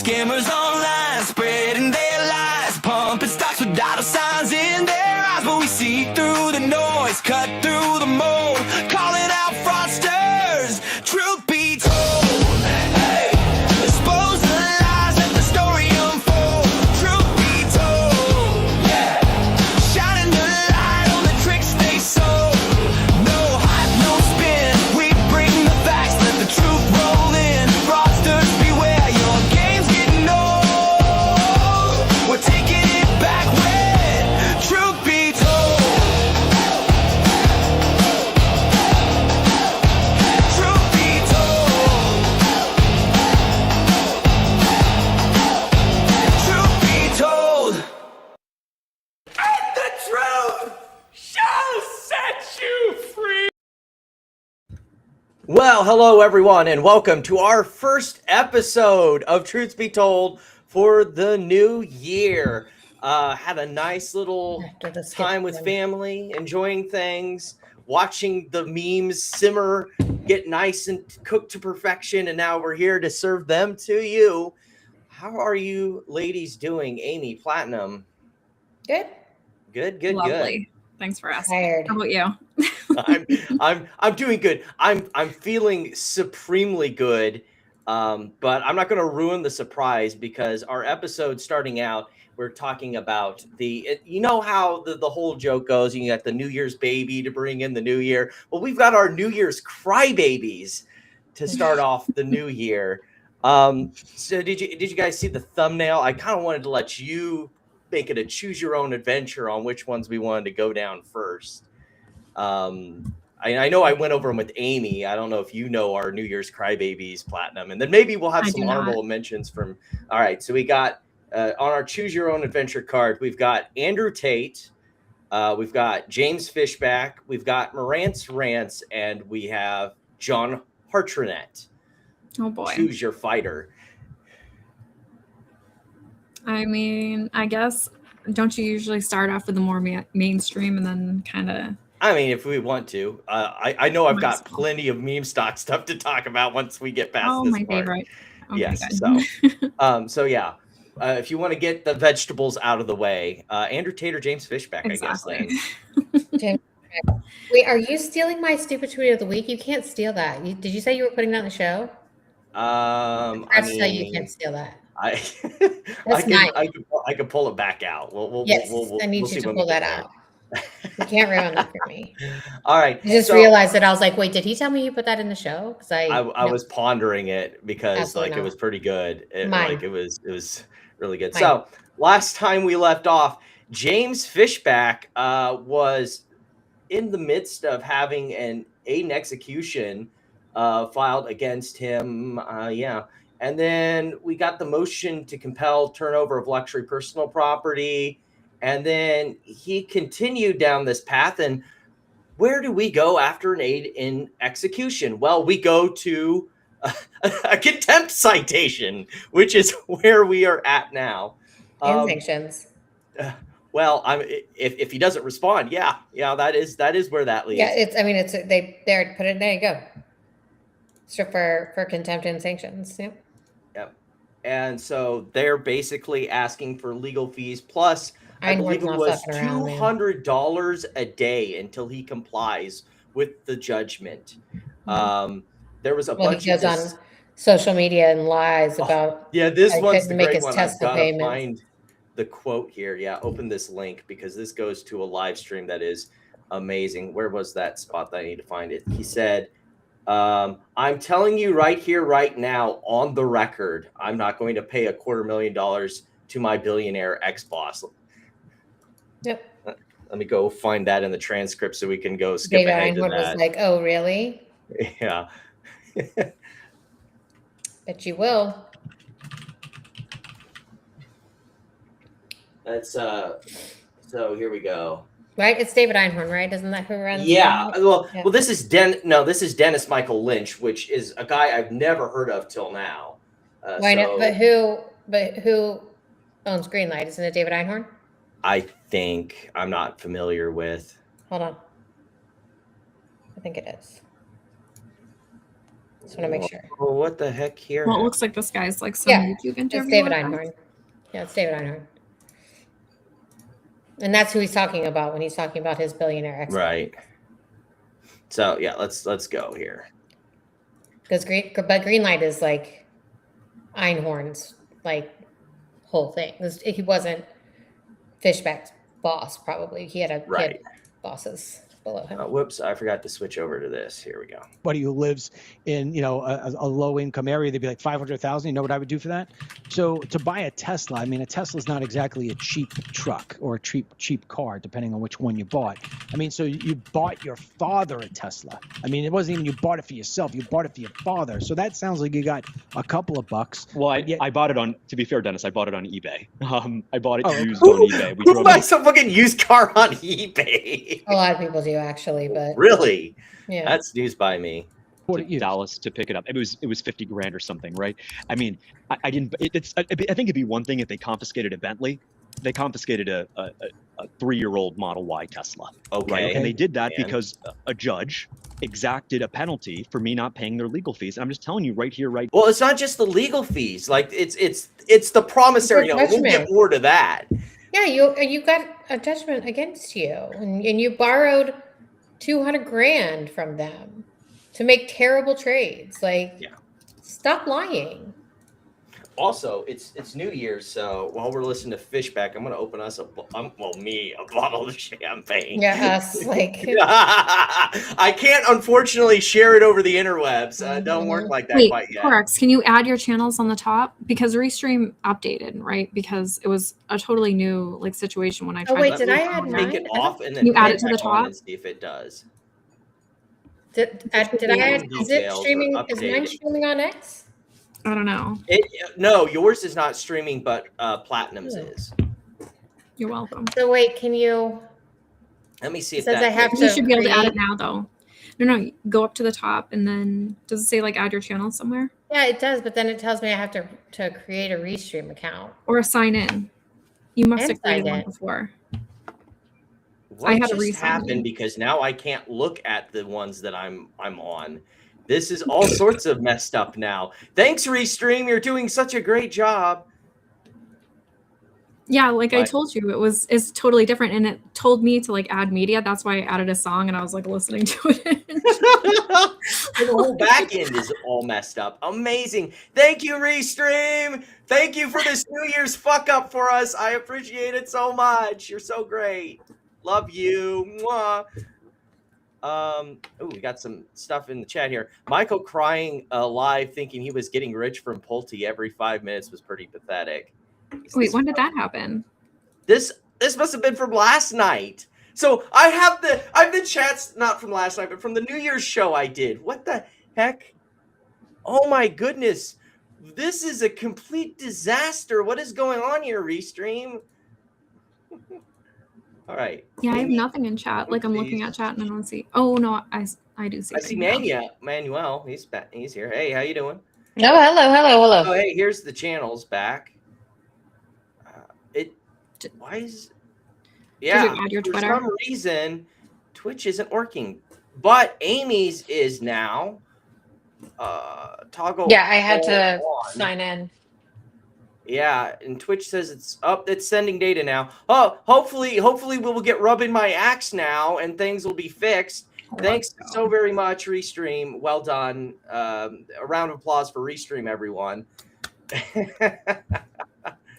Scammers online spreading their lies, pumping stocks with dollar signs in their eyes. But we see through the noise, cut through the mold, calling out fraudsters. Truth be told, hey, expose the lies, let the story unfold. Truth be told, yeah, shining the light on the tricks they sold. No hype, no spin, we bring the facts, let the truth roll in. Fraudsters beware, your game's getting old. We're taking it back when truth be told. Truth be told. Truth be told. And the truth shall set you free. Well, hello everyone, and welcome to our first episode of Truth Be Told for the new year. Had a nice little time with family, enjoying things, watching the memes simmer, get nice and cooked to perfection, and now we're here to serve them to you. How are you ladies doing, Amy Platinum? Good. Good. Lovely. Thanks for asking. Tired. How about you? I'm doing good. I'm feeling supremely good. But I'm not going to ruin the surprise because our episode starting out, we're talking about you know how the whole joke goes. You got the New Year's baby to bring in the new year. Well, we've got our New Year's crybabies to start off the new year. So did you guys see the thumbnail? I kind of wanted to let you make it a choose your own adventure on which ones we wanted to go down first. I know I went over them with Amy. I don't know if you know our New Year's Crybabies Platinum, and then maybe we'll have some honorable mentions from. All right, so we got on our Choose Your Own Adventure card, we've got Andrew Tate, we've got James Fishback, we've got Marantz Rants, and we have John Hartronet. Oh boy. Choose your fighter. I mean, I guess, don't you usually start off with the more mainstream and then kind of... I mean, if we want to. I know I've got Might as well. plenty of meme stock stuff to talk about once we get past this my part. favorite. Okay, Yes. good. So yeah. If you want to get the vegetables out of the way, Andrew Tate or James Fishback, Exactly. I guess. Then. Wait, are you stealing my stupid tweet of the week? You can't steal that. Did you say you were putting that on the show? I mean, you can't steal that. I That's I can pull it back out. Yes, I need you to pull that out. You can't ruin that for me. All right. I just realized that I was like, wait, did he tell me you put that in the show? Because I was pondering it because Absolutely it was pretty good. It was really good. Mine. So last time we left off, James Fishback was in the midst of having an execution filed against him. And then we got the motion to compel turnover of luxury personal property. And then he continued down this path. And where do we go after an aid in execution? Well, we go to a contempt citation, which is where we are at now. And sanctions. Well, if he doesn't respond, yeah, that is where that leads. Yeah, they put it. There you go. So for contempt and sanctions. Yep. Yep. And so they're basically asking for legal fees plus. I believe it was $200 a day until he complies with the judgment. There was a bunch of on social media and lies about. Yeah, this one's the great one. I've Tesla got to payments. find the quote here. Yeah, open this link because this goes to a live stream that is amazing. Where was that spot that I need to find it? He said, I'm telling you right here, right now, on the record, I'm not going to pay $250,000 to my billionaire ex-boss. Yep. Let me go find that in the transcript so we can go skip ahead to that. Was like, oh, really? Yeah. Bet you will. That's so here we go. Right? It's David Einhorn, right? Isn't that who runs? Yeah. Well, this is Dennis Michael Lynch, which is a guy I've never heard of till now. But who owns Greenlight? Isn't it David Einhorn? I think I'm not familiar with. Hold on. I think it is. Just want to make sure. Oh, what the heck here? Well, it looks like this guy's like some Yeah, YouTube It's interview. David Einhorn. Yeah, it's David Einhorn. And that's who he's talking about when he's talking about his billionaire ex. Right. So yeah, let's go here. Because Greenlight is like Einhorn's like whole thing. He wasn't Fishback's boss, probably. He had bosses below him. Whoops, I forgot to switch over to this. Here we go. Buddy who lives in, a low income area, they'd be like 500,000. You know what I would do for that? So to buy a Tesla, I mean, a Tesla is not exactly a cheap truck or a cheap car, depending on which one you bought. I mean, so you bought your father a Tesla. I mean, it wasn't even you bought it for yourself. You bought it for your father. So that sounds like you got a couple of bucks. Well, I bought it on, to be fair, Dennis, I bought it on eBay. I bought it used on eBay. Who buys a fucking used car on eBay? A lot of people do, actually, but Really? yeah. That's news by me. To Dallas to pick it up. It was 50 grand or something, right? I mean, I didn't. I think it'd be one thing if they confiscated a Bentley. They confiscated a 3-year-old Model Y Tesla. Okay. Right? And they did that Man. because a judge exacted a penalty for me not paying their legal fees. And I'm just telling you right here, right. Well, it's not just the legal fees. Like it's the promissory note. We'll get more to that. Yeah, you got a judgment against you, and you borrowed 200 grand from them to make terrible trades. Like, stop lying. Also, it's New Year's, so while we're listening to Fishback, I'm gonna open us a bottle of champagne. Yeah, us like. I can't unfortunately share it over the interwebs. Don't work like that quite yet. Corax, can you add your channels on the top? Because Restream updated, right? Because it was a totally new like situation when I tried. Wait, Let did me I add take mine? it off and then You add put it to the back on top? and see if it does. Did I add? Is it Details are streaming? Is mine updated. streaming on X? I don't know. No, yours is not streaming, but Platinum's is. You're welcome. So wait, can you? Let me see It if says that I have You to should be able to add it create- now, though. No, go up to the top, and then does it say like add your channel somewhere Yeah, it does, but then it tells me I have to create a Restream account. or sign in? You must And have created sign one in. before. What I had to just re-sign in. happened because now I can't look at the ones that I'm on. This is all sorts of messed up now. Thanks, Restream. You're doing such a great job. Yeah, like I Right. told you, it's totally different, and it told me to like add media. That's why I added a song, and I was like listening to it. The whole back end is all messed up. Amazing. Thank you, Restream. Thank you for this New Year's fuck up for us. I appreciate it so much. You're so great. Love you. Mwah. We got some stuff in the chat here. Michael crying live thinking he was getting rich from Pulte every 5 minutes was pretty pathetic. Wait, when did that happen? This must have been from last night. So I have the chats not from last night, but from the New Year's show I did. What the heck? Oh my goodness. This is a complete disaster. What is going on here, Restream? All right. Yeah, I have nothing in chat. Like I'm looking at chat and I don't see. Oh no, I do see. I it see now. Manuel. He's here. Hey, how you doing? Oh, Oh, hey, here's the channels back. Why is? Yeah, Did you add your for Twitter? some reason, Twitch isn't working, but Amy's is now. Toggle. Yeah, I had to on. sign in. Yeah, and Twitch says it's up. It's sending data now. Oh, hopefully we will get rubbing my axe now, and things will be fixed. Thanks so very much, Restream. Well done. A round of applause for Restream, everyone.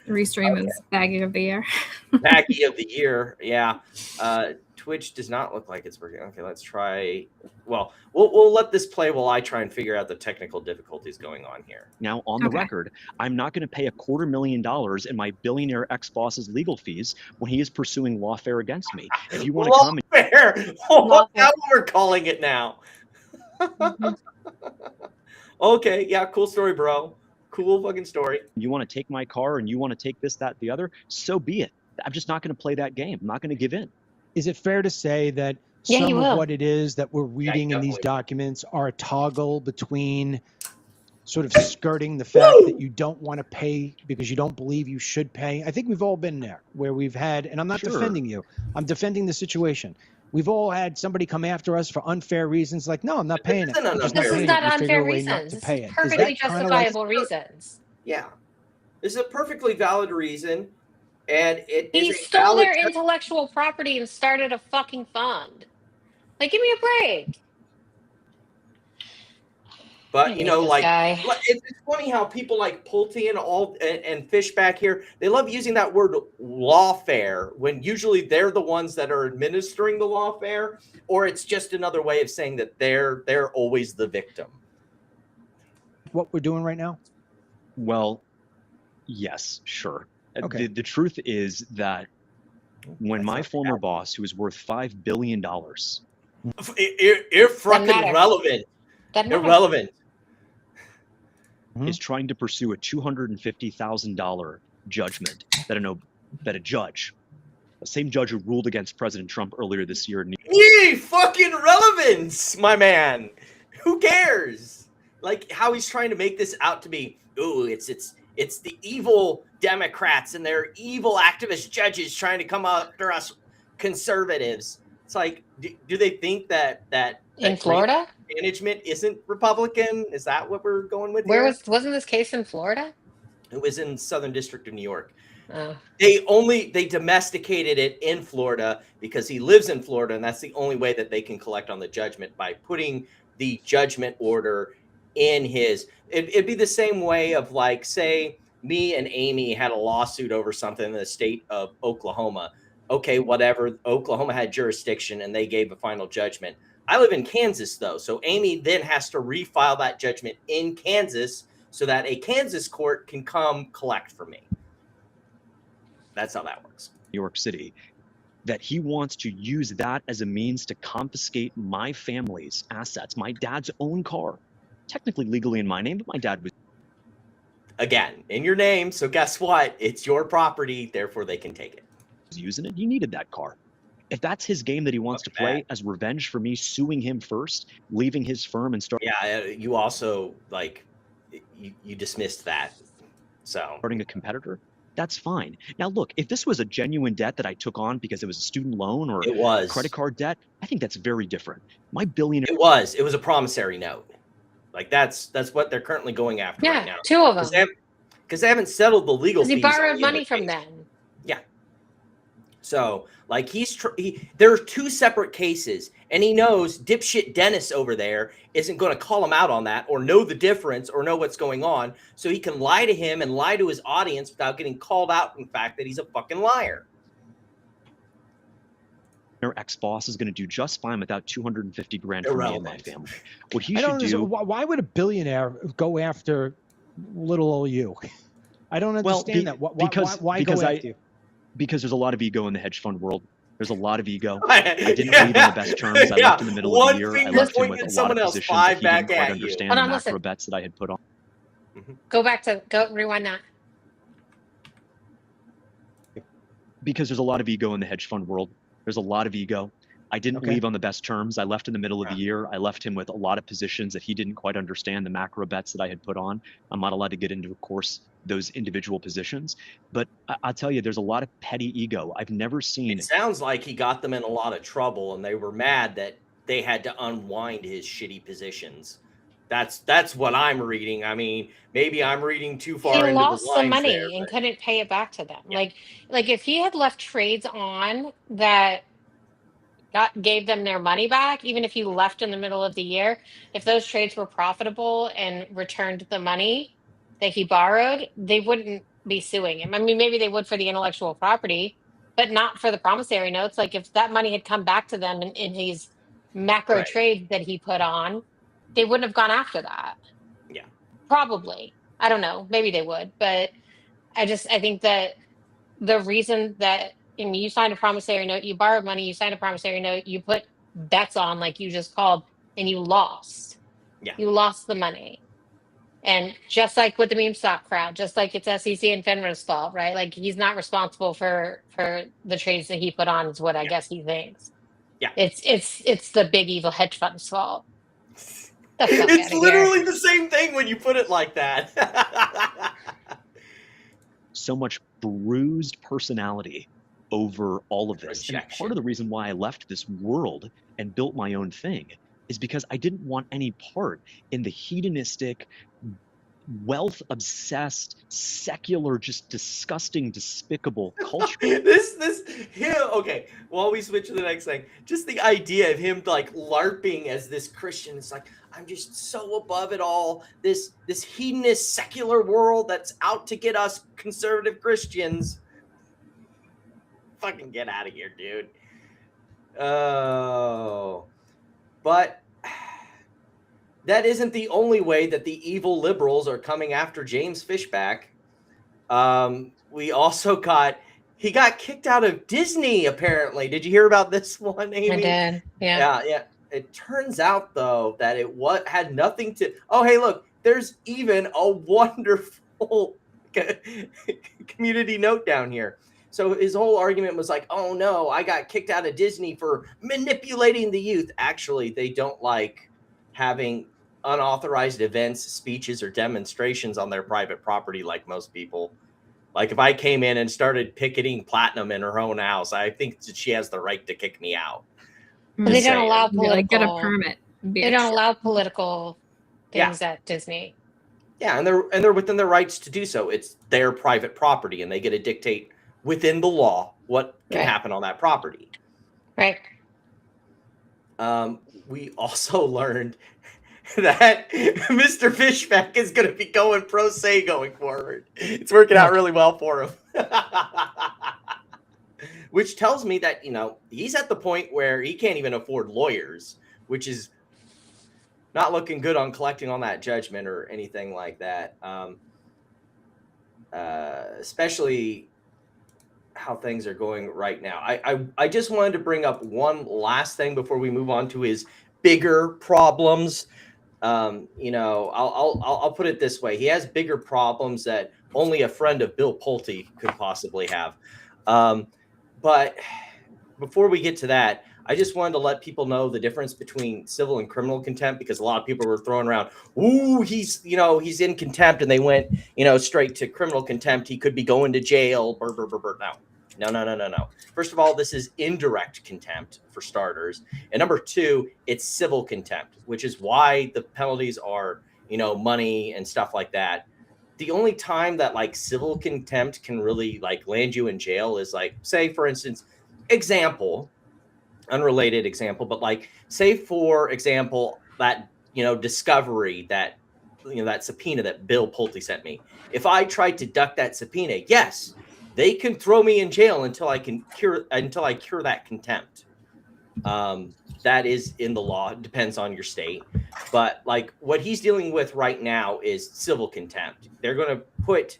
Restream is baggy of the year. Baggy of the year, yeah. Twitch does not look like it's working. Okay, let's try. Well, we'll let this play while I try and figure out the technical difficulties going on here. Now, on the record, I'm not going to pay $250,000 in my billionaire ex-boss's legal fees when he is pursuing lawfare against me. If you want to come, Lawfare. Oh, that's what we're calling it now. Okay, yeah, cool story, bro. Cool fucking story. you want to take my car and you want to take this, that, the other, so be it. I'm just not going to play that game. I'm not going to give in. Is it fair to say that Yeah, some you of will. what it is that we're reading in these definitely. documents are a toggle between sort of skirting the fact that you don't want to pay because you don't believe you should pay? I think we've all been there where we've had, and I'm not Sure. defending you, I'm defending the situation. We've all had somebody come after us for unfair reasons. Like, no, I'm not paying it. isn't an I'm just unfair This is paying not it. You figure unfair a way not reasons. to This pay is it. Is perfectly that kind of like, justifiable reasons. Yeah, this is a perfectly valid reason, and it He is a stole valid. their intellectual property and started a fucking fund. Like, give me a break. But I you hate know, this like guy. it's funny how people like Pulte and Fish back here, they love using that word lawfare when usually they're the ones that are administering the lawfare, or it's just another way of saying that they're always the victim. what we're doing right now? Well, yes, sure. Okay. The truth is that when That's my not former bad. boss, who was worth $5 billion, Fucking matter. irrelevant. Doesn't matter. Irrelevant. is trying to pursue a $250,000 judgment that a judge, the same judge who ruled against President Trump earlier this year, Yee, fucking relevance, my man. Who cares? Like how he's trying to make this out to be, ooh, it's the evil Democrats and their evil activist judges trying to come after us conservatives. It's like, do they think that In Florida? management isn't Republican? Is that what we're going with Where here? wasn't this case in Florida? It was in Southern District of New York. Oh. They domesticated it in Florida because he lives in Florida, and that's the only way that they can collect on the judgment, by putting the judgment order in his. It'd be the same way of, like, say me and Amy had a lawsuit over something in the state of Oklahoma. Okay, whatever. Oklahoma had jurisdiction and they gave a final judgment. I live in Kansas, though, so Amy then has to refile that judgment in Kansas so that a Kansas court can come collect for me. That's how that works. New York City, that he wants to use that as a means to confiscate my family's assets, my dad's own car, technically legally in my name, but my dad was Again, in your name, so guess what? It's your property, therefore they can take it. using it. He needed that car. If that's his game that he wants to play as revenge for me suing him first, leaving his firm and starting You also, like, you dismissed that. So a competitor, that's fine. Now, look, if this was a genuine debt that I took on because it was a student loan or it was credit card debt, I think that's very different. My billionaire. It was a promissory note. Like that's what they're currently going after right now. Two of them. Because they haven't settled the legal fees. Because he borrowed on the money other from case. them. Yeah. So, like, there are two separate cases, and he knows dipshit Dennis over there isn't going to call him out on that or know the difference or know what's going on, so he can lie to him and lie to his audience without getting called out in the fact that he's a fucking liar. Their ex-boss is going to do just fine without 250 grand from me and my family. What he should do. Why would a billionaire go after little old you? I don't understand that. Why go after you? Because there's a lot of ego in the hedge fund world. There's a lot of ego. I didn't leave on the best terms. I left in the middle of the year. I left him with a lot of positions that he didn't quite understand the macro bets that I had put on. Rewind that. Because there's a lot of ego in the hedge fund world. There's a lot of ego. I didn't leave on the best terms. I left in the middle of the year. I left him with a lot of positions that he didn't quite understand the macro bets that I had put on. I'm not allowed to get into, of course, those individual positions. But I'll tell you, there's a lot of petty ego. I've never seen. It sounds like he got them in a lot of trouble, and they were mad that they had to unwind his shitty positions. That's what I'm reading. I mean, maybe I'm reading too far into the lines. He lost the money and couldn't pay it back to them. Yeah. Like if he had left trades on that gave them their money back, even if he left in the middle of the year, if those trades were profitable and returned the money that he borrowed, they wouldn't be suing him. I mean, maybe they would for the intellectual property, but not for the promissory notes. Like if that money had come back to them in these macro trades that he put on, they wouldn't have gone after that. Yeah. Probably. I don't know. Maybe they would, but I think that the reason that you signed a promissory note, you borrowed money, you signed a promissory note, you put bets on, like you just called, and you lost. Yeah. You lost the money. And just like with the meme stock crowd, just like it's SEC and FINRA's fault, right? Like he's not responsible for the trades that he put on, is what I guess he thinks. Yeah. It's the big evil hedge fund's fault. It's literally the same thing when you put it like that. So much bruised personality over all of this. And Rejection. part of the reason why I left this world and built my own thing is because I didn't want any part in the hedonistic, wealth-obsessed, secular, just disgusting, despicable culture. Okay, while we switch to the next thing, just the idea of him like LARPing as this Christian, it's like, I'm just so above it all. This hedonist secular world that's out to get us conservative Christians. Fucking get out of here, dude. Oh, but that isn't the only way that the evil liberals are coming after James Fishback. We also he got kicked out of Disney, apparently. Did you hear about this one, Amy? I did. Yeah. Yeah. It turns out, though, that it had nothing to... Oh, hey, look, there's even a wonderful community note down here. So his whole argument was like, oh, no, I got kicked out of Disney for manipulating the youth. Actually, they don't like having unauthorized events, speeches, or demonstrations on their private property like most people. Like if I came in and started picketing Platinum in her own house, I think that she has the right to kick me out. But they don't allow You gotta get a political. permit. They don't allow political things at Disney. Yeah, and they're within their rights to do so. It's their private property, and they get to dictate within the law what can happen on that property. Right. We also learned that Mr. Fishback is going to be going pro se going forward. It's working out really well for him. Which tells me that, he's at the point where he can't even afford lawyers, which is not looking good on collecting on that judgment or anything like that. Especially how things are going right now. I just wanted to bring up one last thing before we move on to his bigger problems. I'll put it this way. He has bigger problems that only a friend of Bill Pulte could possibly have. But before we get to that, I just wanted to let people know the difference between civil and criminal contempt, because a lot of people were throwing around, ooh, he's in contempt, and they went, straight to criminal contempt. He could be going to jail. No. First of all, this is indirect contempt for starters. And number two, it's civil contempt, which is why the penalties are, money and stuff like that. The only time that like civil contempt can really like land you in jail is like, say, for instance, unrelated example, but like, say, for example, that, discovery that, that subpoena that Bill Pulte sent me. If I tried to duck that subpoena, yes, they can throw me in jail until I cure that contempt. That is in the law. It depends on your state. But like what he's dealing with right now is civil contempt. They're going to put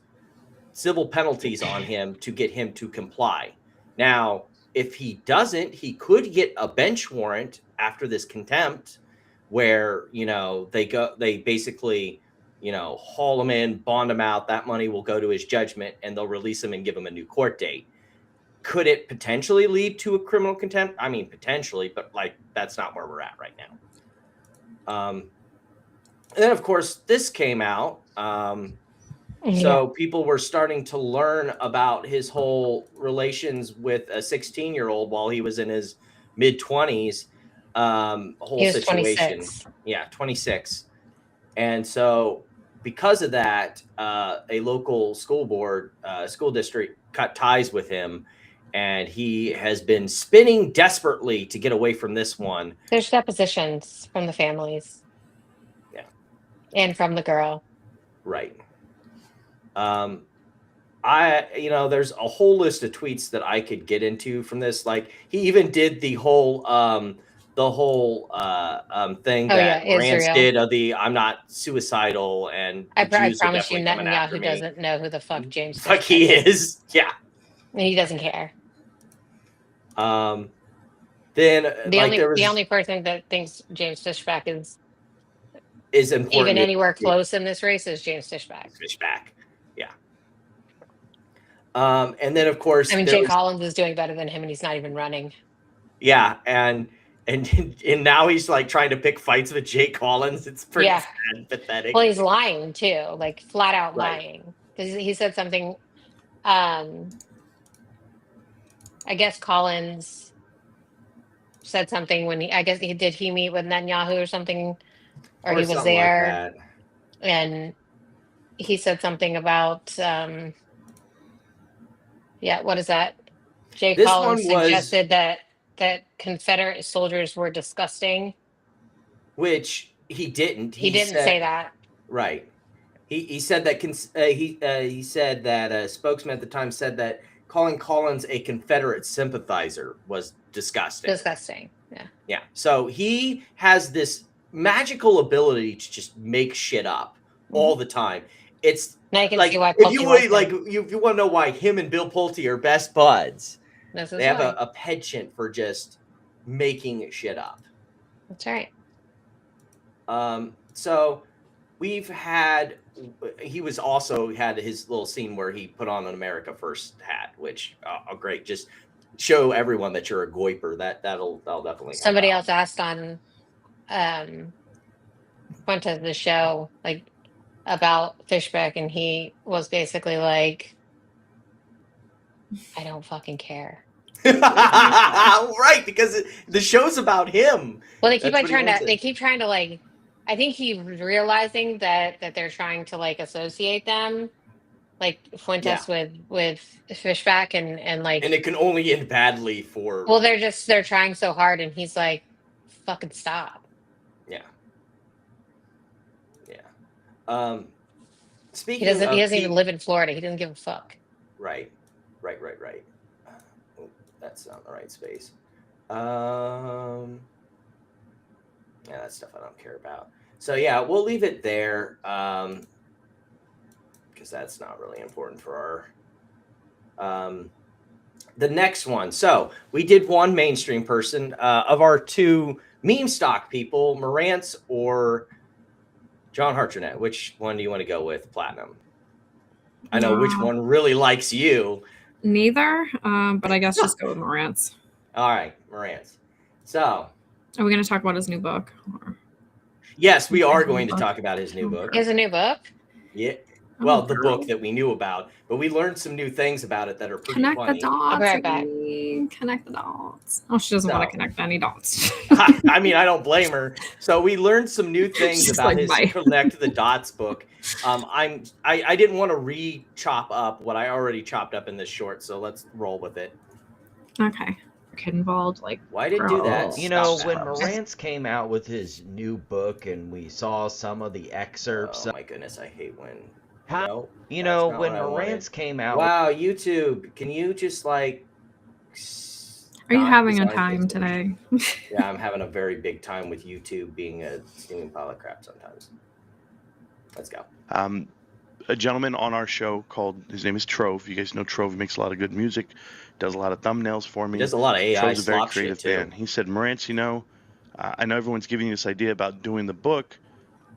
civil penalties on him to get him to comply. Now, if he doesn't, he could get a bench warrant after this contempt where, they basically, haul him in, bond him out. That money will go to his judgment and they'll release him and give him a new court date. Could it potentially lead to a criminal contempt? I mean, potentially, but like, that's not where we're at right now. And then of course this came out. So people were starting to learn about his whole relations with a 16-year-old while he was in his mid-20s. Whole situation. 26. Yeah, 26. And so because of that, a local school district cut ties with him, and he has been spinning desperately to get away from this one. There's depositions from the families. Yeah. And from the girl. Right. There's a whole list of tweets that I could get into from this. Like he even did the whole thing that Rance did of the "I'm not suicidal" and I promise you, Netanyahu doesn't know who the fuck James. Fuck, he is. Yeah, and he doesn't care. Then the only person that thinks James Fishback is important, even anywhere close in this race, is James Fishback. Yeah. And then of course, I mean, Jay Collins is doing better than him, and he's not even running. Yeah, and now he's like trying to pick fights with Jay Collins. It's pretty sad and pathetic. Well, he's lying too, like flat out lying, because he said something. I guess Collins said something when he meet with Netanyahu or something, or Or he was something like there, that. and he said something about what is that? Jay This Collins one was, suggested that Confederate soldiers were disgusting. which he didn't. He He didn't say said, that. right. He said that he said that a spokesman at the time said that calling Collins a Confederate sympathizer was disgusting. Disgusting. Yeah. Yeah. So he has this magical ability to just make shit up all the time. It's Now you can like see why if Pulte you likes would like him. you want to know why him and Bill Pulte are best buds. This is They have why. a penchant for just making shit up. That's right. So we've had, he was also had his little scene where he put on an America First hat, which great. Just show everyone that you're a goiper. That'll definitely help Somebody out. else asked on Fuentes the show like about Fishback, and he was basically like, I don't fucking care. Right, because the show's about him. Well, they keep That's on what he trying wants to. it. They keep trying to like. I think he's realizing that they're trying to like associate them, like Fuentes with Fishback, and like. And it can only end badly for. Well, they're trying so hard, and he's like, fucking stop. Yeah. Yeah. He Speaking doesn't. of He doesn't even live in Florida. He doesn't give a fuck. Right. Oh, that's not the right space. Yeah, that stuff I don't care about. So yeah, we'll leave it there. Because that's not really important for our the next one. So we did one mainstream person of our two meme stock people, Marantz or John Hartranett. Which one do you want to go with, Platinum? I know which one really likes you. Neither, but I guess just go with Marantz. All right, Marantz. So are we going to talk about his new book? Or... Yes, we are going to talk about his new book. He has a new book? Yeah. Well, the book that we knew about, but we learned some new things about it that are pretty funny. Connect the dots. I'll be right back. Connect the dots. Oh, she doesn't want to connect any dots. I mean, I don't blame her. So we learned some new things about his Connect the Dots book. I didn't want to re-chop up what I already chopped up in this short, so let's roll with it. Okay. Get involved, like, why did do that? You know, when Marantz came out with his new book and we saw some of the excerpts. Oh my goodness, I hate when. No, you know, when Marantz came out. Wow, YouTube, can you just like. Are you having a time today? Yeah, I'm having a very big time with YouTube being a steaming pile of crap sometimes. Let's go. A gentleman on our show called, his name is Trove. You guys know Trove. He makes a lot of good music, does a lot of thumbnails for me. He does a lot of AI Trove's a very slop creative shit too. man. He said, Marantz, you know, I know everyone's giving you this idea about doing the book.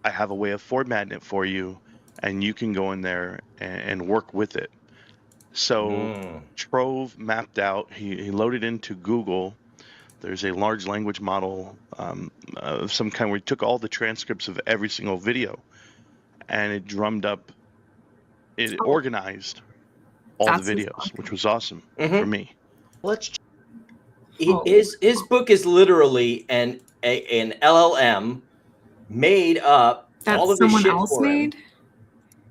I have a way of formatting it for you, and you can go in there and work with it. So Trove mapped out, he loaded into Google. There's a large language model of some kind where he took all the transcripts of every single video, and it drummed up, it organized all the videos, which was awesome for me. His book is literally an LLM made up all of his shit for him.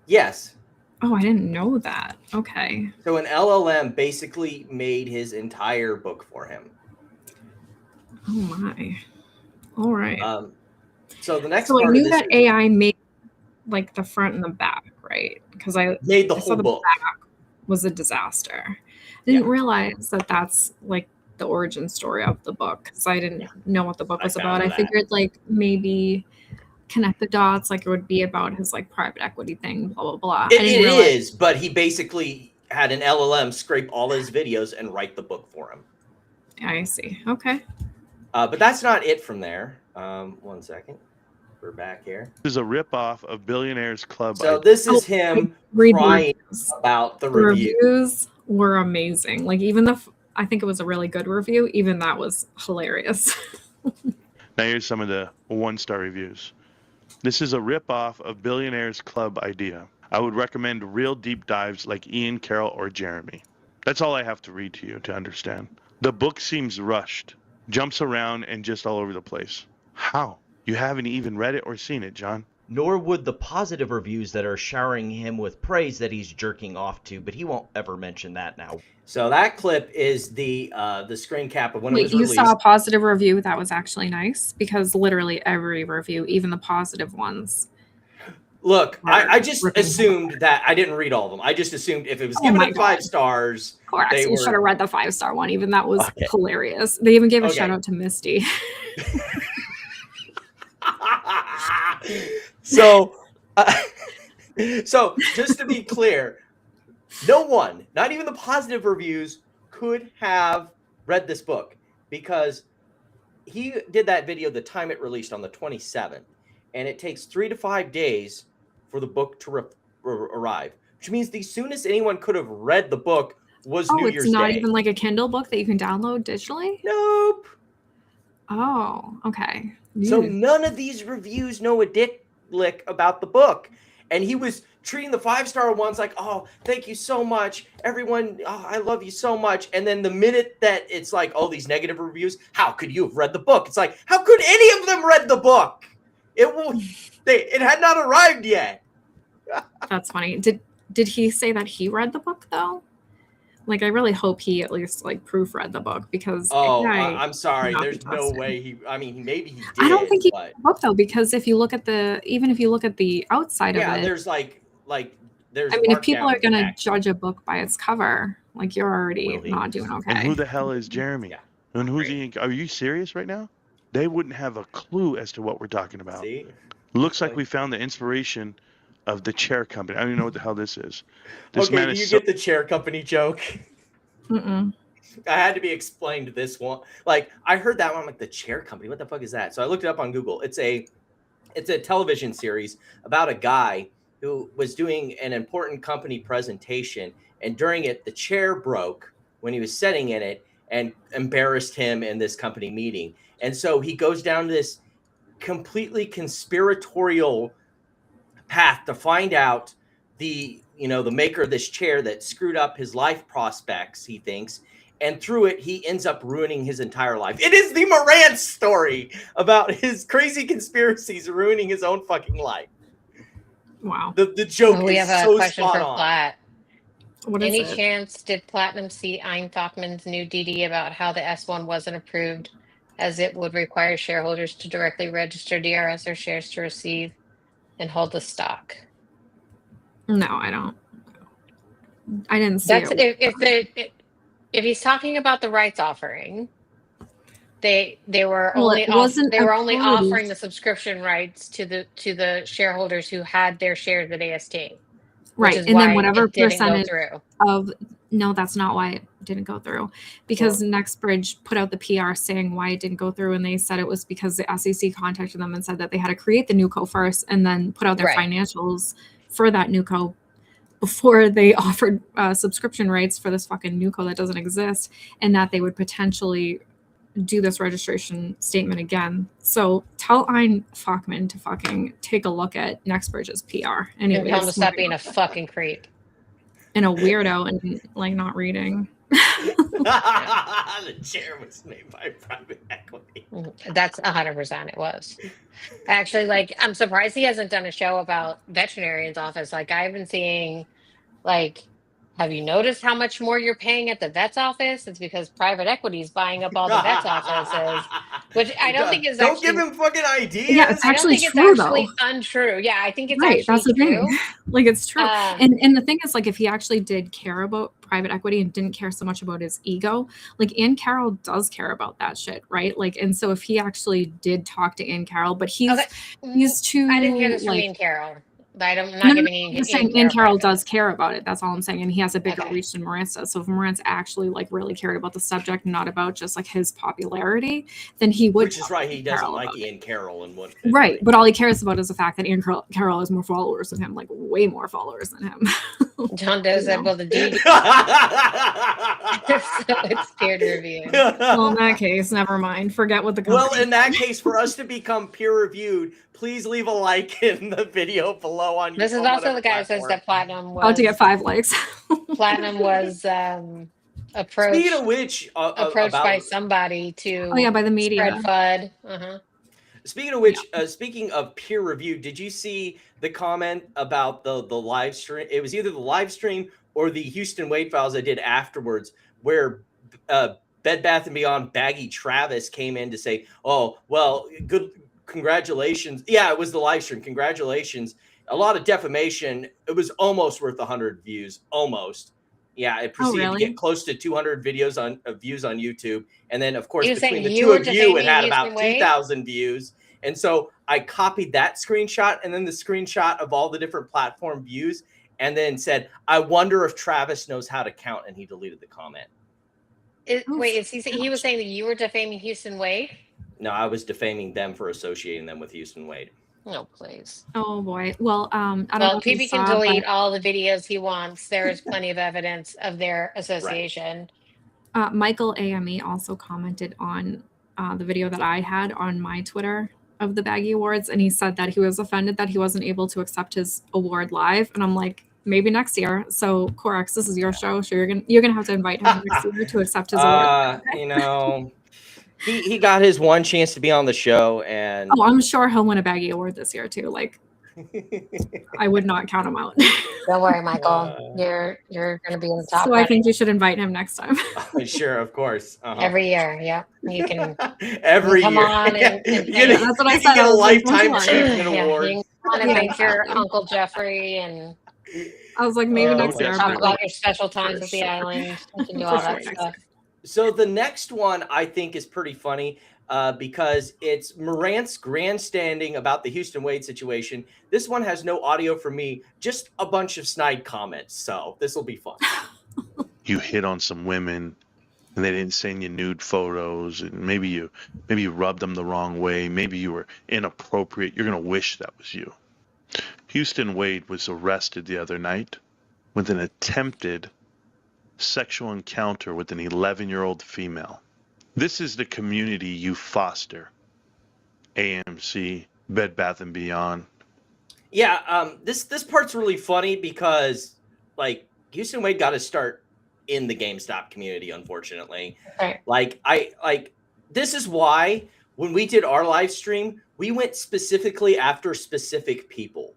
Yes. Oh, I didn't know that. Okay. So an LLM basically made his entire book for him. Oh my. All right. So the next part I knew that AI made like the front and the back, right? Because I made the whole book. Back was a disaster. I didn't realize that that's like the origin story of the book, because I didn't know what the book was about. I figured like maybe connect the dots, like it would be about his like private equity thing, blah blah blah. It is, but he basically had an LLM scrape all his videos and write the book for him. I see. Okay. But that's not it from there. 1 second. We're back here. This is a ripoff of Billionaires Club. So this is him crying about the review. Reviews were amazing. Like even I think it was a really good review. Even that was hilarious. Now here's some of the 1-star reviews. This is a ripoff of Billionaires Club idea. I would recommend real deep dives like Ian, Carroll, or Jeremy. That's all I have to read to you to understand. The book seems rushed, jumps around, and just all over the place. How? You haven't even read it or seen it, John. Nor would the positive reviews that are showering him with praise that he's jerking off to, but he won't ever mention that now. So that clip is the screen cap of when it Wait, was you released. saw a positive review that was actually nice? Because literally every review, even the positive ones. Look, Or I just ripping assumed that I didn't read all of them. I just assumed if it was Oh given my a 5 God. stars, Correct. they You were. should have read the 5-star one. Even that was Okay. hilarious. They even gave a Okay. shout out to Misty. So, so just to be clear, no one, not even the positive reviews, could have read this book because he did that video the time it released on the 27th, and it takes 3 to 5 days for the book to arrive, which means the soonest anyone could have read the book was New Year's It's not Day. even like a Kindle book that you can download digitally? Nope. Oh, okay. So Ew. none of these reviews know a dick lick about the book. And he was treating the 5-star ones like, oh, thank you so much. Everyone, oh, I love you so much. And then the minute that it's like, oh, these negative reviews, how could you have read the book? It's like, how could any of them read the book? It had not arrived yet. That's funny. Did he say that he read the book though? Like, I really hope he at least like proofread the book because I'm sorry. cannot be There's no trusted. way maybe he did. I don't think he but read the book though, because if you look at the outside of it, there's there's. I mean, if people are markdowns gonna and judge a book by its cover, like you're already Will he? not doing okay. And who the hell is Jeremy? Yeah. And who's he? Are you serious right now? They wouldn't have a clue as to what we're talking about. See? Looks like we found the inspiration of the chair company. I don't even know what the hell this is. This Okay, man do is you so get the chair company joke? Mm-mm. I had to be explained this one. Like, I heard that one. I'm like, the chair company? What the fuck is that? So I looked it up on Google. It's a television series about a guy who was doing an important company presentation. And during it, the chair broke when he was sitting in it and embarrassed him in this company meeting. And so he goes down this completely conspiratorial path to find out the maker of this chair that screwed up his life prospects, he thinks, and through it he ends up ruining his entire life. It is the Morant story about his crazy conspiracies ruining his own fucking life. Wow. The joke We is have a so question spot for on. Platt. What is Any it? chance did Platinum see Ein Thockman's new DD about how the S1 wasn't approved, as it would require shareholders to directly register DRS or shares to receive and hold the stock? No, I don't. I didn't see That's it. if he's talking about the rights offering, they were Well, only it wasn't only approved. offering the subscription rights to the shareholders who had their shares at AST. Right, Is and why then whatever it didn't go percentage through. of no, that's not why it didn't go through. Because NextBridge put out the PR saying why it didn't go through, and they said it was because the SEC contacted them and said that they had to create the new co first and then put out their Right. financials for that new co before they offered subscription rights for this fucking new co that doesn't exist, and that they would potentially do this registration statement again. So tell Ein Thockman to fucking take a look at NextBridge's PR. And tell him to Anyways, stop being a fucking creep. and a weirdo and like not reading. The chair was made by private equity. That's 100% it was. Actually, like, I'm surprised he hasn't done a show about veterinarian's office. Like, I've been seeing, like, have you noticed how much more you're paying at the vet's office? It's because private equity is buying up all the vet's offices, which I don't think is Don't actually. give him fucking ideas. Yeah, it's I don't actually think true, it's actually though. untrue. Yeah, I think it's Right, actually that's the true. thing. Like, it's true. Um, And the thing is, like, if he actually did care about private equity and didn't care so much about his ego, like, Ann Carroll does care about that shit, right? Like, and so if he actually did talk to Ann Carroll, but he's too, I didn't hear this from like, Ian Carroll. I'm not No, giving I'm Ian just saying Carroll Ann Carroll credit. does care about it. That's all I'm saying. And he has a bigger Okay. reach than Morantz does. So if Morantz actually like really cared about the subject, not about just like his popularity, then he would. Which is right. He doesn't like Ian Carroll and what. Right. But all he cares about is the fact that Ian Carroll has more followers than him, like way more followers than him. John Doe said, well, the DD. So it's peer reviewed. Well, in that case, never mind. Forget what the company. Well, in that case, for us to become peer reviewed, please leave a like in the video below on. This is on also whatever the guy who says platform. that Platinum was. About to get 5 likes. Platinum was Speaking approached of which, approached by about somebody to Oh yeah, by the media. spread FUD. speaking of which, speaking of peer review, did you see the comment about the live stream? It was either the live stream or the Houston Wade files I did afterwards, where Bed Bath & Beyond Baggy Travis came in to say, "Oh, well, good, congratulations." Yeah, it was the live stream. Congratulations. A lot of defamation. It was almost worth 100 views. Almost. Yeah, it proceeded to get close to 200 views on YouTube, and then of course He was between saying the you two were of you, it defaming had Houston about Wade? 2,000 views. And so I copied that screenshot and then the screenshot of all the different platform views, and then said, "I wonder if Travis knows how to count," and he deleted the comment. Wait, he was saying that you were defaming Houston Wade? No, I was defaming them for associating them with Houston Wade. No, please. Oh boy. Well, I don't know Well, if you PB can saw, delete but, all the videos he wants. There is plenty of evidence of their association. Michael AME also commented on the video that I had on my Twitter of the Baggy Awards, and he said that he was offended that he wasn't able to accept his award live. And I'm like, maybe next year. So Corex, this is your show. So you're gonna have to invite him next year to accept his award. You know, he got his one chance to be on the show, and Oh, I'm sure he'll win a Baggy Award this year too. Like, I would not count him out. Don't worry, Michael. You're going to be in the top. So I think you should invite him next time. Sure, of course. Every year. Yeah, you can. Every come year. on and that's what I said. Get a lifetime Yeah, achievement yeah, award. you can come on and thank your Uncle Jeffrey and I was like, maybe next year. talk but, about like, your special times at the island. You can do all that stuff. So the next one I think is pretty funny because it's Morant's grandstanding about the Houston Wade situation. This one has no audio from me, just a bunch of snide comments. So this will be fun. You hit on some women and they didn't send you nude photos, and maybe you rubbed them the wrong way. Maybe you were inappropriate. You're going to wish that was you. Houston Wade was arrested the other night with an attempted sexual encounter with an 11-year-old female. This is the community you foster. AMC, Bed Bath & Beyond. Yeah, this part's really funny because, like, Houston Wade got to start in the GameStop community, unfortunately. Right. This is why when we did our live stream, we went specifically after specific people.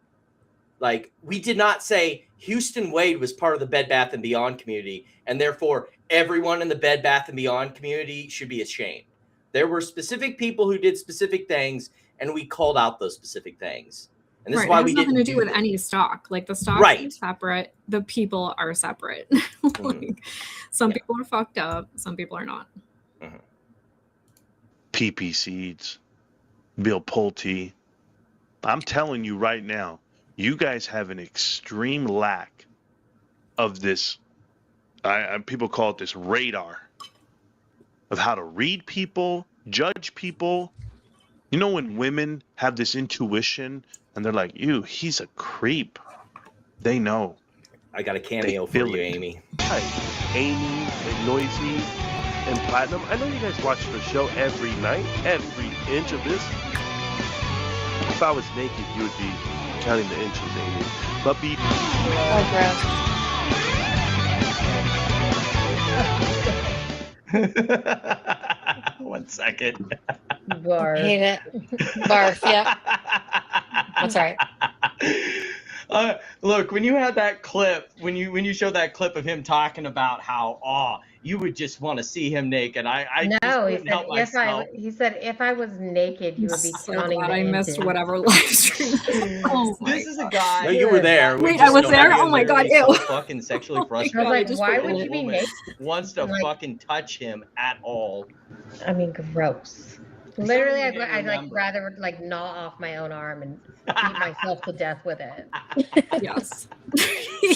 Like, we did not say Houston Wade was part of the Bed Bath & Beyond community, and therefore everyone in the Bed Bath & Beyond community should be ashamed. There were specific people who did specific things, and we called out those specific things. And this is why we didn't it has nothing to do with any stock. Like, the stock is separate. The people are separate. Like, some people are fucked up. Some people are not. PP Seeds, Bill Pulte. I'm telling you right now, you guys have an extreme lack of this. People call it this radar of how to read people, judge people. You know, when women have this intuition and they're like, "Ew, he's a creep," they know. I got a cameo for you, Amy. Hi, Amy and Noisy and Platinum. I know you guys watch the show every night, every inch of this. If I was naked, you would be counting the inches, Amy. But One second. Barf. Hate it. Barf, yeah. That's all right. Look, when you had that clip, when you showed that clip of him talking about how you would just want to see him naked, I he said if I was naked, you would be counting. I missed whatever live stream. This is a guy. No, you were there. Wait, I was there. Oh my god, ew. Fucking sexually frustrated. I was like, why would you be naked? Wants to fucking touch him at all. I mean, gross. Literally, I'd rather gnaw off my own arm and beat myself to death with it. Yes.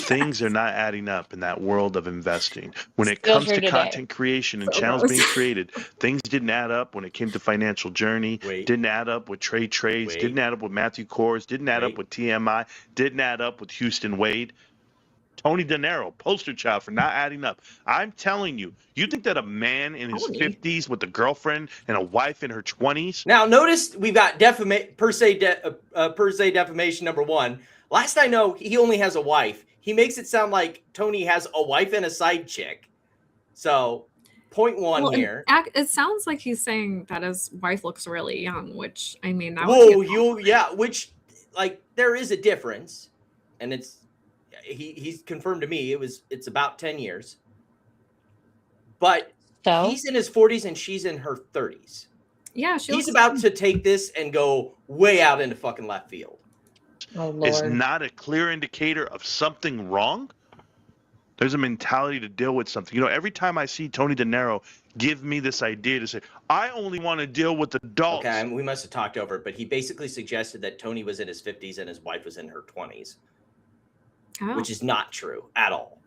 Things are not adding up in that world of investing. When it comes to content creation and channels being created, things didn't add up when it came to Financial Journey, didn't add up with Trade Trades, didn't add up with Matthew Kors, didn't add up with TMI, didn't add up with Houston Wade. Tony De Niro, poster child for not adding up. I'm telling you, you think that a man in his 50s with a girlfriend and a wife in her 20s? Now, notice we've got per se defamation number one. Last I know, he only has a wife. He makes it sound like Tony has a wife and a side chick. So, point one Well, here. it sounds like he's saying that his wife looks really young, which I mean, that which like there is a difference, and he's confirmed to me it's about 10 years, but So he's in his 40s and she's in her 30s. Yeah, he's about to take this and go way out into fucking left field. Oh Is Lord. not a clear indicator of something wrong. There's a mentality to deal with something. You know, every time I see Tony De Niro give me this idea to say, I only want to deal with adults. Okay, we must have talked over it, but he basically suggested that Tony was in his 50s and his wife was in her 20s, which is not true at all.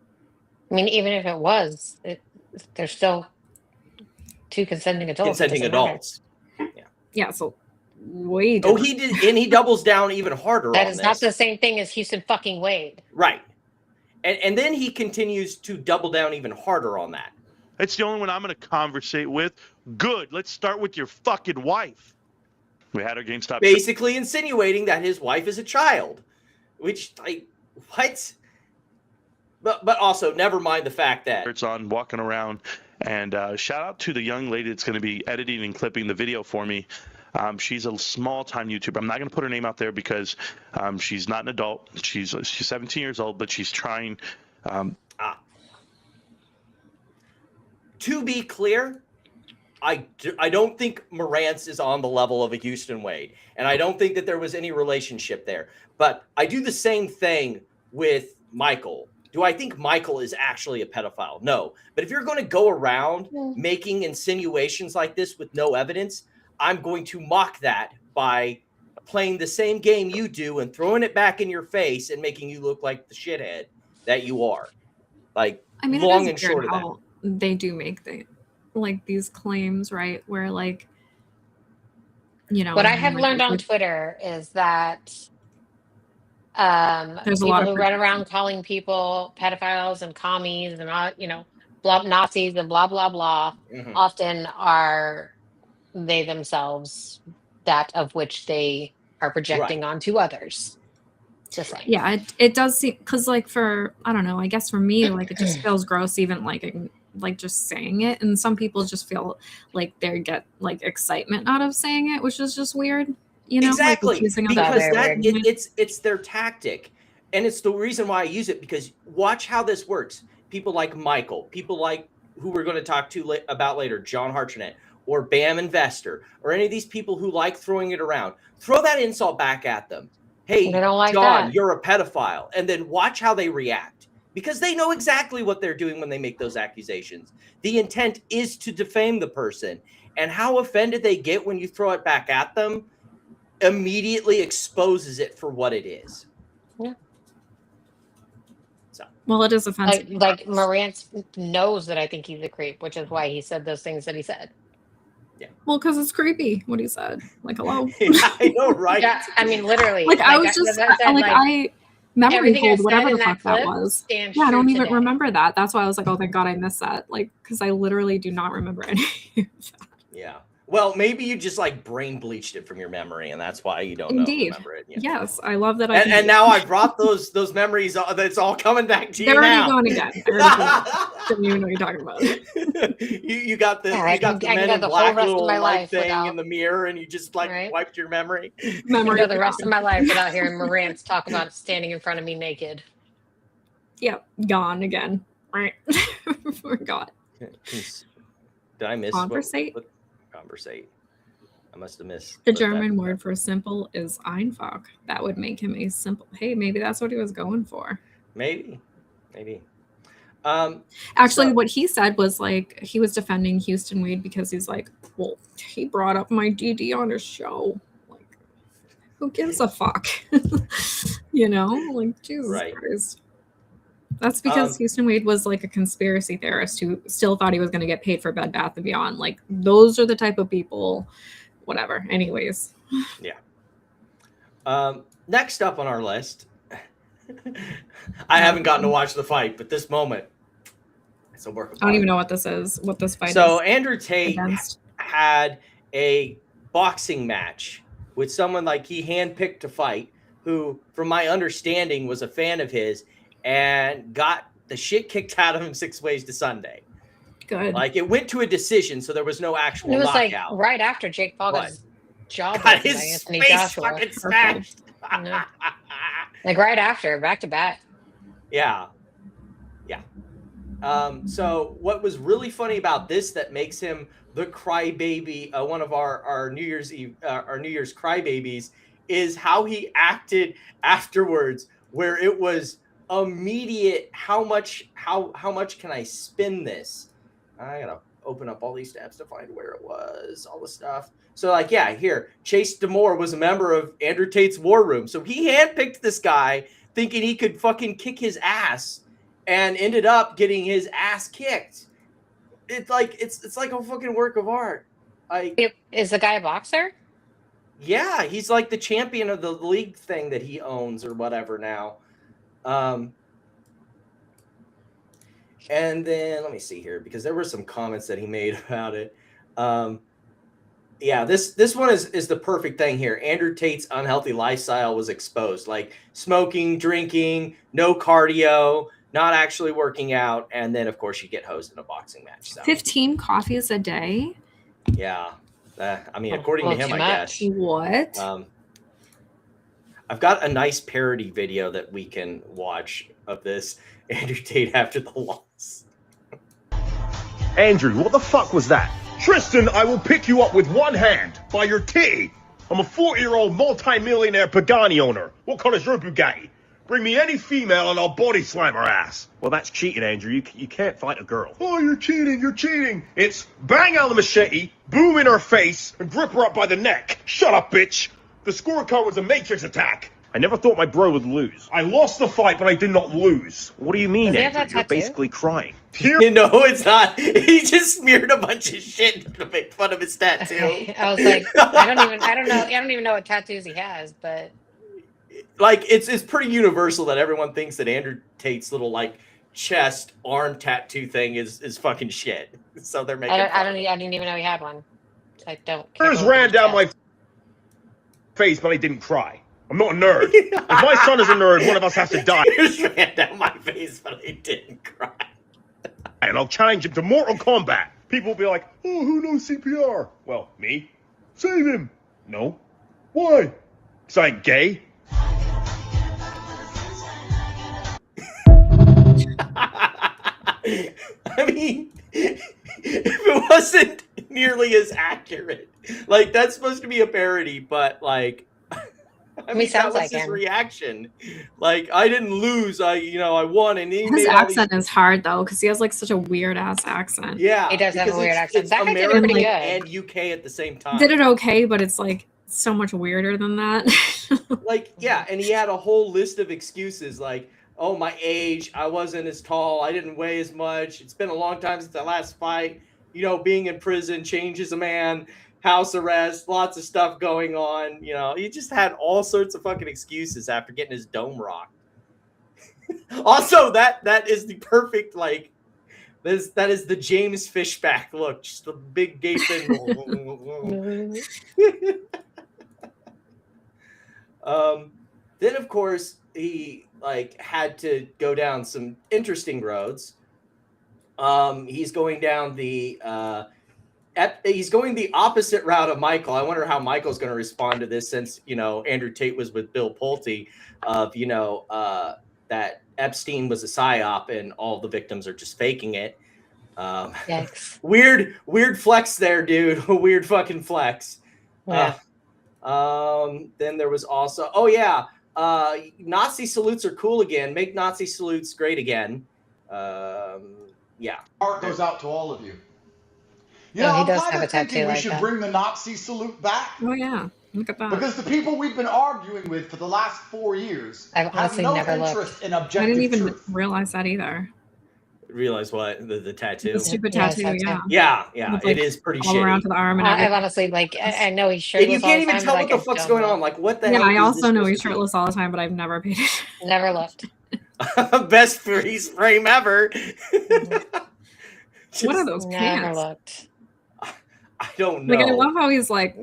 I mean, even if it was, they're still two consenting adults. Consenting adults. Yeah, so way Oh, he did, and he doubles down even harder That on is this. not the same thing as Houston fucking Wade. Right. And then he continues to double down even harder on that. It's the only one I'm going to conversate with. Good. Let's start with your fucking wife. We had our GameStop. Basically insinuating that his wife is a child, which, like, what? But also, never mind the fact that It's on walking around. And shout out to the young lady that's going to be editing and clipping the video for me. She's a small-time YouTuber. I'm not going to put her name out there because she's not an adult. She's 17 years old, but she's trying. To be clear, I don't think Morantz is on the level of a Houston Wade, and I don't think that there was any relationship there. But I do the same thing with Michael. Do I think Michael is actually a pedophile? No. But if you're going to go around making insinuations like this with no evidence, I'm going to mock that by playing the same game you do and throwing it back in your face and making you look like the shithead that you are. Like, I mean, long it and is short weird of that. how they do make these claims, right? Where like, you know, What I have learned on Twitter is that there's a people lot of who run around calling people pedophiles and commies and all, you know, blah Nazis and blah blah blah, often are they themselves that of which they are projecting onto others. Just like, yeah, it does seem, because like for, I don't know, I guess for me, like it just feels gross even like just saying it, and some people just feel like they get like excitement out of saying it, which is just weird, you know. Exactly, like, accusing because others. it's their tactic, and it's the reason why I use it, because watch how this works. People like Michael, people like who we're going to talk to about later, John Hartnett or Bam Investor, or any of these people who like throwing it around, throw that insult back at them. Hey, like John, that. you're a pedophile, and then watch how they react, because they know exactly what they're doing when they make those accusations. The intent is to defame the person, and how offended they get when you throw it back at them immediately exposes it for what it is. Yeah. So, well, it is offensive. Like Morantz knows that I think he's a creep, which is why he said those things that he said. Yeah. Well, because it's creepy what he said. Like, hello. I know, right? Yeah, I mean, literally. Like I was just I memory everything I hold said whatever in the that fuck that clip was. stands Yeah, I don't true even today. remember that. That's why I was like, oh, thank God I missed that. Like, because I literally do not remember any of that. Yeah. Well, maybe you just like brain bleached it from your memory, and that's why you don't remember it. Yeah. Yes, I love that. And now I brought those memories. That's all coming back to you They're now. already gone again. I don't even know what you're talking about. you got the Yeah, you got the I can Men go in the whole Black rest of little my light life thing without- in the mirror, and you just like wiped your memory. I can go the rest of my life without hearing Morantz talk about standing in front of me naked. Yep, gone again. Right. Forgot. Did I miss Conversate? Conversate. I must have missed. The German word for simple is einfach. That would make him a simple. Hey, maybe that's what he was going for. Maybe. Actually, what he said was like he was defending Houston Wade because he's like, well, he brought up my DD on his show. Like, who gives a fuck? You know, like Jesus Christ. That's because Houston Wade was like a conspiracy theorist who still thought he was going to get paid for Bed Bath & Beyond. Like, those are the type of people. Whatever. Anyways. Yeah. Next up on our list, I haven't gotten to watch the fight, but this moment, it's a work of I don't art. even know what this is. What this fight is. So Andrew Tate against. had a boxing match with someone like he handpicked to fight, who, from my understanding, was a fan of his and got the shit kicked out of him 6 ways to Sunday. Good. Like it went to a decision, so there was no actual It was knockout. like right after Jake Paul got his jaw Got broken by his Anthony face Joshua. fucking smashed. No. Like right after, back to back. Yeah. So what was really funny about this that makes him the crybaby, one of our New Year's Eve, our New Year's crybabies, is how he acted afterwards, where it was immediate. How much can I spin this? I gotta open up all these tabs to find where it was, all the stuff. So like, yeah, here, Chase Damore was a member of Andrew Tate's War Room. So he handpicked this guy thinking he could fucking kick his ass, and ended up getting his ass kicked. It's like it's like a fucking work of art. Like, is the guy a boxer? Yeah, he's like the champion of the league thing that he owns or whatever now. And then let me see here, because there were some comments that he made about it. Yeah, this one is the perfect thing here. Andrew Tate's unhealthy lifestyle was exposed, like smoking, drinking, no cardio, not actually working out, and then of course you get hosed in a boxing match. So 15 coffees a day? Yeah, I mean, according to him, I guess. What? I've got a nice parody video that we can watch of this Andrew Tate after the loss. Andrew, what the fuck was that? Tristan, I will pick you up with one hand by your titty. I'm a 40-year-old multi-millionaire Pagani owner. What color is your Bugatti? Bring me any female and I'll body slam her ass. Well, that's cheating, Andrew. You can't fight a girl. Oh, you're cheating. It's bang out the machete, boom in her face, and grip her up by the neck. Shut up, bitch. The scorecard was a Matrix attack. I never thought my bro would lose. I lost the fight, but I did not lose. What do you mean, Andrew? You're basically crying. You know, it's not. He just smeared a bunch of shit to make fun of his tattoo. I was like, I don't even know what tattoos he has, but like it's pretty universal that everyone thinks that Andrew Tate's little like chest arm tattoo thing is fucking shit. So they're making. I didn't even know he had one. I don't. Tears ran down my face, but I didn't cry. I'm not a nerd. If my son is a nerd, one of us has to die. Tears ran down my face, but I didn't cry. And I'll challenge him to Mortal Kombat. People will be like, oh, who knows CPR? Well, me. Save him. No. Why? Because I ain't gay. I mean, if it wasn't nearly as accurate, like that's supposed to be a parody, but like, I mean, that was his reaction. Like, I didn't lose. I won. And his accent is hard though, because he has like such a weird ass accent. Yeah, he does have a weird accent. It's That guy did it American pretty good. and UK at the same time. Did it okay, but it's like so much weirder than that. Like, yeah, and he had a whole list of excuses like, oh, my age, I wasn't as tall, I didn't weigh as much, it's been a long time since I last fight, being in prison changes a man, house arrest, lots of stuff going on, he just had all sorts of fucking excuses after getting his dome rocked. Also, that is the perfect, like, that is the James Fishback look, just a big gaping. Then of course he had to go down some interesting roads. He's going down the opposite route of Michael. I wonder how Michael's going to respond to this, since Andrew Tate was with Bill Pulte of that Epstein was a psyop and all the victims are just faking it. Yikes. Weird flex there, dude. Weird fucking flex. Yeah. Then there was also, Nazi salutes are cool again. Make Nazi salutes great again. Yeah. Heart goes out to all of you. He does have a tattoo we should bring the Nazi salute back. Oh yeah, look at that. Because the people we've been arguing with for the last 4 years I've have no interest in objective I didn't even truth. realize that either. Realize what? The tattoo? The stupid tattoo, Yeah. With, It is pretty all shitty. around to the arm and I've honestly, I know he's shirtless. And you can't even all the tell time, what but the fuck's going on. Like, what the hell? Yeah, I is also this know he's supposed to be? shirtless all the time, but I've never paid it. Never looked. Best freeze frame ever. What are those Never pants? looked. I don't know. Like, I love how he's like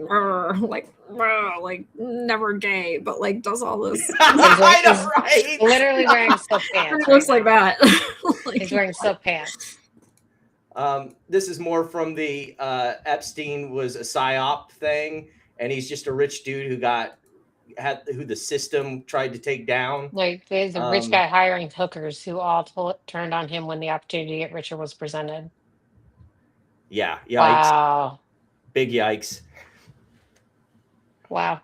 never gay, but like does all this. I know, right? Literally wearing silk pants. It looks like that. He's wearing silk pants. This is more from the Epstein was a psyop thing, and he's just a rich dude who the system tried to take down. Like there's a rich guy hiring hookers who all turned on him when the opportunity to get richer was presented. Yeah, yikes. Wow. Big yikes. Wow.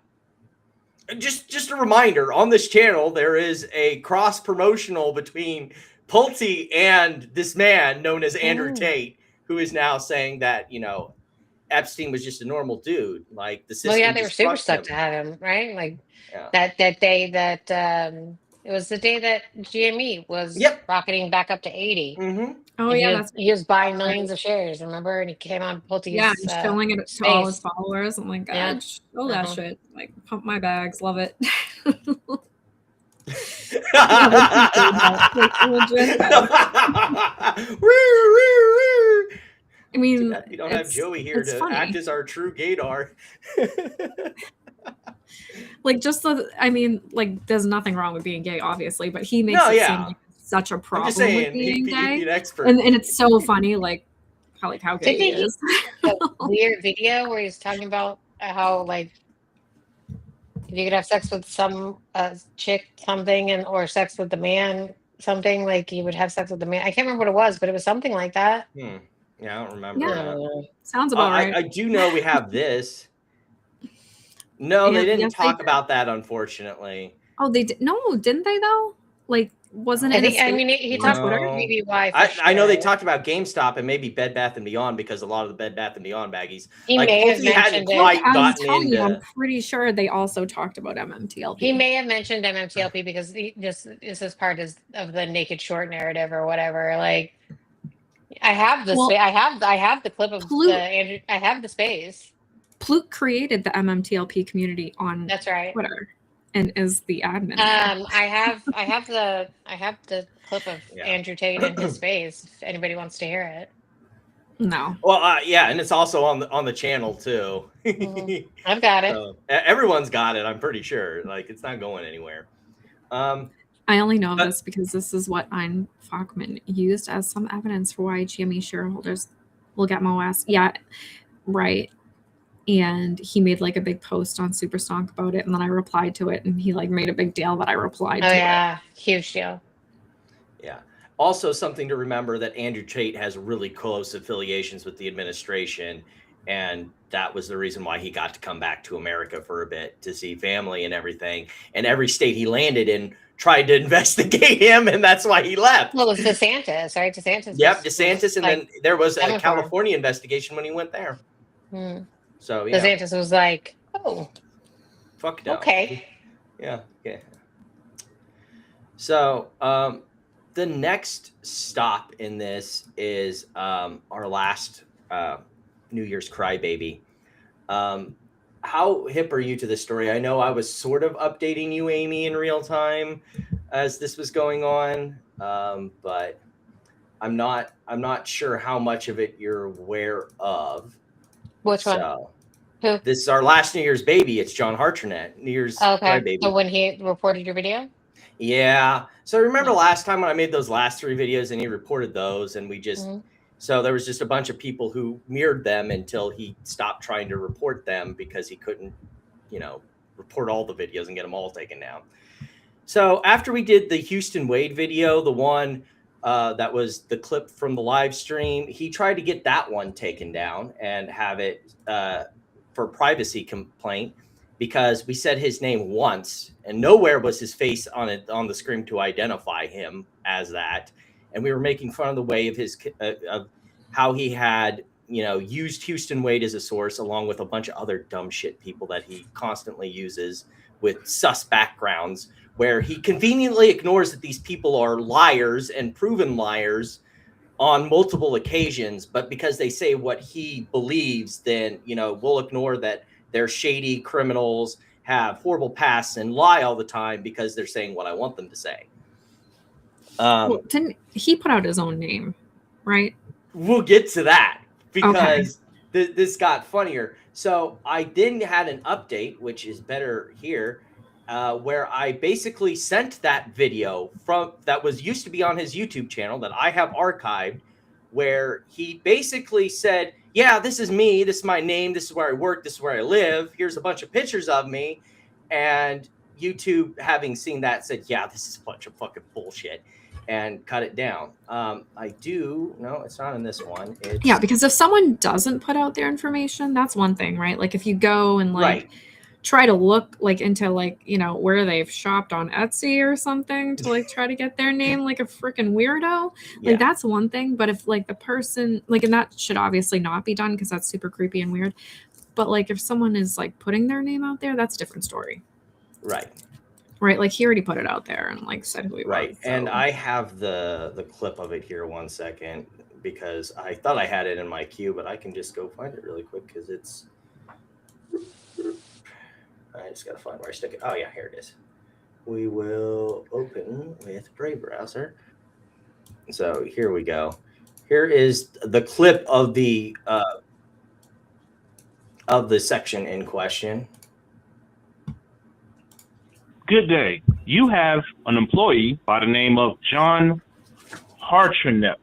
Just a reminder, on this channel there is a cross promotional between Pulte and this man known as Andrew Tate, who is now saying that, you know, Epstein was just a normal dude. Like the system. Well, yeah, they were just super crushed stoked to him. have him, right? Like Yeah. that day that it was the day that GME was rocketing back up to 80. Mm-hmm. Oh And yeah, he was buying millions of shares, remember? And he came on Pulte's yeah, he's showing it to all his followers. I'm like, God, Yeah. show that shit. Like, pump my bags, love it. I mean, we don't have Joey here to funny. act as our true gaydar. Like, just so, I mean, like, there's nothing wrong with being gay, obviously, but he makes it seem like it's such a problem with being gay. He'd be an expert. And it's so funny, like how gay he is. A weird video where he's talking about how, like, if you could have sex with some chick something or sex with the man something, like you would have sex with the man. I can't remember what it was, but it was something like that. Yeah, I don't remember. Yeah. That. Sounds about right. I do know we have this. No, they didn't talk about that, unfortunately. Oh, they did. No, didn't they though? Like, wasn't it? He talked about BBY. I know they talked about GameStop and maybe Bed Bath and Beyond, because a lot of the Bed Bath and Beyond baggies. He may have mentioned it. I'm pretty sure they also talked about MMTLP. He may have mentioned MMTLP because this is part of the Naked Short narrative or whatever. Like, I have the I have the clip of Andrew. I have the space. Pulte created the MMTLP community on Twitter and is the admin. I have the clip of Andrew Tate in his space. If anybody wants to hear it. No. Well, yeah, and it's also on the channel too. I've got it. So, everyone's got it. I'm pretty sure. Like, it's not going anywhere. I only know this because this is what Ein Fachman used as some evidence for why GME shareholders will get MOS. Yeah, right. And he made like a big post on Super Stonk about it, and then I replied to it, and he like made a big deal that I replied to it. Huge deal. Yeah. Also, something to remember that Andrew Tate has really close affiliations with the administration, and that was the reason why he got to come back to America for a bit to see family and everything. And every state he landed in tried to investigate him, and that's why he left. Well, it was DeSantis, right? DeSantis, and then there was a California investigation when he went there. So yeah. DeSantis was like, "Oh, fuck no." Okay. Yeah. Okay. So the next stop in this is our last New Year's Crybaby. How hip are you to this story? I know I was sort of updating you, Amy, in real time as this was going on, but I'm not sure how much of it you're aware of. Which one? Who? This is our last New Year's baby. It's John Hartronet. New Year's Crybaby. So when he reported your video? Yeah. So remember last time when I made those last 3 videos and he reported those, and we just so there was just a bunch of people who mirrored them until he stopped trying to report them because he couldn't, report all the videos and get them all taken down. So after we did the Houston Wade video, the one that was the clip from the live stream, he tried to get that one taken down and have it for privacy complaint, because we said his name once and nowhere was his face on the screen to identify him as that. And we were making fun of the way of his of how he had, used Houston Wade as a source, along with a bunch of other dumb shit people that he constantly uses with sus backgrounds, where he conveniently ignores that these people are liars and proven liars on multiple occasions. But because they say what he believes, then, we'll ignore that they're shady criminals, have horrible pasts, and lie all the time because they're saying what I want them to say. Well, didn't he put out his own name, right? We'll get to that because this got funnier. So I then had an update, which is better here, where I basically sent that video that was used to be on his YouTube channel that I have archived where he basically said, yeah, this is me. This is my name. This is where I work. This is where I live. Here's a bunch of pictures of me. And YouTube, having seen that, said, yeah, this is a bunch of fucking bullshit, and cut it down. No, it's not in this one. Yeah, because if someone doesn't put out their information, that's one thing, right? Like if you go and like try to look like into like, you know, where they've shopped on Etsy or something to like try to get their name like a freaking weirdo, like that's one thing. But if like the person like, and that should obviously not be done because that's super creepy and weird. But like if someone is like putting their name out there, that's a different story. Right. Like he already put it out there and like said who he was. So. And I have the clip of it here. 1 second, because I thought I had it in my queue, but I can just go find it really quick because it's. I just gotta find where I stick it. Oh yeah, here it is. We will open with Brave browser. So here we go. Here is the clip of the section in question. Good day. You have an employee by the name of John Hartranep.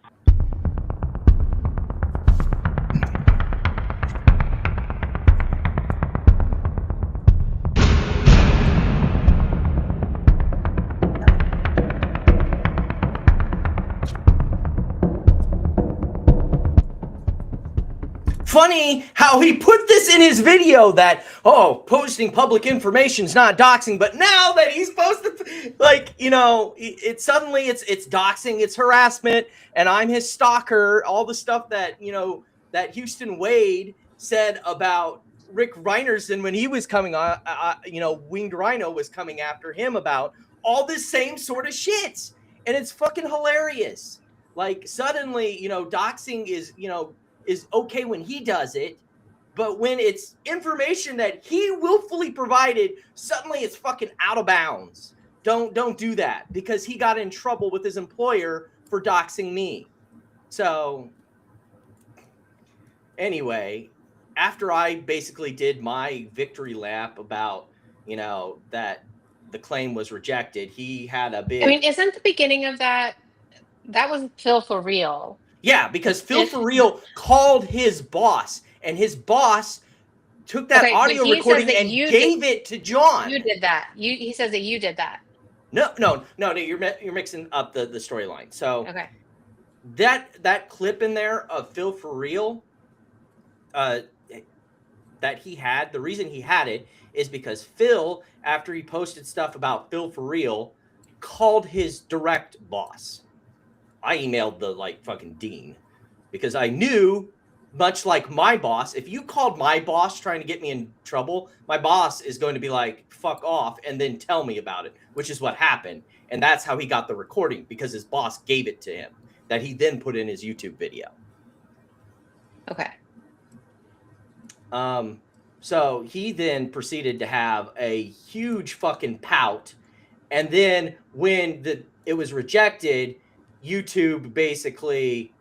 Funny how he put this in his video that, oh, posting public information is not doxing, but now that he's posted, like, you know, it's doxing, it's harassment, and I'm his stalker, all the stuff that, you know, that Houston Wade said about Rick Reinerson when he was coming on, you know, Winged Rhino was coming after him about all this same sort of shit. And it's fucking hilarious. Like, suddenly, you know, doxing is, you know, is okay when he does it, but when it's information that he willfully provided, suddenly it's fucking out of bounds. Don't do that, because he got in trouble with his employer for doxing me. So anyway, after I basically did my victory lap about, you know, that the claim was rejected, he had a big... I mean, isn't the beginning of that was Phil for real? Yeah, because Phil for real called his boss, and his boss took that audio recording and gave it to John. You did that. He says that you did that. No, you're mixing up the storyline. So okay, that clip in there of Phil for real, that he had, the reason he had it is because Phil, after he posted stuff about Phil for real, called his direct boss. I emailed the like fucking dean, because I knew, much like my boss, if you called my boss trying to get me in trouble, my boss is going to be like, fuck off, and then tell me about it, which is what happened. And that's how he got the recording, because his boss gave it to him, that he then put in his YouTube video. Okay. So he then proceeded to have a huge fucking pout. And then when it was rejected, YouTube basically,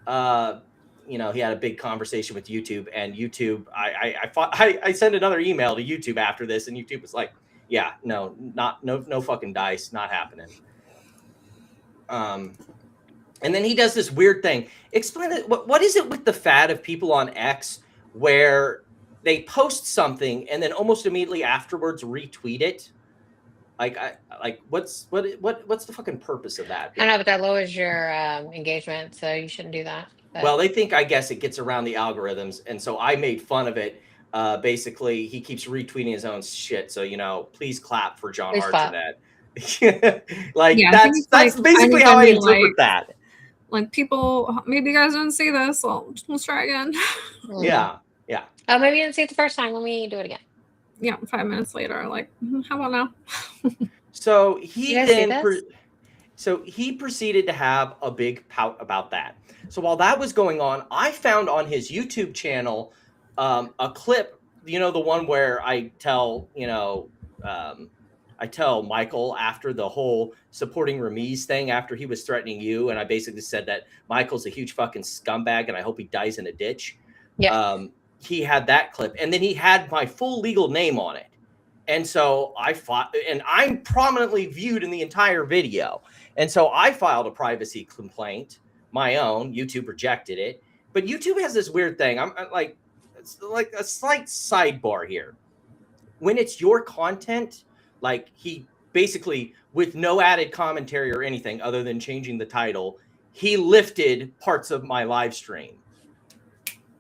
you know, he had a big conversation with YouTube, and YouTube, I sent another email to YouTube after this, and YouTube was like, yeah, no fucking dice, not happening. And then he does this weird thing. Explain it. What is it with the fad of people on X where they post something and then almost immediately afterwards retweet it? What's the fucking purpose of that? I don't know, but that lowers your engagement, so you shouldn't do that. But... Well, they think, I guess, it gets around the algorithms, and so I made fun of it. Basically, he keeps retweeting his own shit, so, you know, please clap for John Hartranep. That's basically how I interpret that. Like, people, maybe you guys didn't see this, so let's try again. Yeah. Oh, maybe you didn't see it the first time. Let me do it again. Yeah, 5 minutes later, like, how about now? So he proceeded to have a big pout about that. So while that was going on, I found on his YouTube channel a clip, you know, the one where I tell Michael after the whole supporting Ramiz thing, after he was threatening you, and I basically said that Michael's a huge fucking scumbag and I hope he dies in a ditch. Yeah. He had that clip, and then he had my full legal name on it. And so I fought, and I'm prominently viewed in the entire video. And so I filed a privacy complaint my own. YouTube rejected it, but YouTube has this weird thing. I'm like, it's like a slight sidebar here. When it's your content, like he basically, with no added commentary or anything other than changing the title, he lifted parts of my live stream.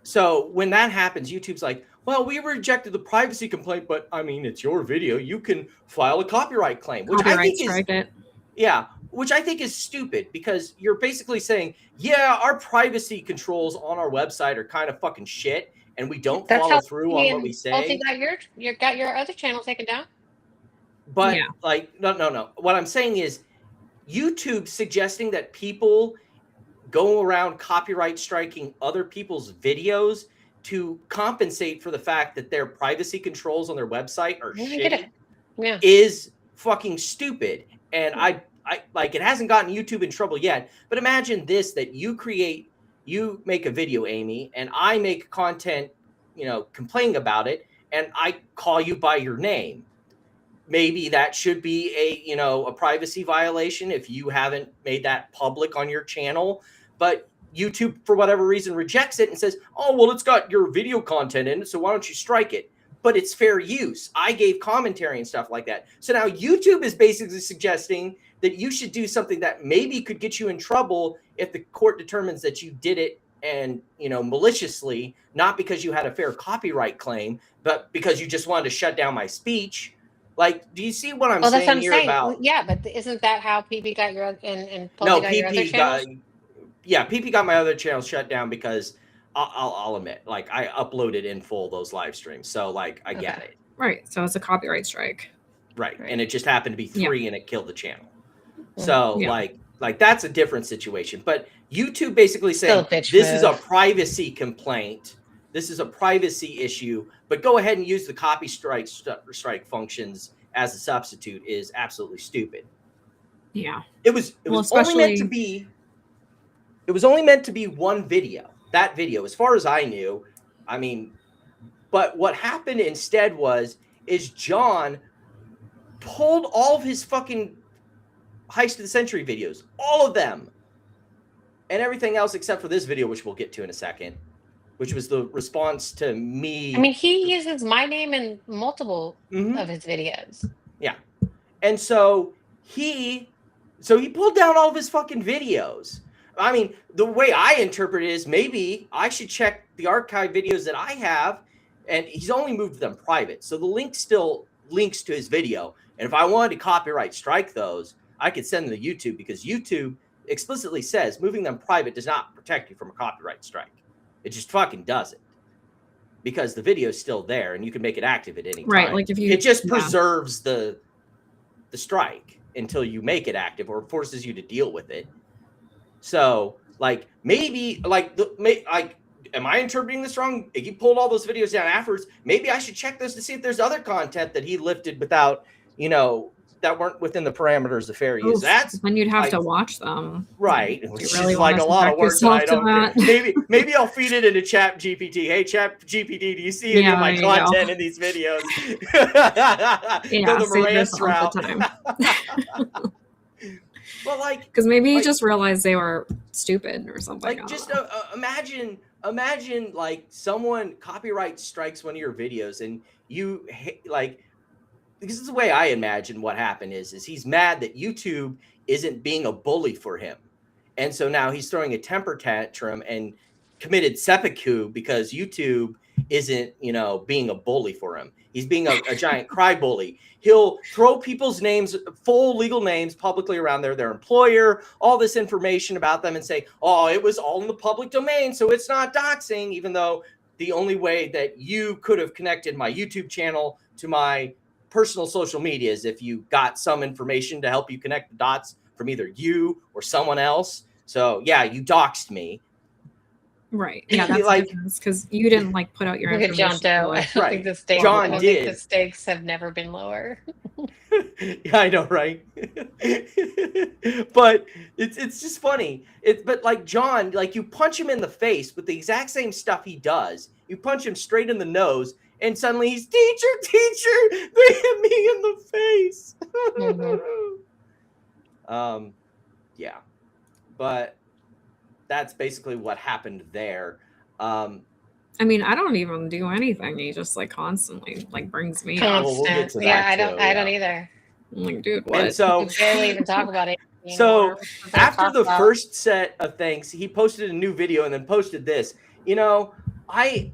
So when that happens, YouTube's like, well, we rejected the privacy complaint, but I mean, it's your video. You can file a copyright claim, which I think is, yeah, which I think is stupid, because you're basically saying, yeah, our privacy controls on our website are kind of fucking shit, and we don't follow through on what we say. Pulte got your other channel taken down. But like, no. What I'm saying is, YouTube suggesting that people go around copyright striking other people's videos to compensate for the fact that their privacy controls on their website are shitty is fucking stupid. And I like, it hasn't gotten YouTube in trouble yet, but imagine this, that you make a video, Amy, and I make content, complaining about it, and I call you by your name. Maybe that should be a privacy violation if you haven't made that public on your channel. But YouTube, for whatever reason, rejects it and says, oh, well, it's got your video content in it, so why don't you strike it? But it's fair use. I gave commentary and stuff like that. So now YouTube is basically suggesting that you should do something that maybe could get you in trouble if the court determines that you did it and, maliciously, not because you had a fair copyright claim, but because you just wanted to shut down my speech. Like, do you see what I'm saying here about? Yeah, but isn't that how PP got your and Pulte got your other channels? PP got my other channel shut down because I'll admit, like, I uploaded in full those live streams, so like I get it. Right, so it's a copyright strike. Right, and it just happened to be 3, and it killed the channel. So like that's a different situation. But YouTube basically saying this is a privacy complaint. This is a privacy issue, but go ahead and use the copy strike functions as a substitute is absolutely stupid. Yeah. It was only meant to be. It was only meant to be one video. That video, as far as I knew, I mean, but what happened instead is John pulled all of his fucking Heist of the Century videos, all of them, and everything else except for this video, which we'll get to in a second, which was the response to me. I mean, he uses my name in multiple of his videos. Yeah. And so he pulled down all of his fucking videos. I mean, the way I interpret it is maybe I should check the archive videos that I have, and he's only moved them private. So the link still links to his video. And if I wanted to copyright strike those, I could send them to YouTube, because YouTube explicitly says moving them private does not protect you from a copyright strike. It just fucking doesn't, because the video is still there and you can make it active at any time. Right, like if you, it just preserves the strike until you make it active or forces you to deal with it. So, like, maybe, am I interpreting this wrong? If you pulled all those videos down afterwards, maybe I should check those to see if there's other content that he lifted without, that weren't within the parameters of fair use. That's when you'd have to watch them. Right. Which is like a lot of work that I don't think. Maybe I'll feed it into Chat GPT. Hey, Chat GPT, do you see any of my content in these videos? Go the Marantz route. Well, like, because maybe you just realized they were stupid or something. Like, just imagine like someone copyright strikes one of your videos, and you like, because this is the way I imagine what happened is he's mad that YouTube isn't being a bully for him, and so now he's throwing a temper tantrum and committed seppuku because YouTube isn't being a bully for him. He's being a giant cry bully. He'll throw people's names, full legal names, publicly around their employer, all this information about them, and say, oh, it was all in the public domain, so it's not doxing, even though the only way that you could have connected my YouTube channel to my personal social media is if you got some information to help you connect the dots from either you or someone else. So, yeah, you doxed me. Right. Yeah, that's like, because you didn't put out your information. Look at John Doe. I don't think the stakes. John did. The stakes have never been lower. Yeah, I know, right? But it's just funny. But like John, like you punch him in the face with the exact same stuff he does. You punch him straight in the nose, and suddenly he's teacher, they hit me in the face. Yeah, but that's basically what happened there. I mean, I don't even do anything. He just like constantly like brings me up. Well, we'll get to Yeah, that I don't either. I'm like, dude, what? And so We barely even talk about it So anymore. after the first set of thanks, he posted a new video and then posted this. You know, I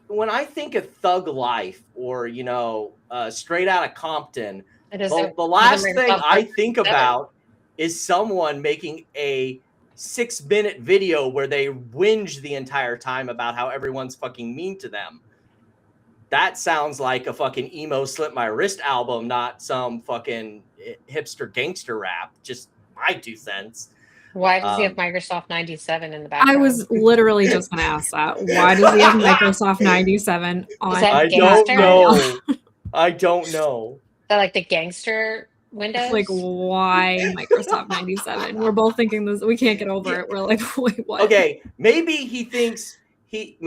when I think of Thug Life or Straight Outta Compton, the last thing I think about is someone making a 6-minute video where they whinge the entire time about how everyone's fucking mean to them. That sounds like a fucking emo Slip My Wrist album, not some fucking hipster gangster rap. Just my 2 cents. Why does he have Microsoft 97 in the background? I was literally just going to ask that. Why does he have Microsoft 97 on? I don't know. I don't know. That like the gangster Windows? Like, why Microsoft 97? We're both thinking this. We can't get over it. We're like, wait, what? Okay, maybe he thinks, he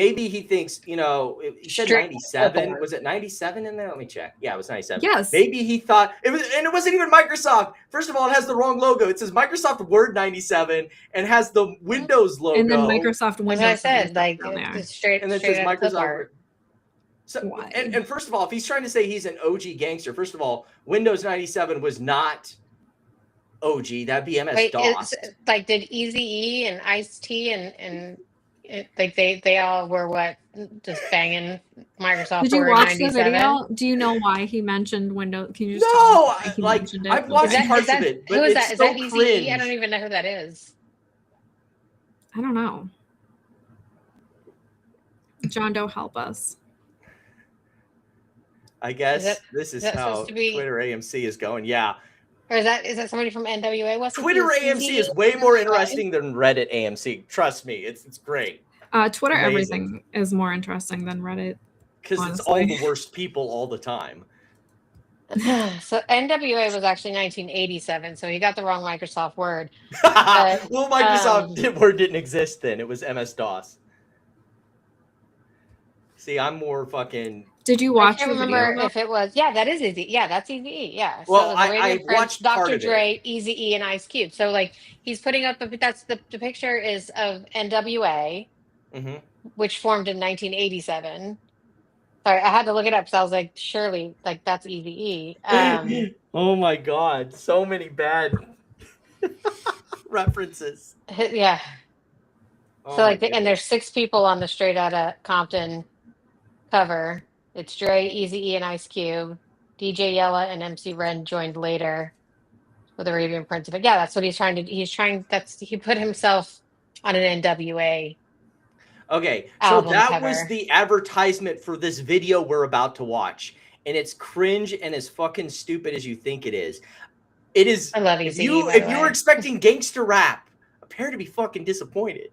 said 97. Was it 97 in there? Let me check. Yeah, it was 97. Yes. Maybe he thought it was, and it wasn't even Microsoft. First of all, it has the wrong logo. It says Microsoft Word 97 and has the Windows logo. And then Microsoft Windows. As I said, like straight, and then it says Microsoft. So, and first of all, if he's trying to say he's an OG gangster, first of all, Windows 97 was not OG. That'd be MS-DOS. Like, did Eazy-E and Ice-T and like they all were what, just banging Microsoft? Did you Word watch 97? the video? Do you know why he mentioned Windows? Can you just no? I've watched parts of it. But who is it's that? Is so that Eazy-E? cringe. I don't even know who that is. I don't know. John Doe, help us. I guess this is how Twitter AMC is going. Yeah. Or is that somebody from NWA? What's Twitter AMC is way more interesting than Reddit AMC. Trust me, it's great. Twitter everything is more interesting than Reddit. Because it's all the worst people all the time. So NWA was actually 1987, so he got the wrong Microsoft Word. Well, Microsoft Word didn't exist then. It was MS-DOS. See, I'm more fucking... Did you watch? I can't remember if it was. Yeah, that is Easy. Yeah, that's Eazy-E. Yeah. So well, it was I watched part Dr. of Dre, Eazy-E, and Ice Cube. So like he's putting up. That's the picture is of NWA, which formed in 1987. Sorry, I had to look it up because I was like, surely, like that's Eazy-E. Oh my God, so many bad references. Yeah. Oh so like, and there's 6 people on the Straight Outta Compton cover. It's Dre, Eazy-E, and Ice Cube. DJ Yella and MC Ren joined later with Arabian Prince. But yeah, that's what he's trying to. He put himself on an NWA. Okay, so that was the advertisement for this video we're about to watch, and it's cringe and as fucking stupid as you think it is. It is. I love Eazy-E. If you were expecting gangster rap, prepare to be fucking disappointed.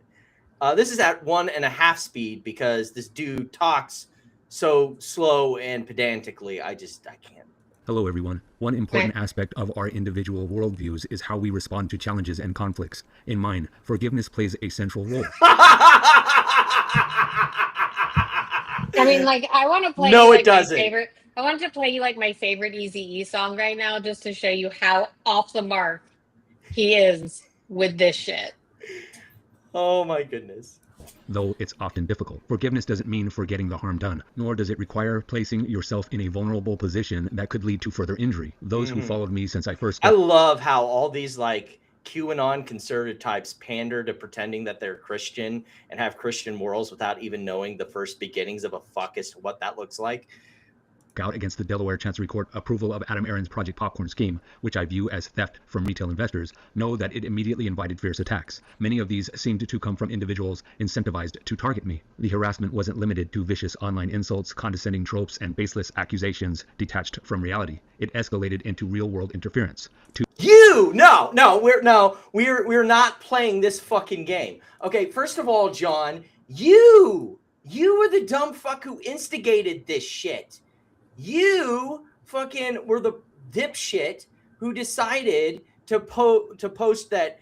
This is at 1.5 speed because this dude talks so slow and pedantically. I can't. Hello, everyone. One important aspect of our individual worldviews is how we respond to challenges and conflicts. In mine, forgiveness plays a central role. I mean, like, I want to play. No, like, it doesn't. I wanted to play you like my favorite Eazy-E song right now, just to show you how off the mark he is with this shit. Oh my goodness. Though it's often difficult. Forgiveness doesn't mean forgetting the harm done, nor does it require placing yourself in a vulnerable position that could lead to further injury. Those who followed me since I first... I love how all these like QAnon conservative types pander to pretending that they're Christian and have Christian morals without even knowing the first beginnings of a fuck as to what that looks like. Out against the Delaware Chancery Court approval of Adam Aaron's Project Popcorn scheme, which I view as theft from retail investors, know that it immediately invited fierce attacks. Many of these seemed to come from individuals incentivized to target me. The harassment wasn't limited to vicious online insults, condescending tropes, and baseless accusations detached from reality. It escalated into real-world interference. We're not playing this fucking game. Okay, first of all, John, you were the dumb fuck who instigated this shit. You fucking were the dipshit who decided to post that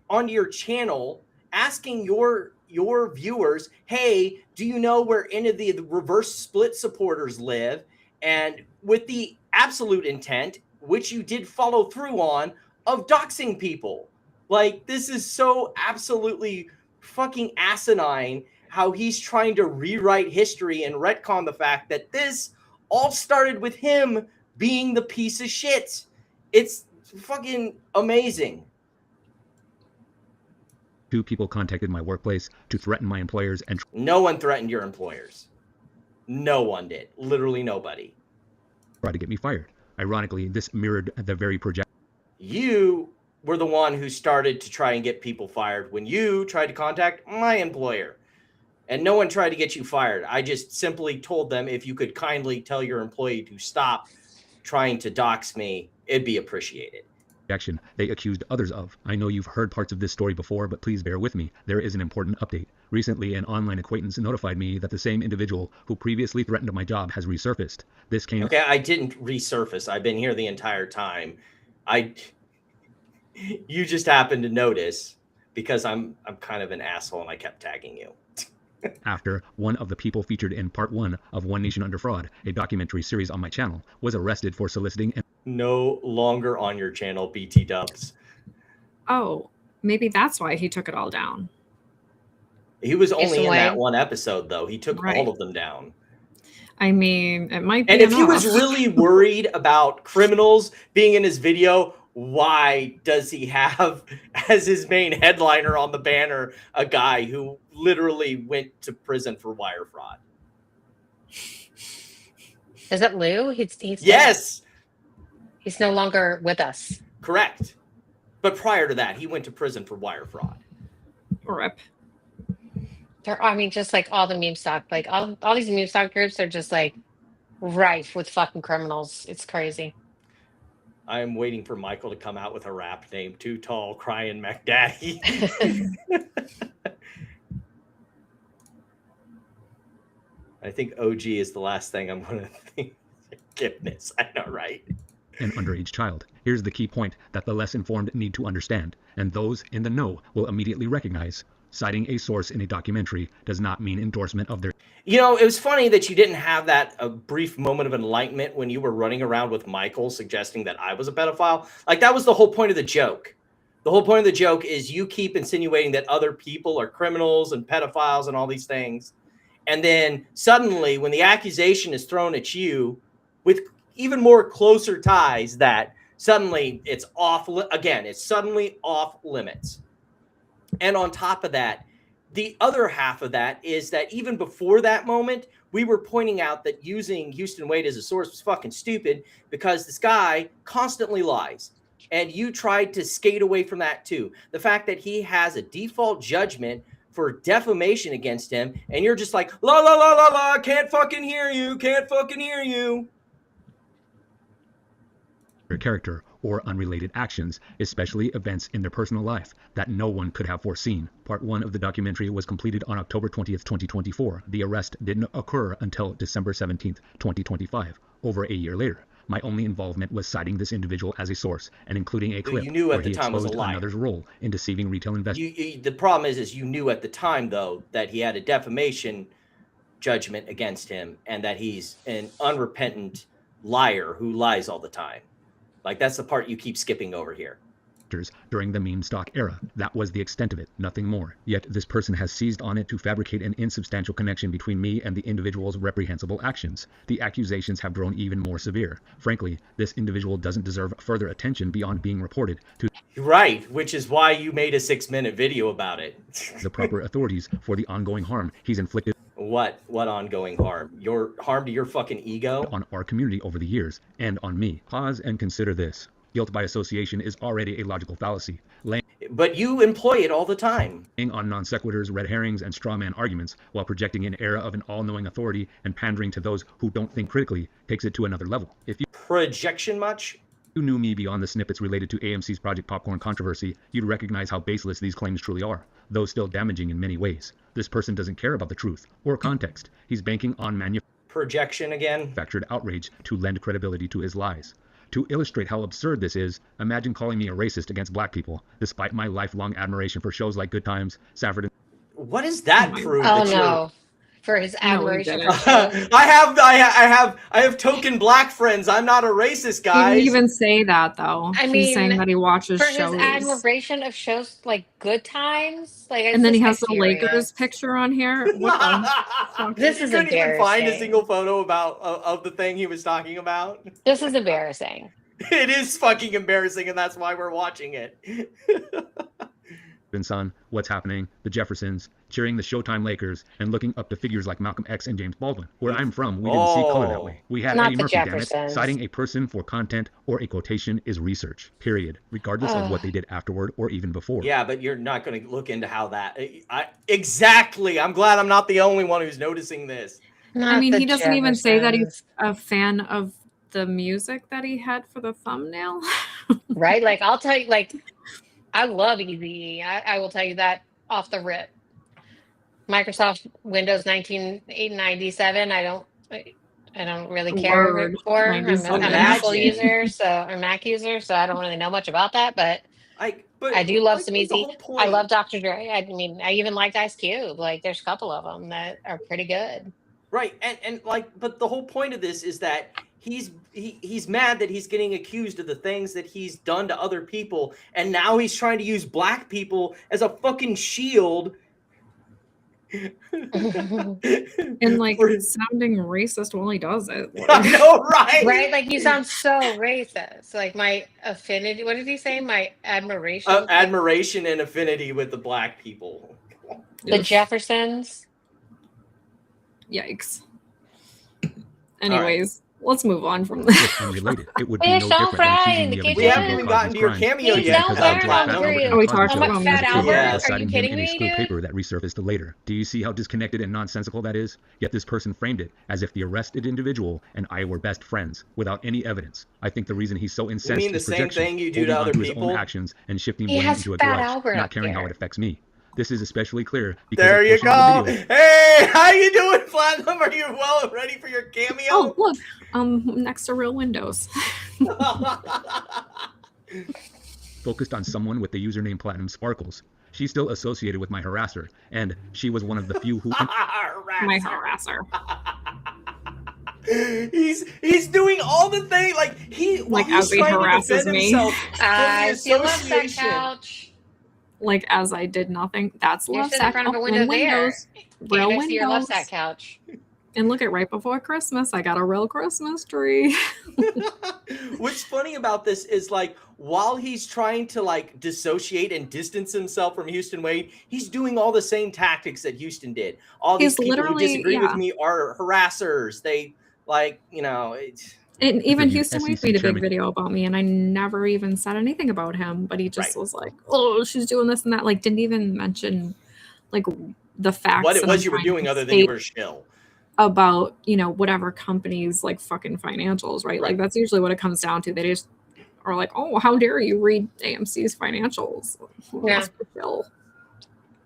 onto your channel, asking your viewers, hey, do you know where any of the reverse split supporters live? And with the absolute intent, which you did follow through on, of doxing people. Like, this is so absolutely fucking asinine how he's trying to rewrite history and retcon the fact that this all started with him being the piece of shit. It's fucking amazing. 2 people contacted my workplace to threaten my employers and no one threatened your employers. No one did. Literally nobody. Try to get me fired. Ironically, this mirrored the very project. You were the one who started to try and get people fired when you tried to contact my employer. And no one tried to get you fired. I just simply told them if you could kindly tell your employee to stop trying to dox me, it'd be appreciated. They accused others of. I know you've heard parts of this story before, but please bear with me. There is an important update. Recently, an online acquaintance notified me that the same individual who previously threatened my job has resurfaced. This came. Okay, I didn't resurface. I've been here the entire time. You just happened to notice because I'm kind of an asshole and I kept tagging you. After one of the people featured in part 1 of One Nation Under Fraud, a documentary series on my channel, was arrested for soliciting and no longer on your channel, BT Dubs. Oh, maybe that's why he took it all down. He was only in that one episode, though. He took all of them down. I mean, it might be. And if he was really worried about criminals being in his video, why does he have as his main headliner on the banner a guy who literally went to prison for wire fraud? Is it Lou? He's yes. He's no longer with us. Correct. But prior to that, he went to prison for wire fraud. Rip. I mean, just like all the meme stock, like all these meme stock groups are just like rife with fucking criminals. It's crazy. I'm waiting for Michael to come out with a rap name, Too Tall, Crying McDaddy. I think OG is the last thing I'm going to think. Goodness, I know, right? An underage child. Here's the key point that the less informed need to understand, and those in the know will immediately recognize. Citing a source in a documentary does not mean endorsement of their... You know, it was funny that you didn't have that a brief moment of enlightenment when you were running around with Michael suggesting that I was a pedophile. Like, that was the whole point of the joke. The whole point of the joke is you keep insinuating that other people are criminals and pedophiles and all these things. And then suddenly, when the accusation is thrown at you with even more closer ties, that suddenly it's off. Again, it's suddenly off limits. And on top of that, the other half of that is that even before that moment, we were pointing out that using Houston Wade as a source was fucking stupid because this guy constantly lies. And you tried to skate away from that too. The fact that he has a default judgment for defamation against him, and you're just like, la, la, la, la, la, can't fucking hear you, can't fucking hear you. Their character or unrelated actions, especially events in their personal life that no one could have foreseen. Part 1 of the documentary was completed on October 20th, 2024. The arrest didn't occur until December 17th, 2025, over a year later. My only involvement was citing this individual as a source and including a clip where he exposed another's role in deceiving retail investors. The problem is you knew at the time, though, that he had a defamation judgment against him and that he's an unrepentant liar who lies all the time. Like, that's the part you keep skipping over here. During the meme stock era. That was the extent of it, nothing more. Yet this person has seized on it to fabricate an insubstantial connection between me and the individual's reprehensible actions. The accusations have grown even more severe. Frankly, this individual doesn't deserve further attention beyond being reported to... Right, which is why you made a 6-minute video about it. the proper authorities for the ongoing harm he's inflicted. What ongoing harm? Your harm to your fucking ego? On our community over the years, and on me. Pause and consider this. Guilt by association is already a logical fallacy. But you employ it all the time. On non sequiturs, red herrings, and straw man arguments, while projecting an era of an all-knowing authority and pandering to those who don't think critically, takes it to another level. If you projection much? You knew me beyond the snippets related to AMC's Project Popcorn controversy, you'd recognize how baseless these claims truly are, though still damaging in many ways. This person doesn't care about the truth or context. He's banking on projection again? Manufactured outrage to lend credibility to his lies. To illustrate how absurd this is, imagine calling me a racist against black people, despite my lifelong admiration for shows like Good Times, Sanford and... What does that prove? Oh, no. for his No, he admiration didn't. for shows. I have token black friends. I'm not a racist, He guys. didn't even say that though. I He's saying mean, that he watches for shows. his admiration of shows like Good Times, like And then he has the serious? Lakers picture on here. What the fuck? This is couldn't even find a embarrassing. single photo of the thing he was talking about. This is embarrassing. It is fucking embarrassing, and that's why we're watching it. Son, What's Happening, The Jeffersons, cheering the Showtime Lakers, and looking up to figures like Malcolm X and James Baldwin. Where I'm from, we didn't see color that way. We had Not Eddie the Murphy, damn it. Jeffersons. Citing a person for content or a quotation is research, period, regardless of what they did afterward or even before. Yeah, but you're not going to look into how that... exactly. I'm glad I'm not the only one who's noticing this. I mean, he doesn't even say that he's a fan of the music that he had for the thumbnail. Right? Like, I'll tell you, like, I love Easy. I will tell you that off the rip. Microsoft Windows 1997. I don't really care Word. for. I'm an 97. Apple user, so or Mac user, so I don't really know much about that. But I do love some Easy. I love Dr. Dre. I mean, I even liked Ice Cube. Like, there's a couple of them that are pretty good. Right, and like, but the whole point of this is that he's mad that he's getting accused of the things that he's done to other people, and now he's trying to use black people as a fucking shield. And like sounding racist while he does it. I know, right? Right? Like, you sound so racist. Like, my affinity. What did he say? My admiration. Admiration and affinity with the black people. The Jeffersons. Yikes. Anyways, let's move on from this. If unrelated, it would be Fish no don't different fry than in the accusing kitchen. the We other haven't even people of gotten to your crimes. cameo Fish yet. don't because burn I'm on over grill. it. Oh, we talked I'm about like, Fat music. Albert, Yeah. are you Citing him kidding in a me, school dude? paper that resurfaced later. Do you see how disconnected and nonsensical that is? Yet this person framed it as if the arrested individual and I were best friends, without any evidence. I think the reason he's so incensed mean the is same projection, thing you do to holding other onto his people? own actions and shifting He blame has into a Fat grudge, Albert not up caring how there. it affects me. This is especially clear because There a you portion of the go. video Hey, how you doing, Platinum? Are you well ready for your cameo? Oh, look, next to Real Windows. focused on someone with the username Platinum Sparkles. She's still associated with my harasser, and she was one of the few who... My harasser. He's doing all the things like as he harasses me. She loves that couch. Like as I did nothing. That's You're love sitting in sack. front of a Oh, window and there. windows. Real Can't I see your love windows. sack couch? And look at right before Christmas, I got a real Christmas tree. What's funny about this is like while he's trying to like dissociate and distance himself from Houston Wade, he's doing all the same tactics that Houston did. All these people who disagree with me are harassers. They like, you know, And even Tribute Houston Wade SEC made a big chairman. video about me, and I never even said anything about him. But he just was like, "Oh, she's doing this and that." Like, didn't even mention like the facts. what it that was I'm you were trying doing to other than you state were shill. about, you know, whatever company's like fucking financials, right? Like that's usually what it comes down to. They just are like, "Oh, how dare you read AMC's financials?" Yeah.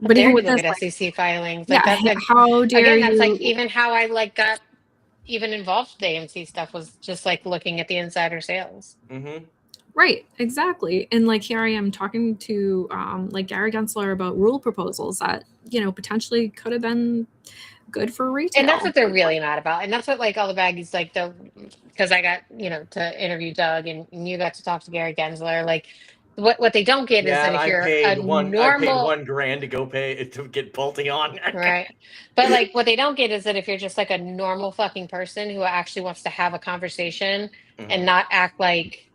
But even with look this, at like, SEC filings, yeah, like that's how dare again, you? that's like even how I like got even involved with the AMC stuff was just like looking at the insider sales. Mm-hmm. Right, exactly. And like here I am talking to like Gary Gensler about rule proposals that, you know, potentially could have been good for retail. And that's what they're really mad about. And that's what like all the baggies like because I got, you know, to interview Doug and you got to talk to Gary Gensler. Like what they don't get is that if you're I a paid normal $1,000 to go to get Pulte on. right. But like what they don't get is that if you're just like a normal fucking person who actually wants to have a conversation and not act like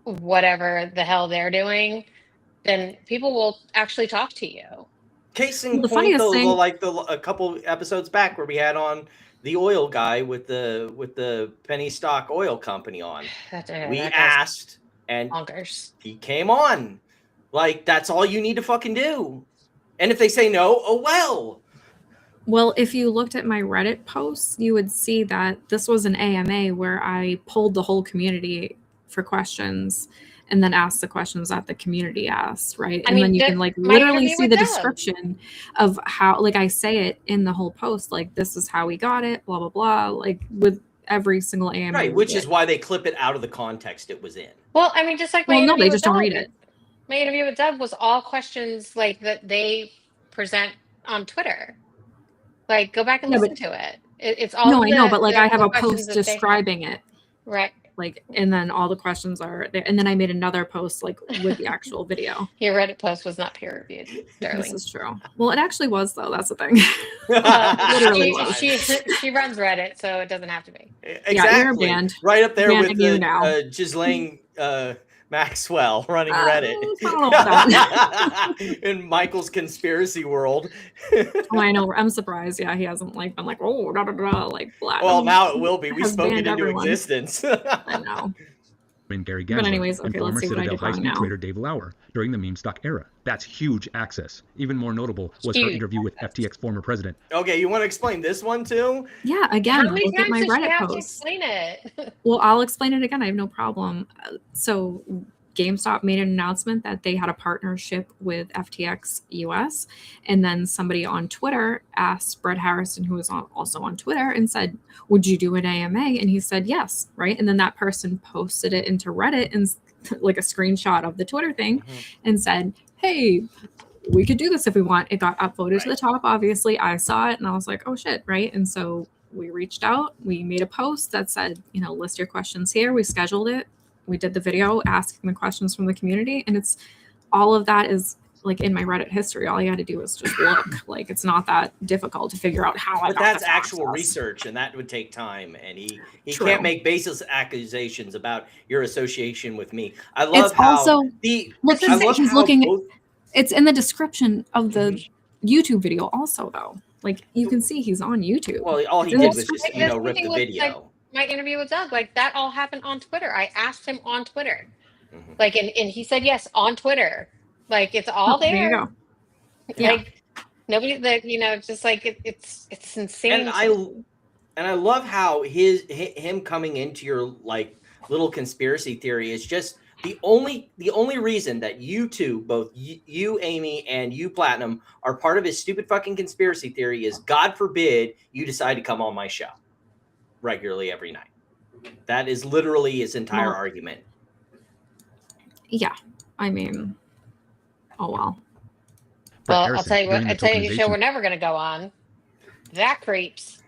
whatever the hell they're doing, then people will actually talk to you. Case in The point, funniest thing- like a couple episodes back where we had on the oil guy with the penny stock oil company on. We that guy's asked, and bonkers. he came on. Like that's all you need to fucking do. And if they say no, oh well. Well, if you looked at my Reddit posts, you would see that this was an AMA where I polled the whole community for questions and then asked the questions that the community asked, right? I And mean, then you that- can like my literally interview see with the Doug. description of how, like I say it in the whole post, like this is how we got it, blah, blah, blah, like with every single AMA. Right, which is why they clip it out of the context it was in. Well, I mean, just like my Well, no, interview they with just don't Doug, read it. My interview with Doug was all questions like that they present on Twitter. Like, go back and Yeah, listen but- to it. It's all. No, I know, the- but like the- I have the a questions post that they have. describing it. Right. Like, and then all the questions are there. And then I made another post like with the actual video. Your Reddit post was not peer reviewed, darling. This is true. Well, it actually was though. That's the thing. Literally, was. she runs Reddit, so it doesn't have to be. Exactly. Yeah, you're banned. Right up there Banning with you the now. Ghislaine Maxwell running I don't know about Reddit in Michael's conspiracy world. Oh, I know. I'm surprised. Yeah, he hasn't like been like, oh, da da da, like black. Well, now it will be. We has spoke it banned into everyone. existence. I know. Gary But Gensler anyways, and okay, former let's see what I Citadel did wrong high-speed now. trader Dave Lauer during the meme stock era. That's huge access. Even more notable was her Huge interview with FTX former president. Okay, you want to explain this one too? Yeah, again, How many look at times my does she Reddit have to post. explain it? Well, I'll explain it again. I have no problem. So GameStop made an announcement that they had a partnership with FTX US. And then somebody on Twitter asked Brett Harrison, who was also on Twitter, and said, would you do an AMA? And he said, yes. Right. And then that person posted it into Reddit and like a screenshot of the Twitter thing and said, hey, we could do this if we want. It got upvoted to the top. Obviously, I saw it and I was like, oh shit. Right. And so we reached out, we made a post that said, list your questions here. We scheduled it. We did the video asking the questions from the community, and it's all of that is like in my Reddit history. All you had to do is just look. Like, it's not that difficult to figure out how I But got that's this actual access. research, and that would take time. And he True. can't make baseless accusations about your association with me. I love It's how also look. I love He's how looking. both- It's in the description of the YouTube video, also though. Like you can see he's on YouTube. Well, all he It's in did the was just description. rip the video. My interview with Doug, like that all happened on Twitter. I asked him on Twitter, like, and he said yes on Twitter. Like it's all there. There you go. Yeah. Like nobody that just like it's insane. And I love how him coming into your like little conspiracy theory is just the only reason that you two, both you Amy and you Platinum, are part of his stupid fucking conspiracy theory is God forbid you decide to come on my show regularly every night. That is literally his entire argument. Yeah, I mean, oh well. Well, I'll tell you what. I tell you, a show we're never going to go on. That creeps.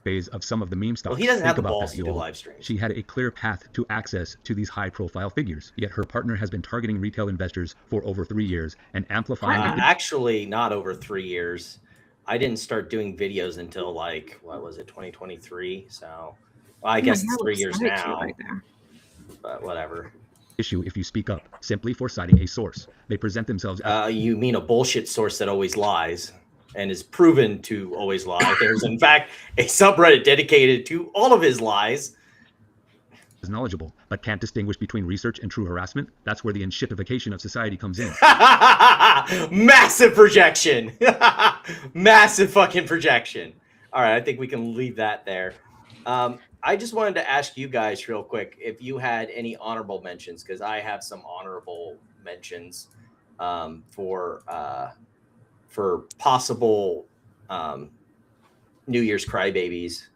Phase of some of the meme stuff. Well, he doesn't have Think the about balls that, to do y'all. live streams. She had a clear path to access to these high-profile figures, yet her partner has been targeting retail investors for over 3 years and amplifying. Actually, not over 3 years. I didn't start doing videos until like what was it, 2023? So, well, I guess it's 3 years now. Right there. But whatever. Issue if you speak up, simply for citing a source. They present themselves as You mean a bullshit source that always lies and is proven to always lie. There's in fact a subreddit dedicated to all of his lies. knowledgeable, but can't distinguish between research and true harassment. That's where the enshittification of society comes in. Massive projection. Massive fucking projection. All right, I think we can leave that there. I just wanted to ask you guys real quick if you had any honorable mentions, because I have some honorable mentions for possible New Year's crybabies.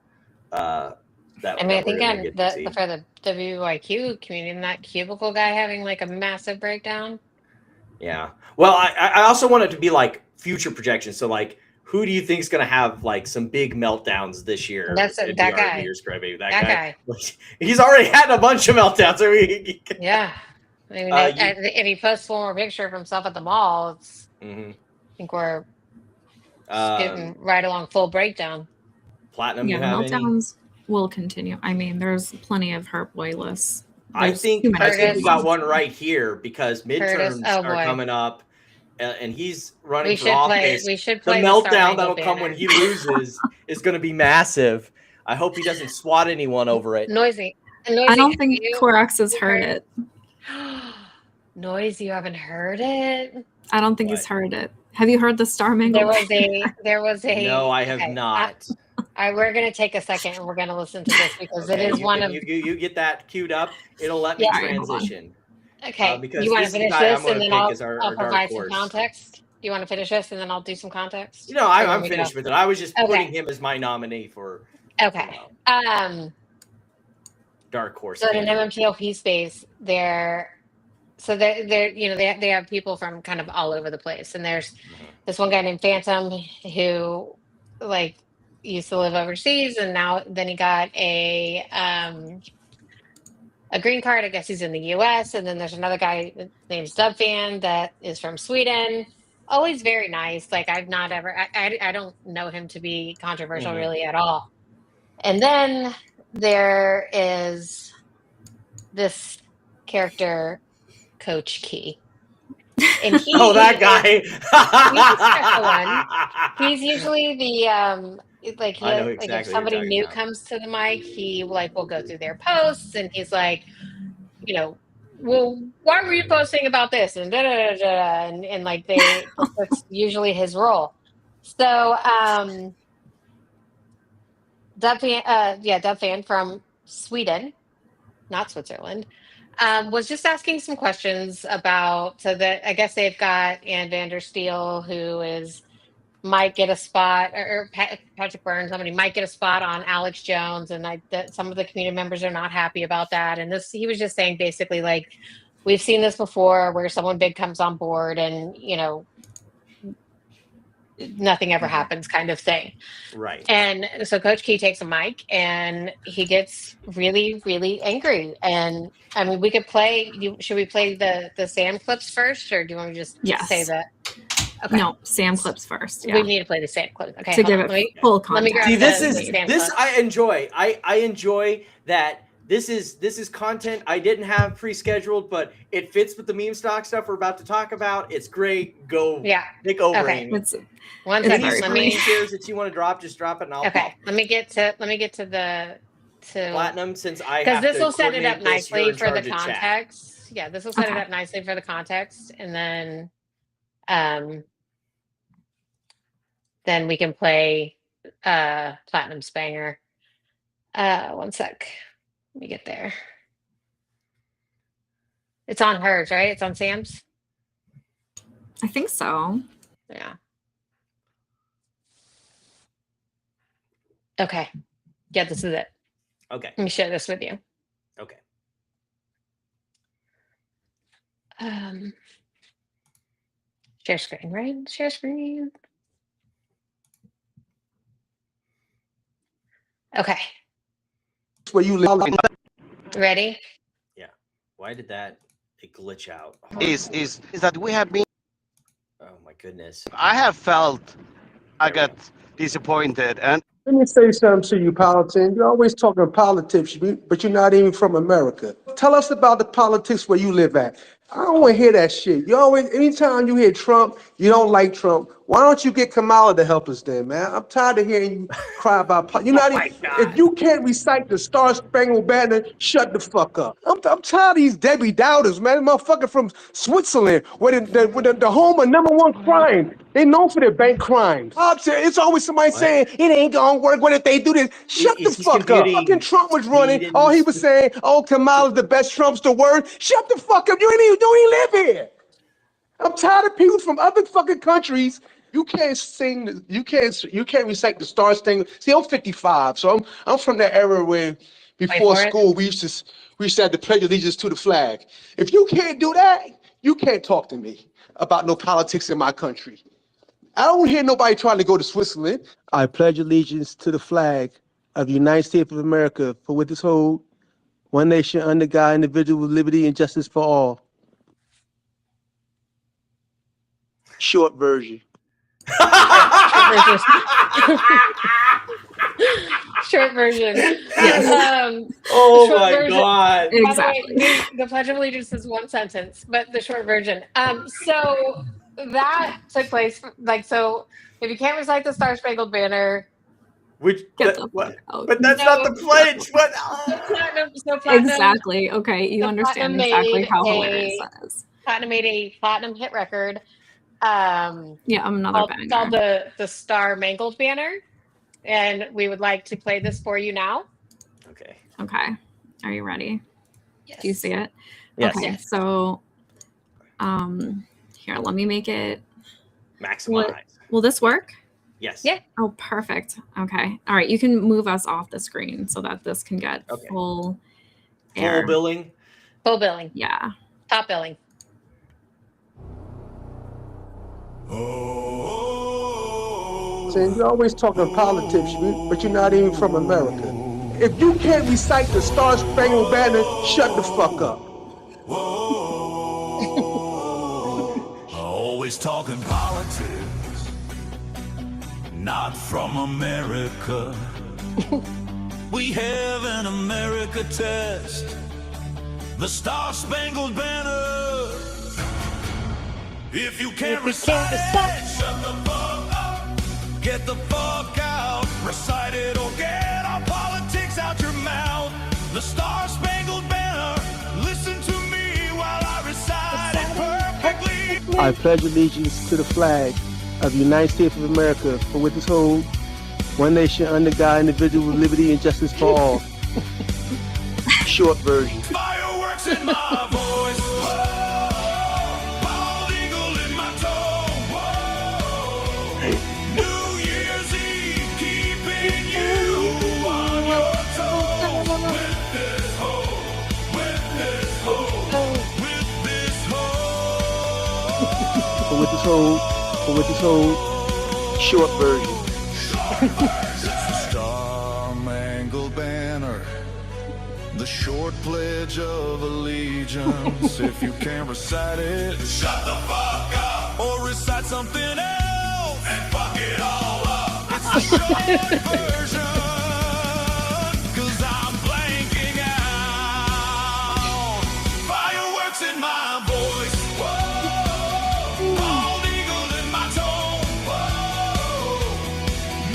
I think for the WYQ community, and that cubicle guy having like a massive breakdown. Yeah. Well, I also want it to be like future projections. So like, who do you think is going to have like some big meltdowns this year? That's that guy. New Year's crybaby. That guy. He's already had a bunch of meltdowns. Yeah. I mean, if he posts one more picture of himself at the mall, it's. I think we're getting right along full breakdown. Platinum. Yeah, you have meltdowns will continue. I mean, there's plenty of herp playlists. I think we got one right here because midterms are coming up, and he's running for office. We should play the meltdown that'll come when he loses is going to be massive. I hope he doesn't swat anyone over it. Noisy. I don't think Corex has heard it. Noisy, you haven't heard it? I don't think he's heard it. Have you heard the Star Mangle? There was a. No, I have not. We're going to take a second and we're going to listen to this because it is one of. You get that queued up. It'll let me transition. Okay. Because you want to finish this and then I'll provide some horse. context? You want to finish this and then I'll do some context? No, I'm finished with it. I was just putting him as my nominee for. Okay. Dark horse. So in an MMTLP space, they're they have people from kind of all over the place, and there's this one guy named Phantom who like used to live overseas, and then he got a green card. I guess he's in the U.S. And then there's another guy named Stubfan that is from Sweden. Always very nice. Like I've not ever. I don't know him to be controversial really at all. And then there is this character, Coach Key. And he that guy. He's the special one. He's usually the like I know like exactly if who somebody you're talking new about. comes to the mic, he like will go through their posts and he's like, well, why were you posting about this? And and like that's usually his role. So Dubfan from Sweden, not Switzerland, was just asking some questions about. So that I guess they've got Ann Vandersteel, who might get a spot, or Patrick Byrne, somebody might get a spot on Alex Jones, and that some of the community members are not happy about that. And he was just saying basically like we've seen this before, where someone big comes on board and nothing ever happens, kind of thing. Right. And so Coach Key takes a mic and he gets really, really angry. And I mean, we could play. Should we play the Sam clips first, or do you want me to just say that? Okay. No, Sam clips first. We need to play the Sam clips. Okay, to give it full context. Let me grab this I enjoy. I enjoy that. This is content I didn't have pre-scheduled, but it fits with the meme stock stuff we're about to talk about. It's great. Go pick over. Okay. One second. second. Let me shares that you want to drop. Just drop it, and I'll. Okay. Let me get to the platinum, since I because have this to will set it up coordinate this, nicely you're in for the charge of chat. context. Yeah, this will set it up nicely for the context, and then we can play Platinum Spanger. One sec. Let me get there. It's on hers, right? It's on Sam's? I think so. Yeah. Okay. Yeah, this is it. Okay. Let me share this with you. Okay. Share screen, right? Share screen. Okay. Where you live. Ready? Yeah. Why did that glitch out? Is that we have been. Oh my goodness. I have felt I got disappointed. And let me say something to you, politicians. You're always talking politics, but you're not even from America. Tell us about the politics where you live at. I don't want to hear that shit. You always, anytime you hear Trump, you don't like Trump. Why don't you get Kamala to help us then, man? I'm tired of hearing you cry about politics. You're not even, if you can't recite the Star Spangled Banner, shut the fuck up. I'm tired of these Debbie Doubters, man. Motherfucker from Switzerland, where the home of #1 crime. They known for their bank crimes. It's always somebody saying, it ain't gonna work. What if they do this? Shut the fuck up. Fucking Trump was running. All he was saying, oh, Kamala's the best, Trump's the worst. Shut the fuck up. You don't even live here. I'm tired of people from other fucking countries. You can't sing, you can't recite the Star Spangled. See, I'm 55, so I'm from that era where before school we used to have to pledge allegiance to the flag. If you can't do that, you can't talk to me about no politics in my country. I don't hear nobody trying to go to Switzerland. I pledge allegiance to the flag of the United States of America, for with this hold, one nation under God, individual with liberty and justice for all. Short version. Short version. Yes. Oh short my version. God. Exactly. The Pledge of Allegiance is one sentence, but the short version. So that took place, so if you can't recite the Star Spangled Banner, but that's not the pledge. What? Platinum, exactly. Okay, you understand exactly how hilarious that is. Platinum made a platinum hit record. Another banger. Called the Star Mangled Banner, and we would like to play this for you now. Okay. Okay. Are you ready? Yes. Do you see it? Yes. Okay. Yes. So, here, let me make it maximize. Will this work? Yes. Yeah. Oh, perfect. Okay. All right. You can move us off the screen so that this can get full air. Full billing. Full billing. Yeah. Top billing. Politan. You're always talking politics, but you're not even from America. If you can't recite the Star Spangled Banner, shut the fuck up. Always talking politics, not from America. We have an America test, the Star Spangled Banner. If you can't recite it, shut the fuck up. Get the fuck out. Recite it or get our politics out your mouth. The Star Spangled Banner. Listen to me while I recite it perfectly. I pledge allegiance to the flag of the United States of America, for which is hold one nation under God, individual with liberty and justice for all. Short version. Fireworks in my voice. Whoa. Bald eagle in my toe. Whoa. New Year's Eve, keeping you on your toes. With this hoe, with this hoe, with this hoe. For which is hold, for which is hold. Short version. Star-Mangled Banner, the short pledge of allegiance. If you can't recite it, shut the fuck up. Or recite something else and fuck it all up. It's the short version, 'cause I'm blanking out. Fireworks in my voice. Whoa. Bald eagle in my tone. Whoa.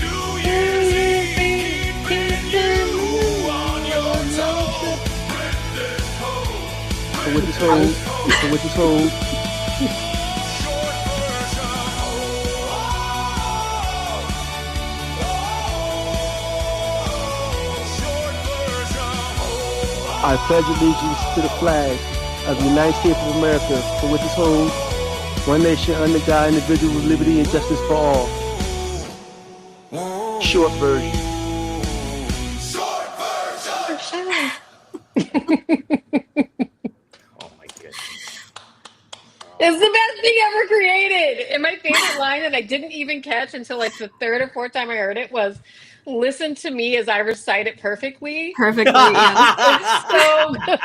New Year's Eve, keeping you on your toes. With this hoe. For which is hold, for which is hold. I pledge allegiance to the flag of the United States of America, for which is hold one nation under God, individual with liberty and justice for all. Short version. It's the best thing ever created. And my favorite line that I didn't even catch until like the third or fourth time I heard it was, "Listen to me as I recite it perfectly." Perfectly, yeah. It's so good.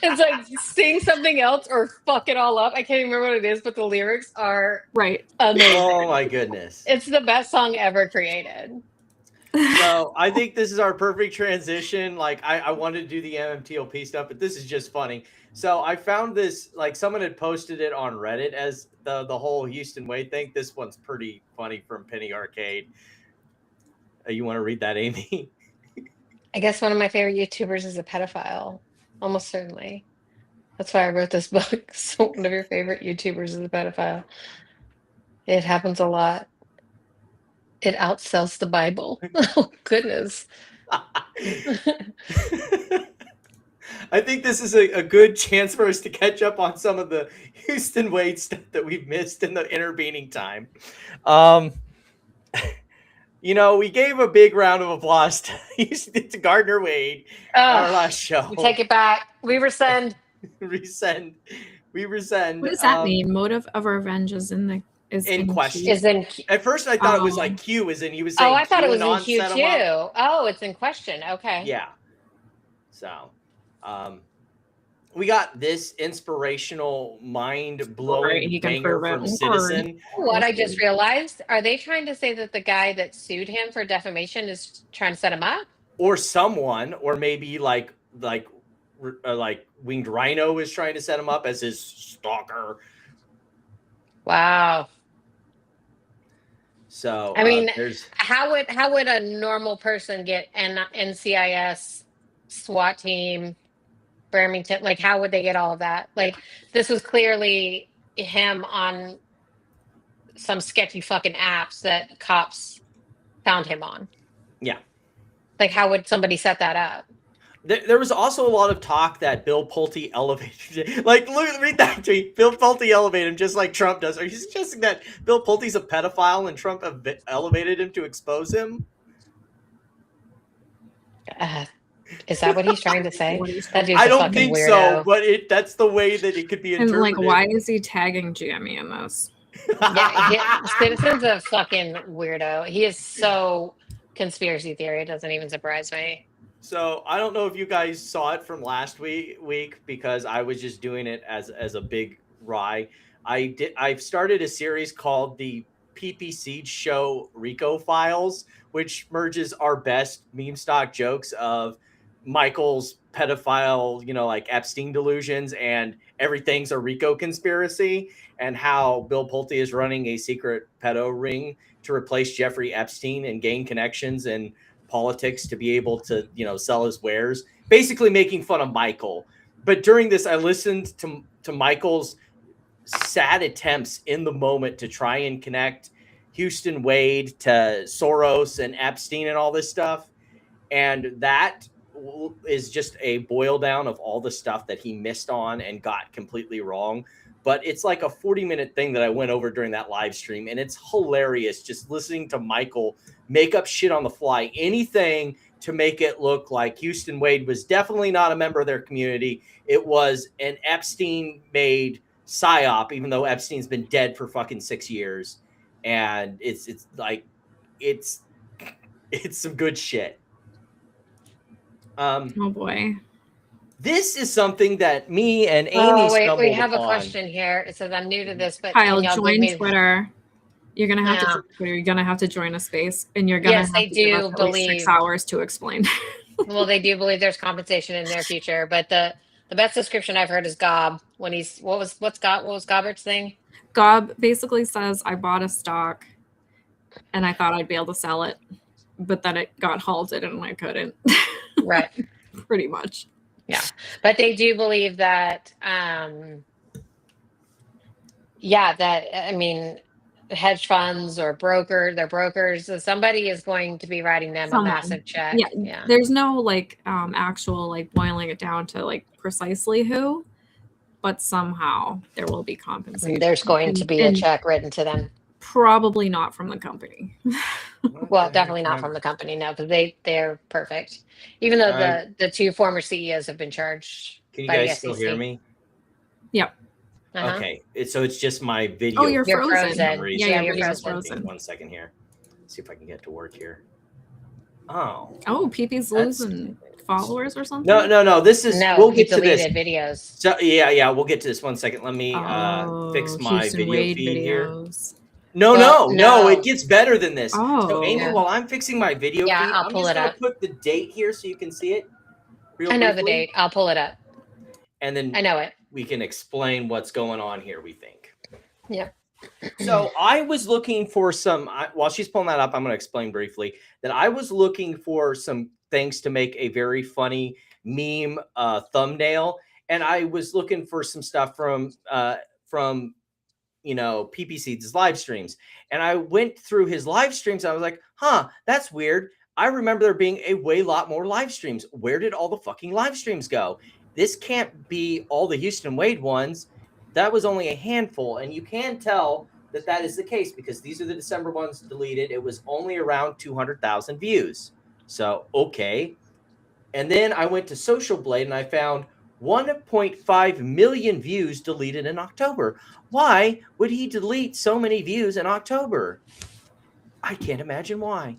It's like sing something else or fuck it all up. I can't even remember what it is, but the lyrics are right. Amazing. Oh my goodness. It's the best song ever created. So I think this is our perfect transition. Like I wanted to do the MMTLP stuff, but this is just funny. So I found this, like someone had posted it on Reddit as the whole Houston Wade thing. This one's pretty funny from Penny Arcade. You want to read that, Amy? I guess one of my favorite YouTubers is a pedophile. Almost certainly. That's why I wrote this book. So one of your favorite YouTubers is a pedophile. It happens a lot. It outsells the Bible. Oh, goodness. I think this is a good chance for us to catch up on some of the Houston Wade stuff that we've missed in the intervening time. You know, we gave a big round of applause to Gardner Wade on our last show. We take it back. We rescind. Rescind. We rescind. What does that mean? Motive of revenge is in question. Is in. At first, I thought it was like Q, as in he was saying. Oh, I thought it was QAnon in Q set too. him up. Oh, it's in question. Okay. Yeah. So, we got this inspirational, mind-blowing banger from Citizen. What I just realized, are they trying to say that the guy that sued him for defamation is trying to set him up? Or someone, or maybe like Winged Rhino is trying to set him up as his stalker. Wow. So I mean, there's how would a normal person get an NCIS, SWAT team, Birmingham? Like, how would they get all of that? Like, this was clearly him on some sketchy fucking apps that cops found him on. Yeah. Like, how would somebody set that up? There was also a lot of talk that Bill Pulte elevated. Like, read that tweet. Bill Pulte elevated him just like Trump does. Are you suggesting that Bill Pulte's a pedophile and Trump elevated him to expose him? Is that what he's trying to say? That dude's I a don't fucking think weirdo. so, but that's the way that it could be And interpreted. like, why is he tagging Jamie in this? Yeah, Citizen's a fucking weirdo. He is so conspiracy theory. It doesn't even surprise me. So I don't know if you guys saw it from last week because I was just doing it as a big rye. I've started a series called the PPC Show Rico Files, which merges our best meme stock jokes of Michael's pedophile, like Epstein delusions and everything's a Rico conspiracy, and how Bill Pulte is running a secret pedo ring to replace Jeffrey Epstein and gain connections and politics to be able to sell his wares, basically making fun of Michael. But during this, I listened to Michael's sad attempts in the moment to try and connect Houston Wade to Soros and Epstein and all this stuff, and that is just a boil down of all the stuff that he missed on and got completely wrong. But it's like a 40-minute thing that I went over during that live stream, and it's hilarious just listening to Michael make up shit on the fly, anything to make it look like Houston Wade was definitely not a member of their community. It was an Epstein-made psyop, even though Epstein's been dead for fucking 6 years. And it's some good shit. Oh boy. This is something that me and Amy wait, we have upon. a question here. It says, I'm new to this, but Kyle, can y'all join give me... Twitter. You're gonna have to join Twitter. You're gonna have to join a space, and you're gonna have to give us at least 6 hours to explain. Well, they do believe there's compensation in their future, but the best description I've heard is Gob when he's what was Gobbert's thing? Gob basically says, I bought a stock and I thought I'd be able to sell it, but then it got halted and I couldn't. Right. Pretty much. Yeah. But they do believe that hedge funds or their brokers, so somebody is going to be writing them a massive check. Yeah. There's no actual boiling it down to precisely who, but somehow there will be compensation. There's going to be a check written to them. Probably not from the company. Well, definitely not from the company, no, because they're perfect. Even though the two former CEOs have been charged. Can you by the guys still hear SEC. me? Yep. Uh-huh. Okay, so it's just my video. Oh, you're frozen. Yeah, you're frozen. 1 second here. See if I can get to work here. Oh. Oh, PP's losing followers or something? No. This is we'll get to this. Videos. So yeah, we'll get to this. 1 second. Let me fix my Houston video Wade feed videos. here. No, it gets better than this. Oh. So Amy, while I'm fixing my video feed, I'll I'm pull just it gonna up. put the date here so you can see it. I know the date. I'll pull it up. And then I know it. We can explain what's going on here, we think. Yep. So I was looking for while she's pulling that up, I'm going to explain briefly that I was looking for some things to make a very funny meme thumbnail. And I was looking for some stuff from PPC's live streams. And I went through his live streams. I was like, that's weird. I remember there being a lot more live streams. Where did all the fucking live streams go? This can't be all the Houston Wade ones. That was only a handful. And you can tell that is the case because these are the December ones deleted. It was only around 200,000 views. So, okay. And then I went to Social Blade and I found 1.5 million views deleted in October. Why would he delete so many views in October? I can't imagine why.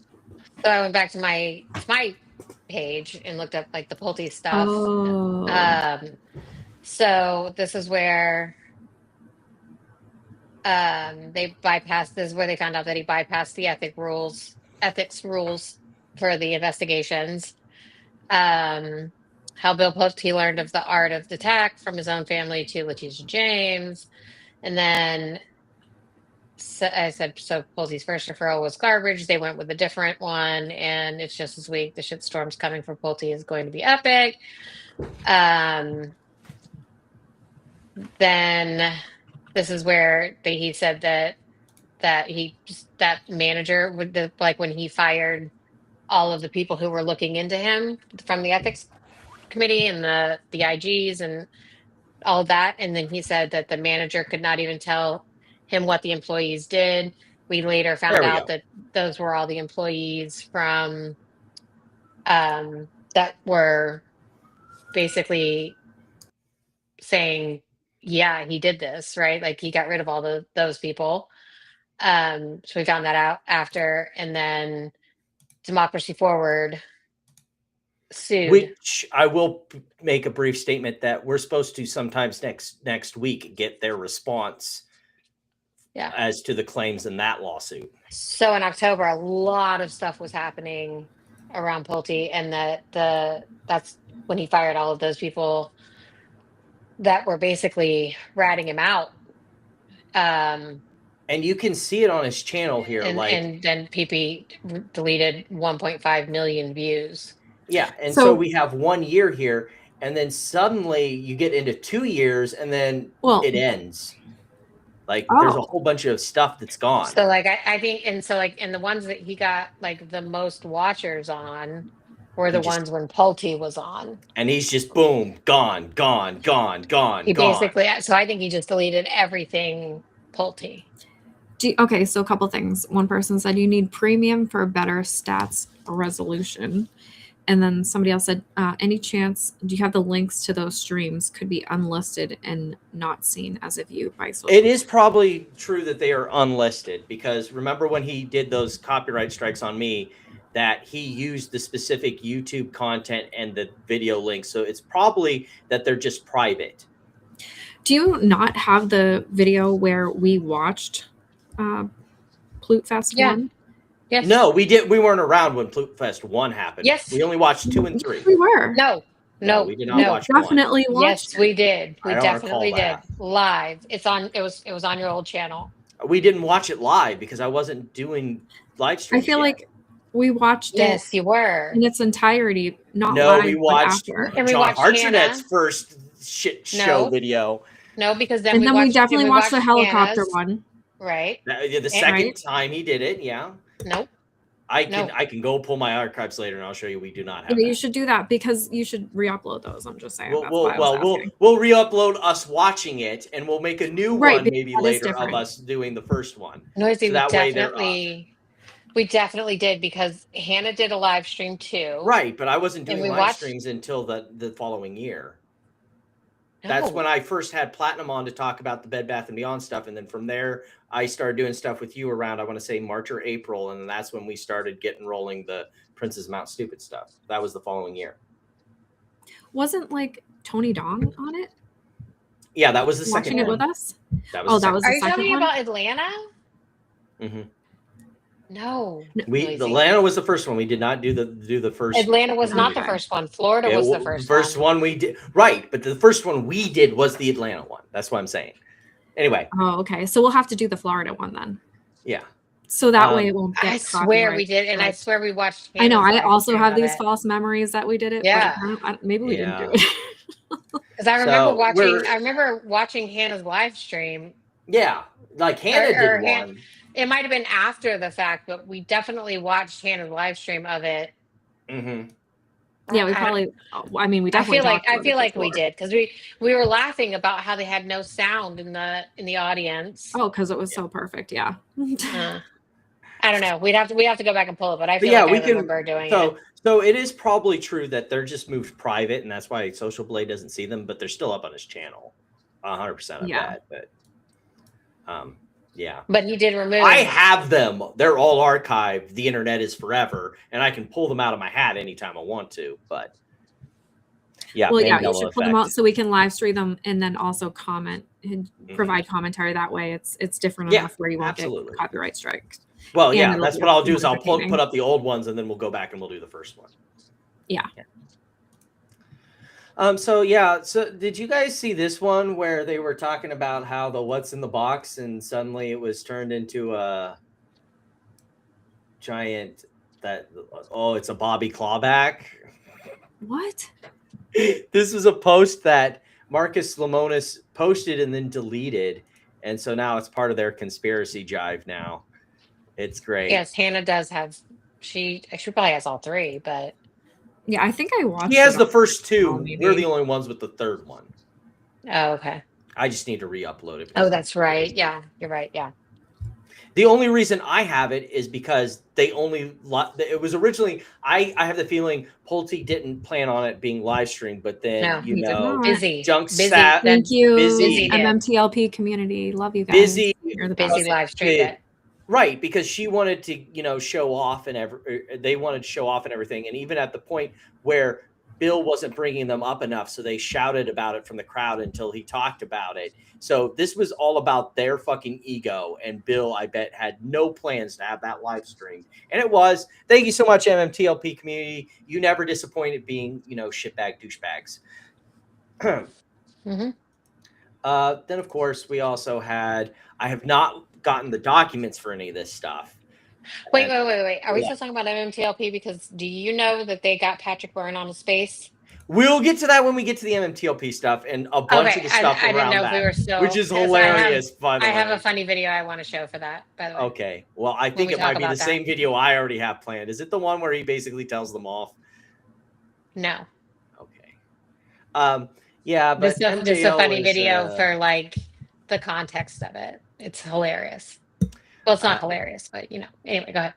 So I went back to my page and looked up the Pulte stuff. Oh. So this is where they bypassed. This is where they found out that he bypassed the ethics rules for the investigations. How Bill Pulte learned of the art of the attack from his own family to Letitia James, and then I said so. Pulte's first referral was garbage. They went with a different one, and it's just this week. The shitstorms coming for Pulte is going to be epic. Then this is where he said that manager would when he fired all of the people who were looking into him from the ethics committee and the IGs and all of that, and then he said that the manager could not even tell him what the employees did. We later found out that those were all the employees from that were basically saying yeah, he did this, right? Like he got rid of all those people. So we found that out after, and then Democracy Forward sued. Which I will make a brief statement that we're supposed to sometimes next week get their response as to the claims in that lawsuit. So in October, a lot of stuff was happening around Pulte, and that's when he fired all of those people that were basically ratting him out. And you can see it on his channel here. And then PP deleted 1.5 million views. Yeah, and so we have 1 year here, and then suddenly you get into 2 years, and then it ends. Like there's a whole bunch of stuff that's gone. So like I think, and so like, and the ones that he got like the most watchers on were the ones when Pulte was on. And he's just boom, gone. He basically, so I think he just deleted everything Pulte. Okay, so a couple things. One person said you need premium for better stats resolution. And then somebody else said, any chance, do you have the links to those streams could be unlisted and not seen as a view by social? It is probably true that they are unlisted, because remember when he did those copyright strikes on me, that he used the specific YouTube content and the video links. So it's probably that they're just private. Do you not have the video where we watched Plute Fest 1? Yes. No, we weren't around when Plute Fest 1 happened. Yes. We only watched 2 and 3. We were. No, we did not watch definitely 1. watched Yes, we did. We I don't definitely recall did. that. Live. It was on your old channel. We didn't watch it live because I wasn't doing live I streams. feel like we watched Yes, it you were. in its entirety, not No, live, we but watched after. And we John watched Hartranet's Hannah. first shit show No. video. No, because then And then we definitely watched the helicopter Hannah's. one. Right. The second time he did it, yeah. Nope. I can go pull my archives later and I'll show you we do not have You that. should do that because you should re-upload those. I'm just saying. We'll, That's we'll, why I was well, asking. we'll re-upload us watching it, and we'll make a new Right, one because maybe that is later of different. us doing the first one. Noisy, So that way they're up. we definitely did, because Hannah did a live stream too. Right, but I wasn't And doing we live watched- streams until the following year. No. That's when I first had Platinum on to talk about the Bed Bath & Beyond stuff. And then from there, I started doing stuff with you around, I want to say March or April. And then that's when we started getting rolling the Princess Mount Stupid stuff. That was the following year. Wasn't like Tony Dong on it? Yeah, that was the Watching second it one. with us? That was Oh, that was Are the you second talking one? about Atlanta? Mm-hmm. No. Atlanta was the first one. We did not do the first. Atlanta was not the Okay. first one. Florida was the first one. one we did. Right, but the first one we did was the Atlanta one. That's what I'm saying. Anyway, Oh, okay. So we'll have to do the Florida one then. yeah. So that way it won't get I swear we copyright did, and I strikes. swear we watched. I know. Hannah's I live also stream have of these it. false memories that we did it. Yeah. But maybe we didn't do Yeah. it. Because I remember So watching. we're- I remember watching Hannah's live stream. Yeah, like Hannah Or did Han- one. It might have been after the fact, but we definitely watched Hannah's live stream of it. Mm-hmm. Yeah, we I- probably. I mean, we I definitely. feel like talked about it we before. did, because we were laughing about how they had no sound in the audience. Oh, because it was so perfect. Yeah. I don't know. We have to go back and pull it, but I But feel yeah, like we I can. remember doing So it. so it is probably true that they're just moved private, and that's why Social Blade doesn't see them, but they're still up on his channel. 100% of Yeah. that. But yeah. But he did remove. I have them. They're all archived. The internet is forever, and I can pull them out of my hat anytime I want to. But yeah, Well, yeah, you Mandela should pull them out effect. so we can live stream them and then also comment and provide commentary that way. It's different Yeah, enough where you won't absolutely. get copyright strikes. Well, And yeah, it'll that's be what I'll do is I'll entertaining. put up the old ones, and then we'll go back and we'll do the first one. Yeah. So did you guys see this one where they were talking about how the what's in the box, and suddenly it was turned into a giant it's a Bobby Clawback. What? This was a post that Marcus Lemonis posted and then deleted, and so now it's part of their conspiracy jive now. It's great. Yes, Hannah does have. She probably has all three, but Yeah, I think I watched. He has it the on- first two. Oh, maybe. We're the only ones with the third one. oh, okay. I just need to re-upload it. Oh, that's right. Yeah, you're right. Yeah. The only reason I have it is because it was originally, I have the feeling Pulte didn't plan on it being live streamed, but then, No, he did not. busy. Thank you, busy MMTLP community. Love you guys. busy You're the busy best. live streamed it. Right, because she wanted to, show off they wanted to show off and everything. And even at the point where Bill wasn't bringing them up enough, so they shouted about it from the crowd until he talked about it. So this was all about their fucking ego. And Bill, I bet, had no plans to have that live streamed. And it was. Thank you so much, MMTLP community. You never disappointed being, shitbag douchebags. Mm-hmm. Then, of course, we also had, I have not gotten the documents for any of this stuff. Wait. Are we still talking about MMTLP? Because do you know that they got Patrick Byrne on a space? We'll get to that when we get to the MMTLP stuff and a bunch of the stuff I didn't know around if we were still, which is hilarious, by the way. I have a funny video I want to show for that, by the way. Okay. Well, I think it might be the same video I already have planned. Is it the one where he basically tells them off? No. Okay. Yeah, but this is a funny video for like the context of it. It's hilarious. Well, it's not hilarious, but Anyway, go ahead.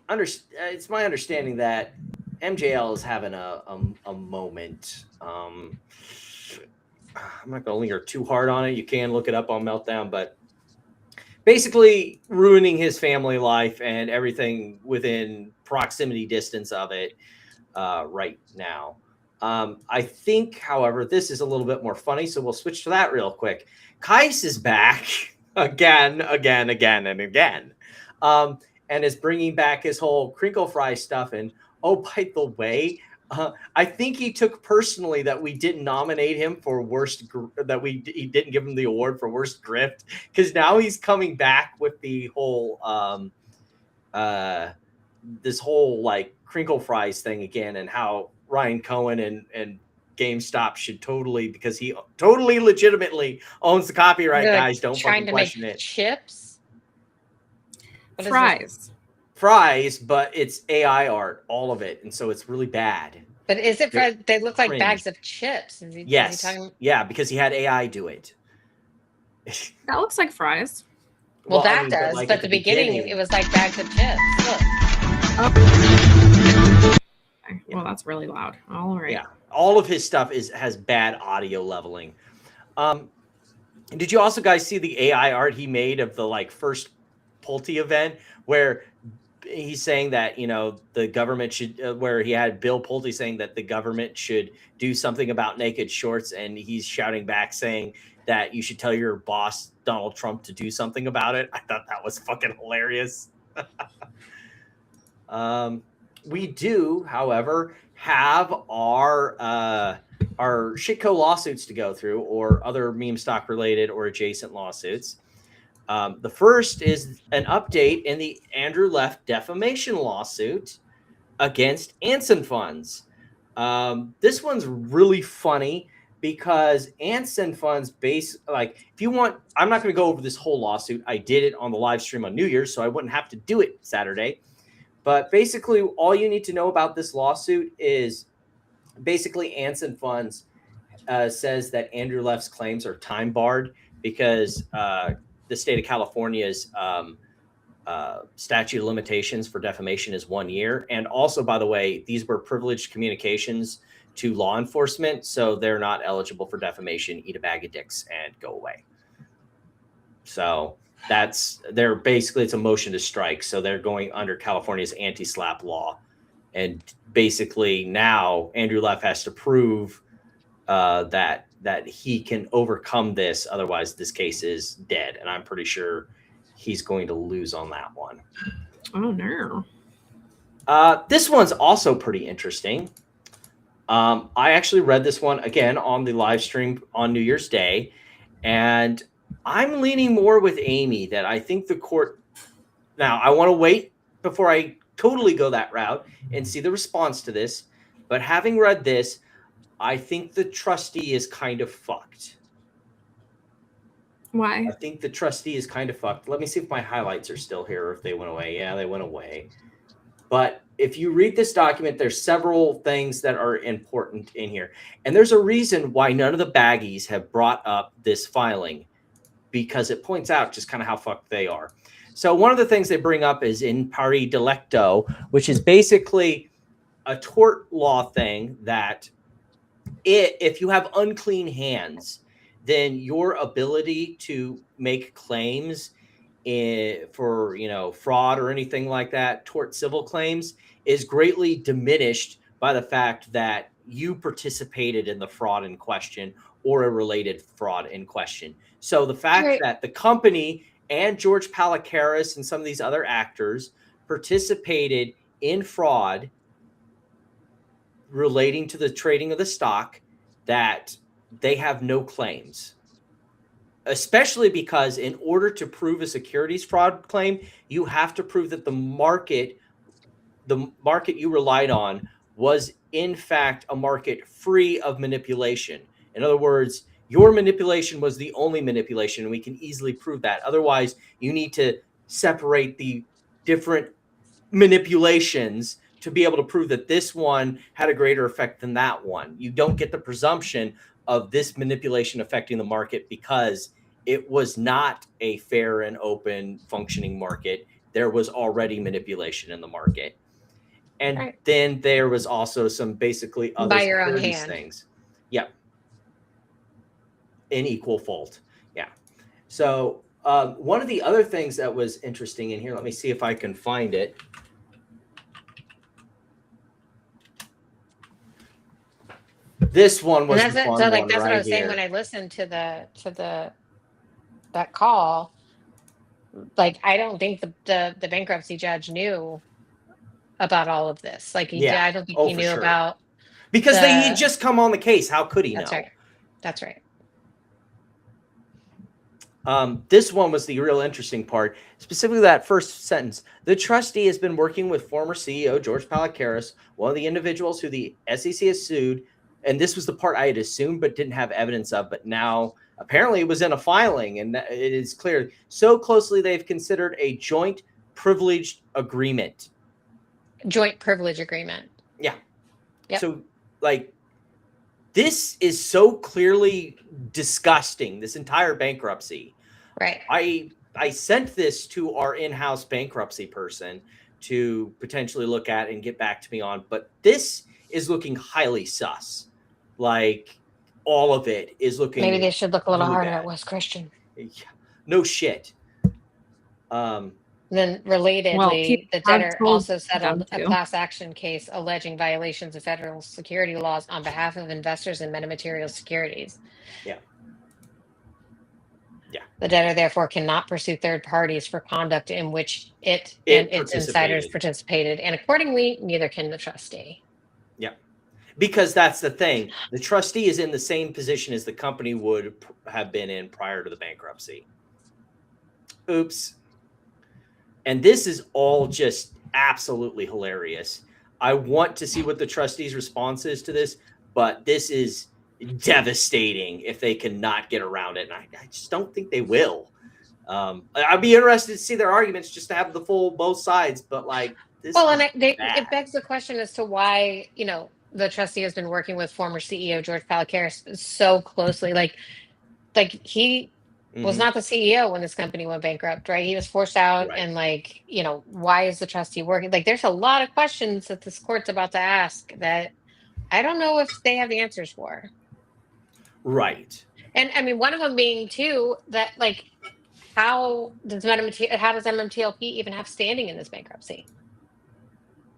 It's my understanding that MJL is having a moment. I'm not going to linger too hard on it. You can look it up on Meltdown, but basically ruining his family life and everything within proximity distance of it right now. I think, however, this is a little bit more funny, so we'll switch to that real quick. Kais is back again, and is bringing back his whole crinkle fry stuff. And oh, by the way, I think he took personally that we didn't nominate him for worst, he didn't give him the award for worst grift, because now he's coming back with the whole this whole like crinkle fries thing again, and how Ryan Cohen and GameStop should totally, because he totally legitimately owns the copyright, guys. Don't fucking question it. Chips? Fries, but it's AI art, all of it, and so it's really bad. But is it? They look like bags of chips. Yes. Yeah, because he had AI do it. That looks like fries. Well, that does. But at the beginning, it was like bags of chips. Look. Well, that's really loud. All right. Yeah, all of his stuff has bad audio leveling. Did you also guys see the AI art he made of the first Pulte event, where he's saying that the government should, where he had Bill Pulte saying that the government should do something about naked shorts, and he's shouting back saying that you should tell your boss Donald Trump to do something about it? I thought that was fucking hilarious. We do, however, have our shitco lawsuits to go through, or other meme stock related or adjacent lawsuits. The first is an update in the Andrew Leff defamation lawsuit against Anson Funds. This one's really funny because Anson Funds if you want, I'm not going to go over this whole lawsuit. I did it on the live stream on New Year's, so I wouldn't have to do it Saturday. But basically, all you need to know about this lawsuit is basically Anson Funds says that Andrew Leff's claims are time barred because the state of California's statute of limitations for defamation is 1 year. And also, by the way, these were privileged communications to law enforcement, so they're not eligible for defamation. Eat a bag of dicks and go away. So it's a motion to strike. So they're going under California's anti-SLAPP law. And basically now Andrew Leff has to prove that he can overcome this. Otherwise, this case is dead. And I'm pretty sure he's going to lose on that one. Oh, no. This one's also pretty interesting. I actually read this one again on the live stream on New Year's Day. And I'm leaning more with Amy that I think the court. Now, I want to wait before I totally go that route and see the response to this. But having read this, I think the trustee is kind of fucked. Why? I think the trustee is kind of fucked. Let me see if my highlights are still here or if they went away. Yeah, they went away. But if you read this document, there's several things that are important in here. And there's a reason why none of the baggies have brought up this filing, because it points out just kind of how fucked they are. So one of the things they bring up is in pari delicto, which is basically a tort law thing that if you have unclean hands, then your ability to make claims for fraud or anything like that, tort civil claims, is greatly diminished by the fact that you participated in the fraud in question or a related fraud in question. So the fact that the company and George Palikaris and some of these other actors participated in fraud relating to the trading of the stock, that they have no claims. Especially because in order to prove a securities fraud claim, you have to prove that the market you relied on was in fact a market free of manipulation. In other words, your manipulation was the only manipulation, and we can easily prove that. Otherwise, you need to separate the different manipulations to be able to prove that this one had a greater effect than that one. You don't get the presumption of this manipulation affecting the market because it was not a fair and open functioning market. There was already manipulation in the market. And then there was also some basically other by your own securities hand things. Yeah. In equal fault. Yeah. So one of the other things that was interesting in here, let me see if I can find it. This one was and the fun so like one that's what I right was saying here. when I listened to that call. Like, I don't think the bankruptcy judge knew about all of this. Like, I don't think he knew about because they had just come on the case. How could he know? That's right. This one was the real interesting part, specifically that first sentence. The trustee has been working with former CEO George Palikaris, one of the individuals who the SEC has sued. And this was the part I had assumed but didn't have evidence of. But now apparently it was in a filing, and it is clear. So closely they've considered a joint privileged agreement. Joint privilege agreement. Yeah. Yep. So, like, this is so clearly disgusting, this entire bankruptcy. Right. I sent this to our in-house bankruptcy person to potentially look at and get back to me on, but this is looking highly sus. Like, all of it is looking. Maybe they should look a little really harder bad. at West Christian. Yeah, no shit. Then relatedly, the I've debtor told also settled them a to. class action case alleging violations of federal security laws on behalf of investors in metamaterial securities. Yeah. Yeah. The debtor therefore cannot pursue third parties for conduct in which it and its insiders participated, and accordingly, neither can the trustee. Yeah. Because that's the thing. The trustee is in the same position as the company would have been in prior to the bankruptcy. Oops. And this is all just absolutely hilarious. I want to see what the trustee's response is to this, but this is devastating if they cannot get around it. And I just don't think they will. I'd be interested to see their arguments just to have the full both sides. But like this, it begs the question as to why the trustee has been working with former CEO George Palikaris so closely. Like he was not the CEO when this company went bankrupt, right? He was forced out, and why is the trustee working? Like, there's a lot of questions that this court's about to ask that I don't know if they have the answers for. Right. And I mean, one of them being too that how does MMTLP even have standing in this bankruptcy?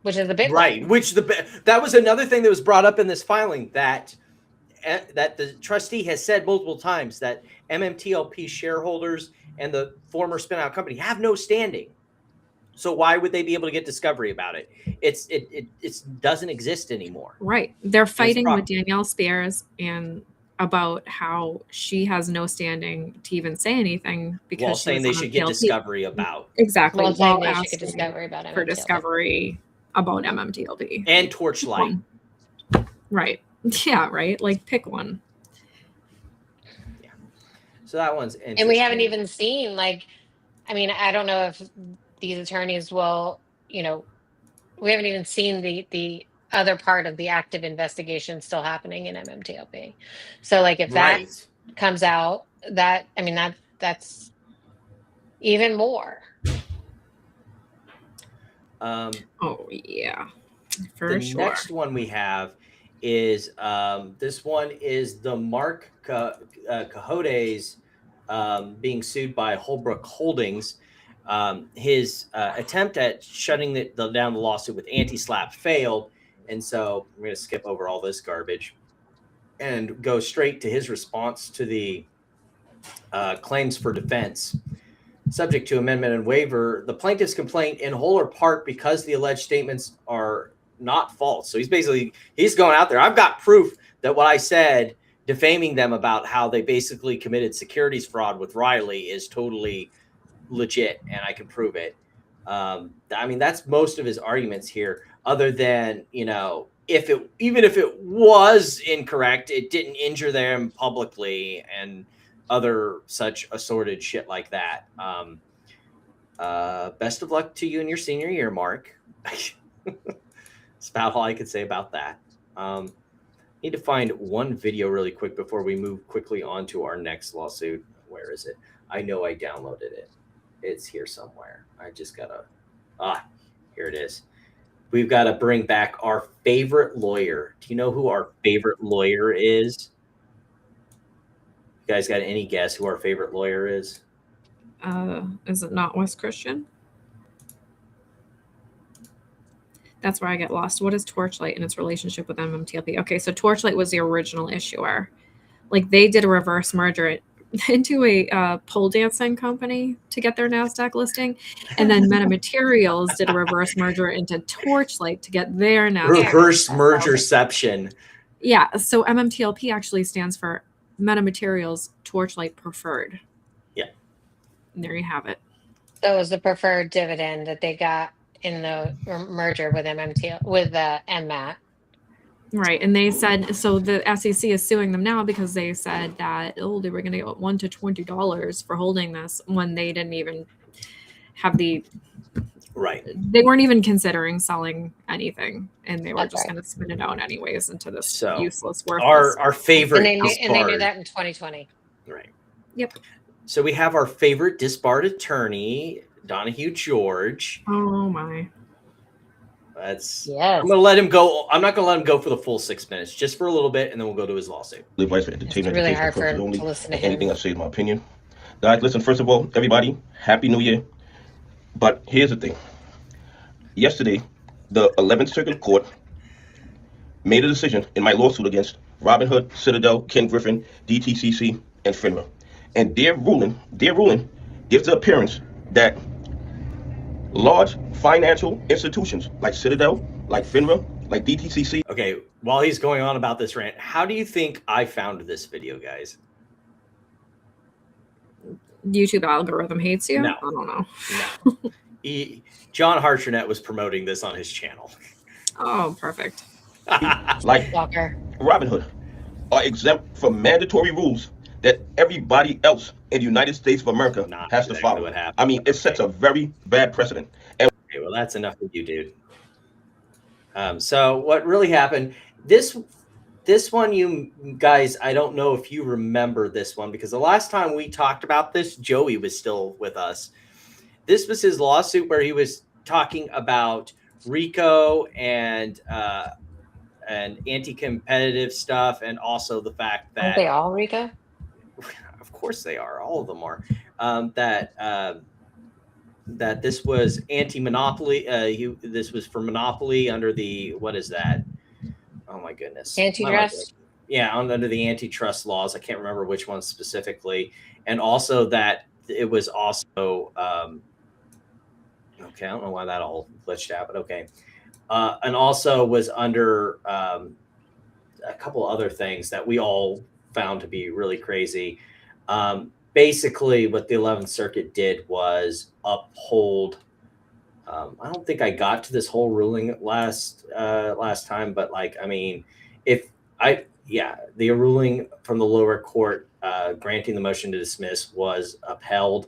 Which is the big one. Which that was another thing that was brought up in this filing, that the trustee has said multiple times that MMTLP shareholders and the former spin-out company have no standing. So why would they be able to get discovery about it? It doesn't exist anymore. Right. They're fighting with Danielle Spears and about how she has no standing to even say anything because while saying they should get discovery about. Exactly. While saying they should get discovery about MMTLP. For discovery about MMTLP. And Torchlight. Right. Yeah, right. Like, pick one. Yeah. So that one's interesting. And we haven't even seen, I don't know if these attorneys will, we haven't even seen the other part of the active investigation still happening in MMTLP. So if that comes out, that's even more. Oh yeah, for the sure. next one we have is this one is the Mark Cahotes being sued by Holbrook Holdings. His attempt at shutting down the lawsuit with anti-SLAPP failed, and so we're going to skip over all this garbage and go straight to his response to the claims for defense. Subject to amendment and waiver, the plaintiff's complaint in whole or part because the alleged statements are not false. So he's going out there. I've got proof that what I said, defaming them about how they basically committed securities fraud with Riley, is totally legit, and I can prove it. I mean, that's most of his arguments here, other than, even if it was incorrect, it didn't injure them publicly and other such assorted shit like that. Best of luck to you in your senior year, Mark. That's about all I could say about that. Need to find one video really quick before we move quickly on to our next lawsuit. Where is it? I know I downloaded it. It's here somewhere. I just gotta, here it is. We've got to bring back our favorite lawyer. Do you know who our favorite lawyer is? You guys got any guess who our favorite lawyer is? Is it not West Christian? That's where I get lost. What is Torchlight and its relationship with MMTLP? Okay, so Torchlight was the original issuer. Like, they did a reverse merger into a pole dancing company to get their NASDAQ listing. And then MetaMaterials did a reverse merger into Torchlight to get their NASDAQ. Reverse mergerception. Yeah, so MMTLP actually stands for MetaMaterials Torchlight Preferred. Yeah. And there you have it. That was the preferred dividend that they got in the merger with MMAT. Right. And they said, so the SEC is suing them now because they said that, they were going to get $1 to $20 for holding this when they didn't even have right. They weren't even considering selling anything, and they were just going to spin it out anyways into this useless, worthless. Our favorite, and they knew that in 2020. Right. Yep. So we have our favorite disbarred attorney, Donahue George. Oh my. I'm gonna let him go. I'm not gonna let him go for the full 6 minutes, just for a little bit, and then we'll go to his lawsuit. Live life for entertainment. It's really hard for him to listen to him. Anything I say is my opinion. Guys, listen, first of all, everybody, Happy New Year. But here's the thing. Yesterday, the 11th Circuit Court made a decision in my lawsuit against Robinhood, Citadel, Ken Griffin, DTCC, and FINRA. And their ruling gives the appearance that large financial institutions like Citadel, like FINRA, like DTCC. Okay, while he's going on about this rant, how do you think I found this video, guys? YouTube algorithm hates you? No. I don't know. No. John Hartronet was promoting this on his channel. Oh, perfect. Like Robinhood are exempt from mandatory rules that everybody else in the United States of America has to follow. I mean, it sets a very bad precedent. And okay, well, that's enough of you, dude. So what really happened, this one, you guys, I don't know if you remember this one, because the last time we talked about this, Joey was still with us. This was his lawsuit where he was talking about RICO and anti-competitive stuff, and also the fact that aren't they all RICO? Of course they are. All of them are. That this was anti-monopoly. This was for monopoly under the, what is that? Oh my goodness. Antitrust. Yeah, under the antitrust laws. I can't remember which one specifically. And also that it was also okay. I don't know why that all glitched out, but okay. And also was under a couple other things that we all found to be really crazy. Basically, what the 11th Circuit did was uphold. I don't think I got to this whole ruling last time, but the ruling from the lower court granting the motion to dismiss was upheld.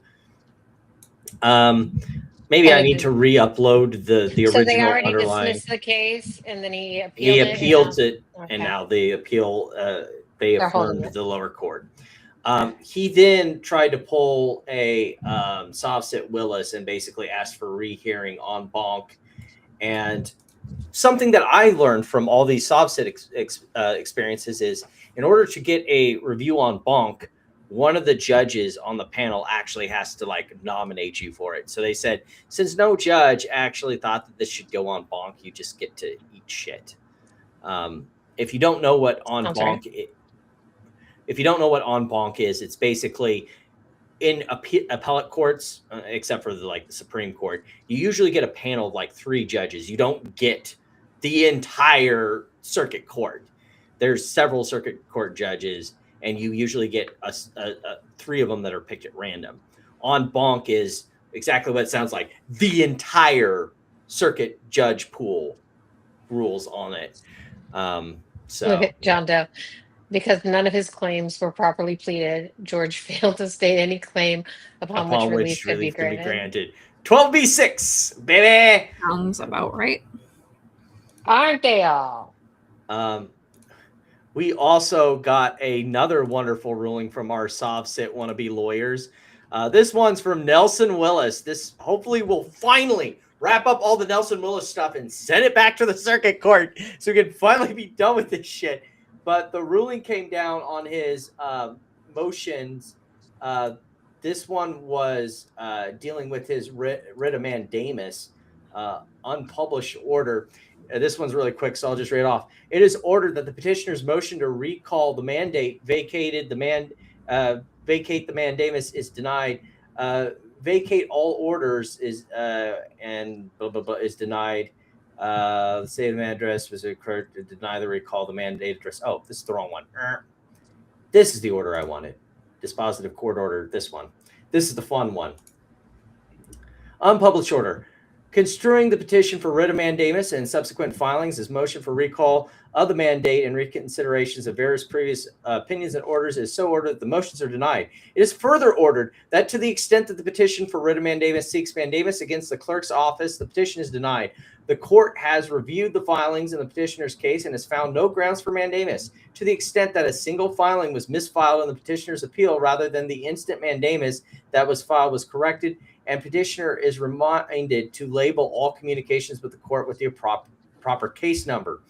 Maybe I need to re-upload the original. So they already underlying. dismissed the case, and then he appealed He it. appealed it, Okay. and now they appeal. They They're holding affirmed it. the lower court. He then tried to pull a Sovsit Willis and basically asked for rehearing en banc, And something that I learned from all these subset experiences is, in order to get a review on bonk, one of the judges on the panel actually has to like nominate you for it. So they said, since no judge actually thought that this should go on bonk, you just get to eat shit. If you don't know what on bonk, if you don't know what on bonk is, it's basically in appellate courts, except for the Supreme Court, you usually get a panel of like 3 judges. You don't get the entire circuit court. There's several circuit court judges, and you usually get 3 of them that are picked at random. On bonk is exactly what it sounds like. The entire circuit judge pool rules on it. So look at John Doe. Because none of his claims were properly pleaded, George failed to state any claim upon which relief could be granted. 12b-6, baby. Sounds about right. Aren't they all? We also got another wonderful ruling from our SovSit wannabe lawyers. This one's from Nelson Willis. This hopefully will finally wrap up all the Nelson Willis stuff and send it back to the circuit court so we can finally be done with this shit. But the ruling came down on his motions. This one was dealing with his writ of mandamus, unpublished order. This one's really quick, so I'll just read it off. It is ordered that the petitioner's motion to recall the mandate vacate the mandamus is denied. Vacate all orders is and blah blah blah is denied. The state of the address was occurred to deny the recall the mandate address. Oh, this is the wrong one. This is the order I wanted. Dispositive court order. This one. This is the fun one. Unpublished order. Construing the petition for writ of mandamus and subsequent filings as motion for recall of the mandate and reconsiderations of various previous opinions and orders is so ordered that the motions are denied. It is further ordered that to the extent that the petition for writ of mandamus seeks mandamus against the clerk's office, the petition is denied. The court has reviewed the filings in the petitioner's case and has found no grounds for mandamus. To the extent that a single filing was misfiled in the petitioner's appeal rather than the instant mandamus that was filed was corrected, and petitioner is reminded to label all communications with the court with the proper case number.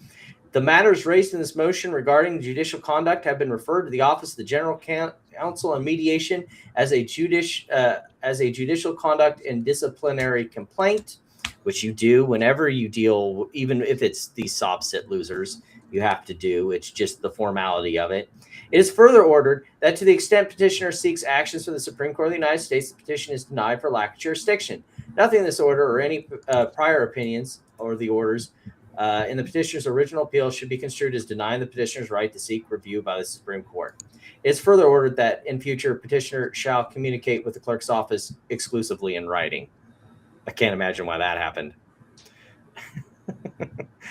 The matters raised in this motion regarding judicial conduct have been referred to the Office of the General Counsel and Mediation as a judicial conduct and disciplinary complaint, which you do whenever you deal, even if it's these SovSit losers, you have to do. It's just the formality of it. It is further ordered that to the extent petitioner seeks actions from the Supreme Court of the United States, the petition is denied for lack of jurisdiction. Nothing in this order or any prior opinions or the orders in the petitioner's original appeal should be construed as denying the petitioner's right to seek review by the Supreme Court. It is further ordered that in future, petitioner shall communicate with the clerk's office exclusively in writing. I can't imagine why that happened.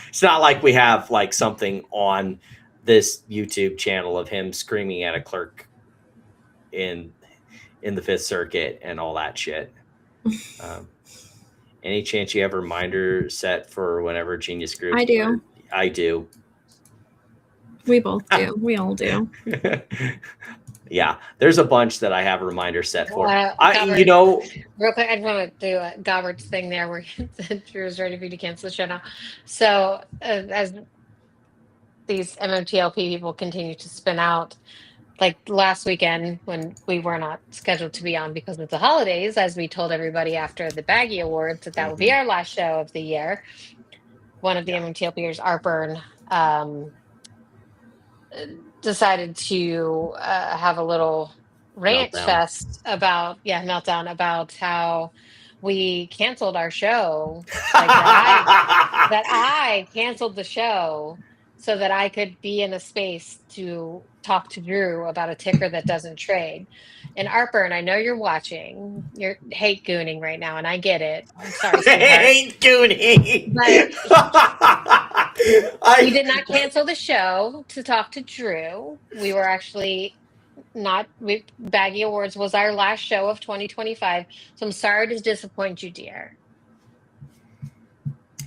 It's not like we have like something on this YouTube channel of him screaming at a clerk in the Fifth Circuit and all that shit. Any chance you have a reminder set for whenever Genius Group? I do. I do. We both do. We all do. Yeah, there's a bunch that I have a reminder set for. Real quick, I just want to do a Gobert's thing there where he said Drew is ready for you to cancel the show now. So as these MMTLP people continue to spin out, like last weekend when we were not scheduled to be on because of the holidays, as we told everybody after the Baggy Awards that will be our last show of the year, one of the MMTLPers, Arpern, decided to have a little rant fest about meltdown about how we canceled our show, like that I canceled the show so that I could be in a space to talk to Drew about a ticker that doesn't trade. And Arpern, I know you're watching. You're hate gooning right now, and I get it. I'm sorry, hate gooning. We did not cancel the show to talk to Drew. We were actually not. Baggy Awards was our last show of 2025. So I'm sorry to disappoint you, dear.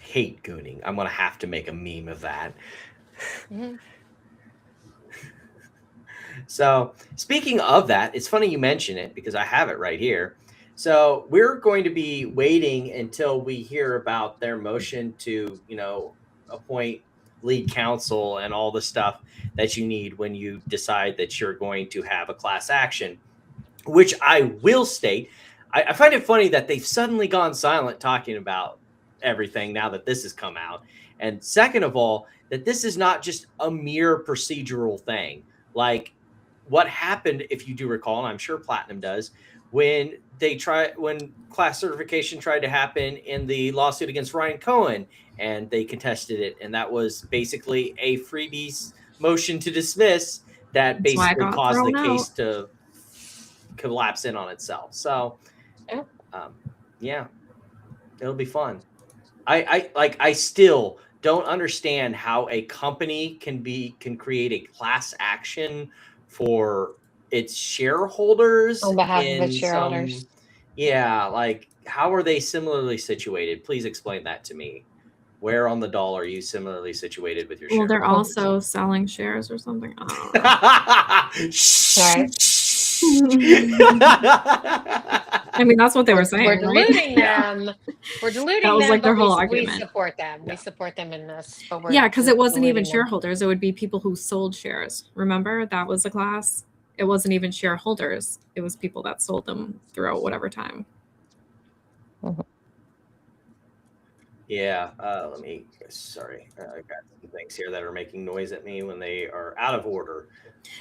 Hate gooning. I'm gonna have to make a meme of that. Mm-hmm. So speaking of that, it's funny you mention it because I have it right here. So we're going to be waiting until we hear about their motion to, appoint lead counsel and all the stuff that you need when you decide that you're going to have a class action, which I will state. I find it funny that they've suddenly gone silent talking about everything now that this has come out. And second of all, that this is not just a mere procedural thing. Like what happened, if you do recall, and I'm sure Platinum does, when class certification tried to happen in the lawsuit against Ryan Cohen, and they contested it, and that was basically a freebies motion to dismiss that That's why I basically got caused the thrown case out. to collapse in on itself. So yeah, it'll be fun. I still don't understand how a company can create a class action for its shareholders On behalf of in its shareholders. like how are they similarly situated? Please explain that to me. Where on the doll are you similarly situated with your Well, they're shareholders? also selling shares or something. I mean, that's what they were saying. We're right? diluting them. We're diluting That was them, like their but whole we argument. support them. We support them in this. But we're Yeah, because it wasn't even diluting them. shareholders. It would be people who sold shares. Remember, that was the class. It wasn't even shareholders. It was people that sold them throughout whatever time. Yeah, sorry. I got some things here that are making noise at me when they are out of order.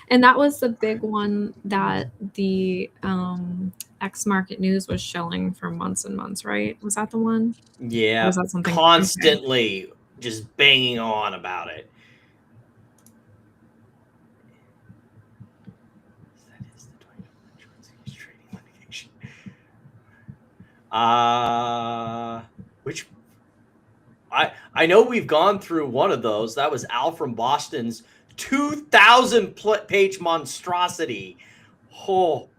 And that was the big one that the X Market News was showing for months and months, right? Was that the one? Yeah, Or was that something constantly just banging on about it. Which I know we've gone through one of those. That was Al from Boston's 2,000 page monstrosity. Oh.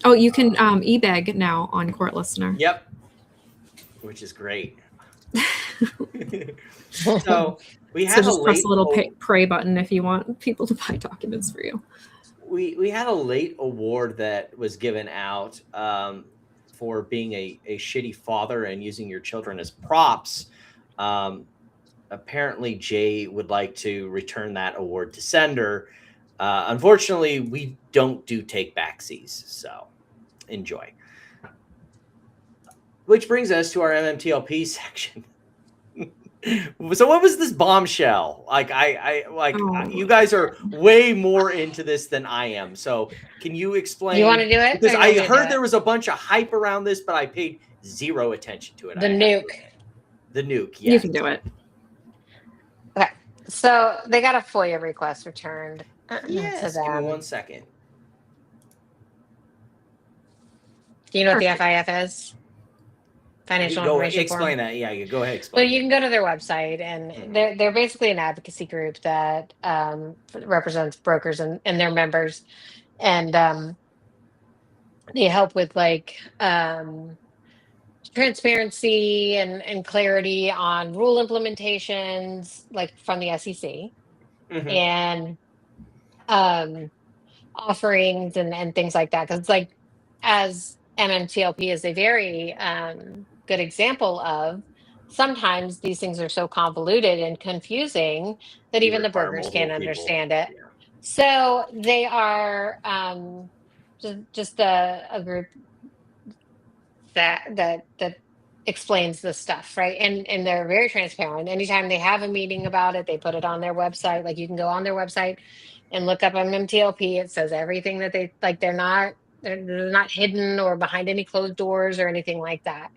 Oh, you can e-beg now on Court Listener. Yep. Which is great. So we had just press a little late pray button if you want people to buy documents for you. We had a late award that was given out for being a shitty father and using your children as props. Apparently, Jay would like to return that award to sender. Unfortunately, we don't do take backsies, so enjoy. Which brings us to our MMTLP section. So what was this bombshell? You guys are way more into this than I am. So can you explain? You want to do it? Because I heard there was a bunch of hype around this, but I paid zero attention to it. The nuke. The nuke, yeah. You can do it. Okay. So they got a FOIA request returned. Yes, give me 1 second. Do you know what the FIF is? Financial Information Explain Form. that. Yeah, you go ahead. So you can go to their website, and they're basically an advocacy group that represents brokers and their members, and they help with transparency and clarity on rule implementations, like from the SEC, and offerings and things like that. Because it's like, as MMTLP is a very good example of, sometimes these things are so convoluted and confusing that even the brokers can't understand it. Yeah. So they are just a group that explains this stuff, right? And they're very transparent. Anytime they have a meeting about it, they put it on their website. Like, you can go on their website and look up MMTLP. It says everything that they like. They're not hidden or behind any closed doors or anything like that.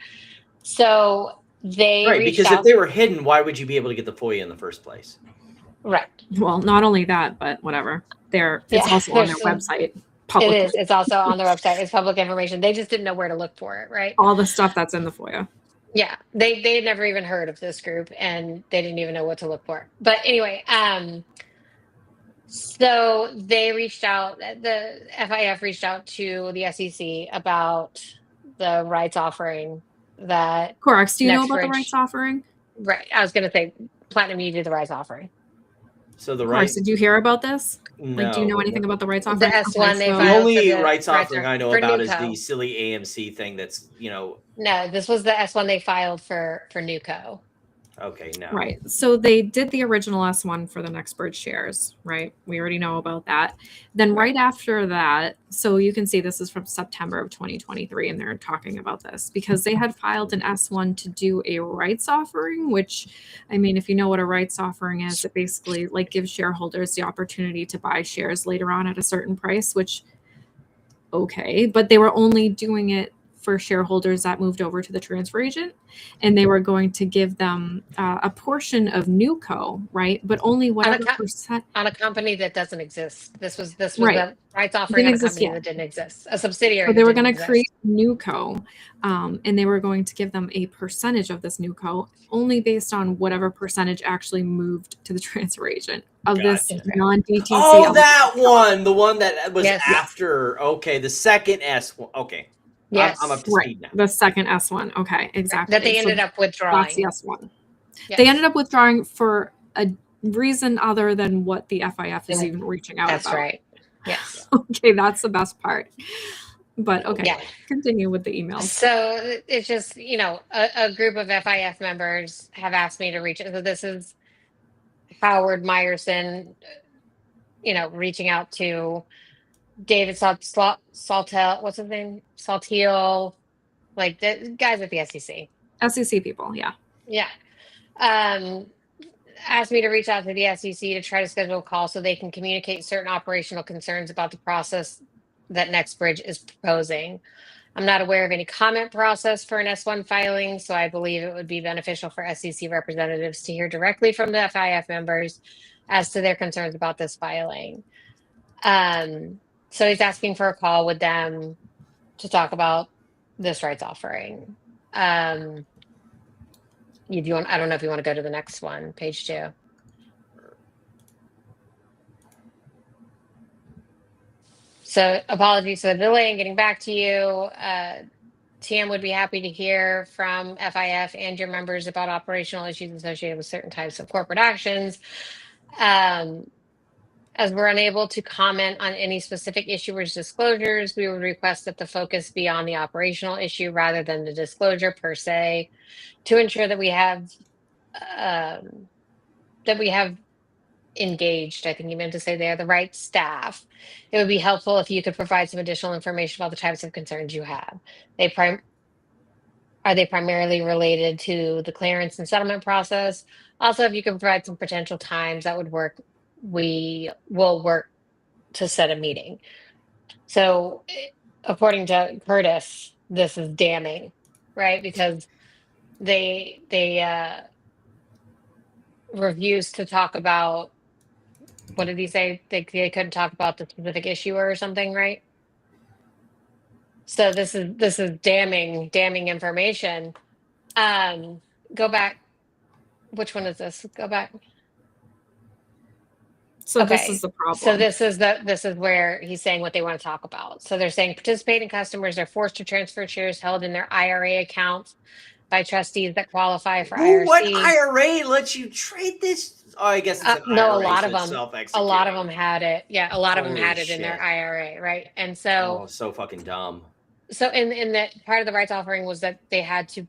So they reached because out. if they were hidden, why would you be able to get the FOIA in the first place? Right. Well, not only that, but whatever. It's also on their website. It is. It's also on their website. It's public information. They just didn't know where to look for it, right? All the stuff that's in the FOIA. Yeah, they had never even heard of this group, and they didn't even know what to look for. But anyway, so they reached out. The FIF reached out to the SEC about the rights offering that. Corax, do you know about the rights offering? Right. I was going to say, Platinum, you did the rights offering. So the Of course. right. Did you hear about this? No. Like, do you know anything about the rights offering? The S1 they The filed only for the rights offering I know for about is Nuco. the silly AMC thing. That's No, this was the S1 they filed for Nuco. Okay, no. Right. So they did the original S1 for the Nextbridge shares, right? We already know about that. Then right after that, so you can see this is from September of 2023, and they're talking about this because they had filed an S1 to do a rights offering, which, I mean, if you know what a rights offering is, it basically like gives shareholders the opportunity to buy shares later on at a certain price, which, okay, but they were only doing it for shareholders that moved over to the transfer agent, and they were going to give them a portion of Nuco, right? But only whatever percent on a company that doesn't exist. This was right. the rights offering on a company yet. that didn't exist, a subsidiary. So they were going to create Nuco, and they were going to give them a percentage of this Nuco, only based on whatever percentage actually moved to the transfer agent of this non-DTC. Oh, that one, the one that was Yes. after. Okay, the second S1. Okay. Yes. I'm up to Right. speed now. The second S1. Okay, exactly. That they ended up withdrawing. That's the S1. Yes. They ended up withdrawing for a reason other than what the FIF is even reaching out That's about. right. Yes. Okay, that's the best part. But okay, Yeah. continue with the emails. So it's just, a group of FIF members have asked me to reach out. So this is Howard Meyerson, reaching out to David Saltel, what's his name? Saltiel, like the guys at the SEC. SEC people, yeah. Yeah. Asked me to reach out to the SEC to try to schedule a call so they can communicate certain operational concerns about the process that Nextbridge is proposing. I'm not aware of any comment process for an S1 filing, so I believe it would be beneficial for SEC representatives to hear directly from the FIF members as to their concerns about this filing. So he's asking for a call with them to talk about this rights offering. I don't know if you want to go to the next one, page 2. So apologies for the delay in getting back to you. TM would be happy to hear from FIF and your members about operational issues associated with certain types of corporate actions. As we're unable to comment on any specific issuers' disclosures, we would request that the focus be on the operational issue rather than the disclosure per se, to ensure that we have engaged, I think you meant to say there, the right staff. It would be helpful if you could provide some additional information about the types of concerns you have. Are they primarily related to the clearance and settlement process? Also, if you can provide some potential times that would work, we will work to set a meeting. So according to Curtis, this is damning, right? Because they refused to talk about, what did he say? They couldn't talk about the specific issuer or something, right? So this is damning information. Go back. Which one is this? Go back. So this is the problem. So this is where he's saying what they want to talk about. So they're saying participating customers are forced to transfer shares held in their IRA accounts by trustees that qualify for IRC. What IRA lets you trade this? Oh, I guess it's an IRA, a lot of them. Self-executing. A lot of them had it. Yeah, a lot of them had it Holy in their shit. IRA, right? And so, so fucking dumb. So in that part of the rights offering was that they had to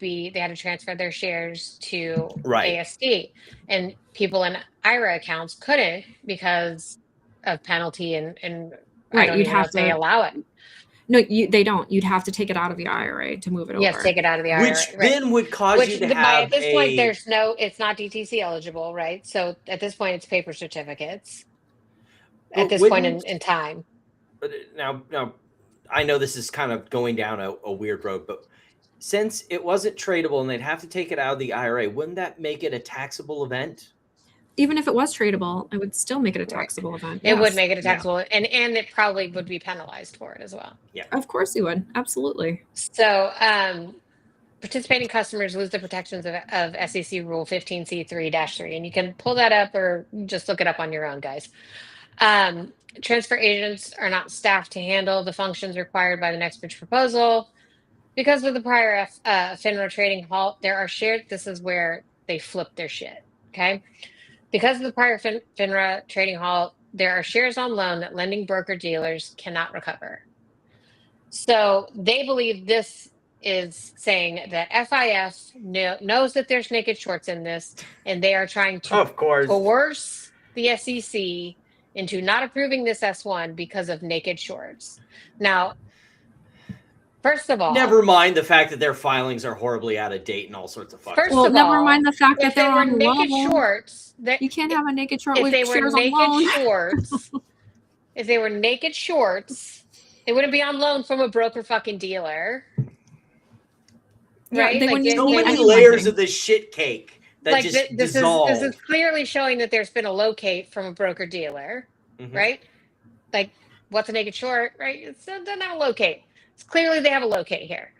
transfer their shares to ASD, and people in IRA accounts couldn't because of penalty and I don't even know if they allow it. No, they don't. You'd have to take it out of the IRA to move it over. Yes, take it out of the IRA. Which then would cause you to have at this point, it's not DTC eligible, right? So at this point, it's paper certificates. At this point in time. But now, I know this is kind of going down a weird road, but since it wasn't tradable and they'd have to take it out of the IRA, wouldn't that make it a taxable event? Even if it was tradable, it would still make it a taxable event. It would make it a taxable, and it probably would be penalized for it as well. Yeah, of course you would. Absolutely. So, participating customers lose the protections of SEC Rule 15C3-3, and you can pull that up or just look it up on your own, guys. Transfer agents are not staffed to handle the functions required by the Nextbridge proposal. Because of the prior FINRA trading halt, there are shared, this is where they flip their shit, okay? Because of the prior FINRA trading halt, there are shares on loan that lending broker dealers cannot recover. So they believe this is saying that FIF knows that there's naked shorts in this, and they are trying to coerce the SEC into not approving this S1 because of naked shorts. Now, first of all, never mind the fact that their filings are horribly out of date and all sorts of fucking. First of never all, mind the fact that if they they're were on naked loan. shorts, You can't have a naked short if with they were shares on naked loan. shorts, if they were naked shorts, they wouldn't be on loan from a broker fucking dealer. Yeah, Right? they Like, wouldn't need So to many do layers anything. of this shit cake that like just this dissolve. is clearly showing that there's been a locate from a broker dealer, right? Like, what's a naked short, right? It doesn't have a locate. It's clearly they have a locate here.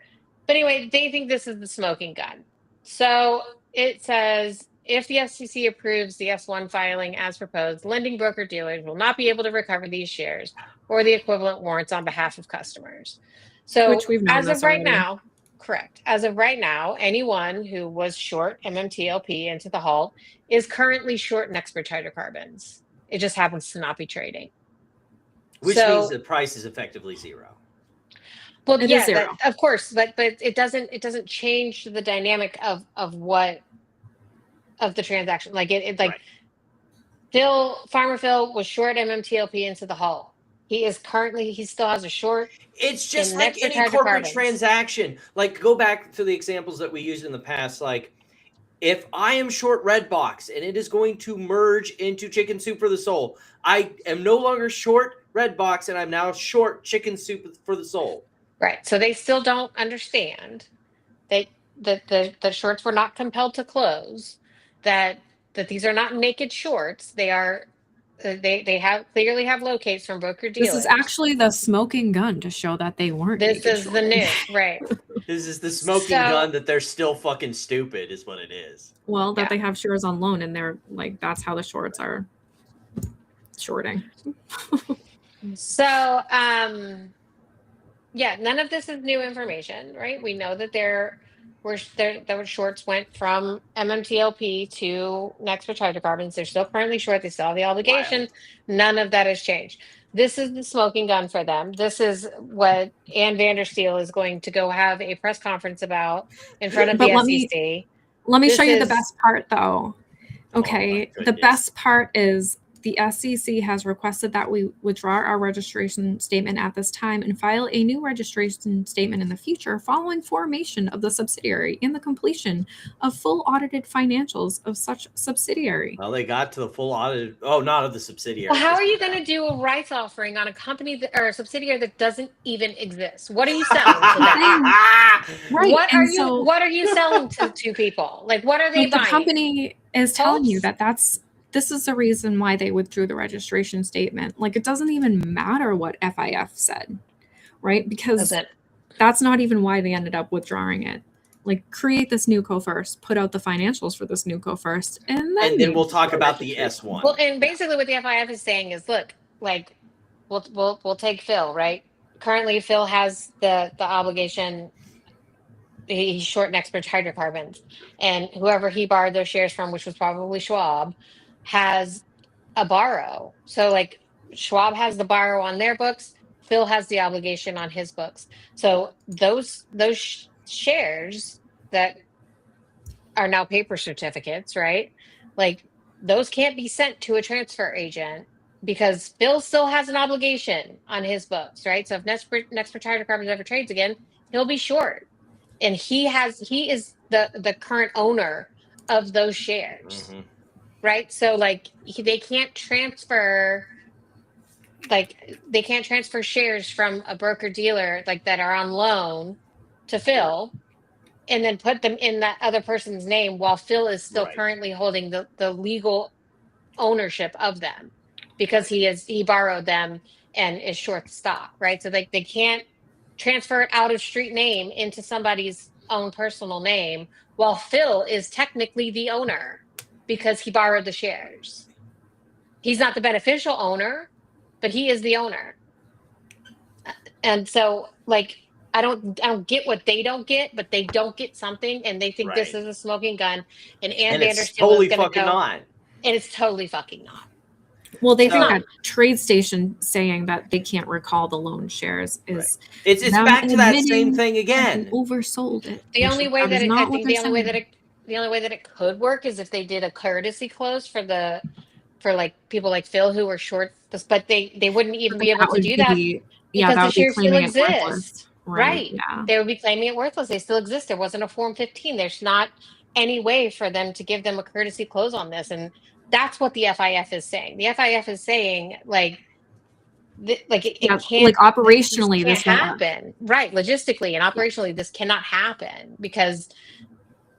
But anyway, they think this is the smoking gun. So it says, if the SEC approves the S1 filing as proposed, lending broker dealers will not be able to recover these shares or the equivalent warrants on behalf of customers. So Which we've known as this of right already. now, correct. As of right now, anyone who was short MMTLP into the halt is currently short Nexpert hydrocarbons. It just happens to not be trading. Which means the price is effectively zero. Well, It is yeah, zero. of course, but it doesn't change the dynamic of the transaction. Like Farmer Phil was short MMTLP into the halt. He still has a short. It's just in like Nexpert any corporate hydrocarbons. transaction. Like, go back to the examples that we used in the past. Like, if I am short Redbox and it is going to merge into Chicken Soup for the Soul, I am no longer short Redbox and I'm now short Chicken Soup for the Soul. Right. So they still don't understand that the shorts were not compelled to close, that these are not naked shorts. They are they clearly have locates from broker dealers. This is actually the smoking gun to show that they weren't. This naked is the shorting. news, right? This is the smoking gun that they're still fucking stupid is what it is. Well, that they have shares on loan and they're like, that's how the shorts are shorting. So, yeah, none of this is new information, right? We know that there were shorts went from MMTLP to Nexpert hydrocarbons. They're still currently short. They still have the obligation. None of that has changed. This is the smoking gun for them. This is what Ann Vandersteel is going to go have a press conference about in front of the SEC. Let me show you the best part, though. Okay, Oh the best part is the SEC has requested that we withdraw our registration statement at this time and file a new registration statement in the future following formation of the subsidiary and the completion of full audited financials of such subsidiary. Well, they got to the full audit. Oh, not of the subsidiary. Well, how are you going to do a rights offering on a company or a subsidiary that doesn't even exist? What are you selling to them? Right. What are you selling to people? Like, what are they buying? The company is telling you that this is the reason why they withdrew the registration statement. Like, it doesn't even matter what FIF said, right? Because that's not even why they ended up withdrawing it. Like, create this new co first, put out the financials for this new co first, and then we'll talk about the S1. Well, and basically what the FIF is saying is, look, like, we'll take Phil, right? Currently, Phil has the obligation. He's short Nexpert hydrocarbons, and whoever he borrowed those shares from, which was probably Schwab, has a borrow. So, like, Schwab has the borrow on their books. Phil has the obligation on his books. So those shares that are now paper certificates, right? Like, those can't be sent to a transfer agent because Phil still has an obligation on his books, right? So if Nexpert hydrocarbons ever trades again, he'll be short. And he is the current owner of those shares. Mm-hmm. Right. So, like, they can't transfer shares from a broker dealer like that are on loan to Phil and then put them in that other person's name while Phil is still currently holding the legal ownership of them because he borrowed them and is short stock. Right. So, like, they can't transfer it out of street name into somebody's own personal name while Phil is technically the owner because he borrowed the shares. He's not the beneficial owner, but he is the owner. And so, like, I don't get what they don't get, but they don't get something, and they think this is a smoking gun. And Ann Vandersteel totally is going fucking to go. not. And it's totally fucking not. Well, they It's think not. that TradeStation saying that they can't recall the loan shares is It's them back to that same admitting thing that again. they oversold it. The only way that is I not what think they're the only way that saying. the only way that it could work is if they did a courtesy close for like people like Phil who were short this, but they wouldn't even be able That to would do that be, because that the would be shares still claiming it worthless. exist. Right. Yeah. They would be claiming it worthless. They still exist. There wasn't a Form 15. There's not any way for them to give them a courtesy close on this. And that's what the FIF is saying. The FIF is saying like it can't, like operationally, this this can't won't work. happen. Right. Logistically and operationally, this cannot happen because,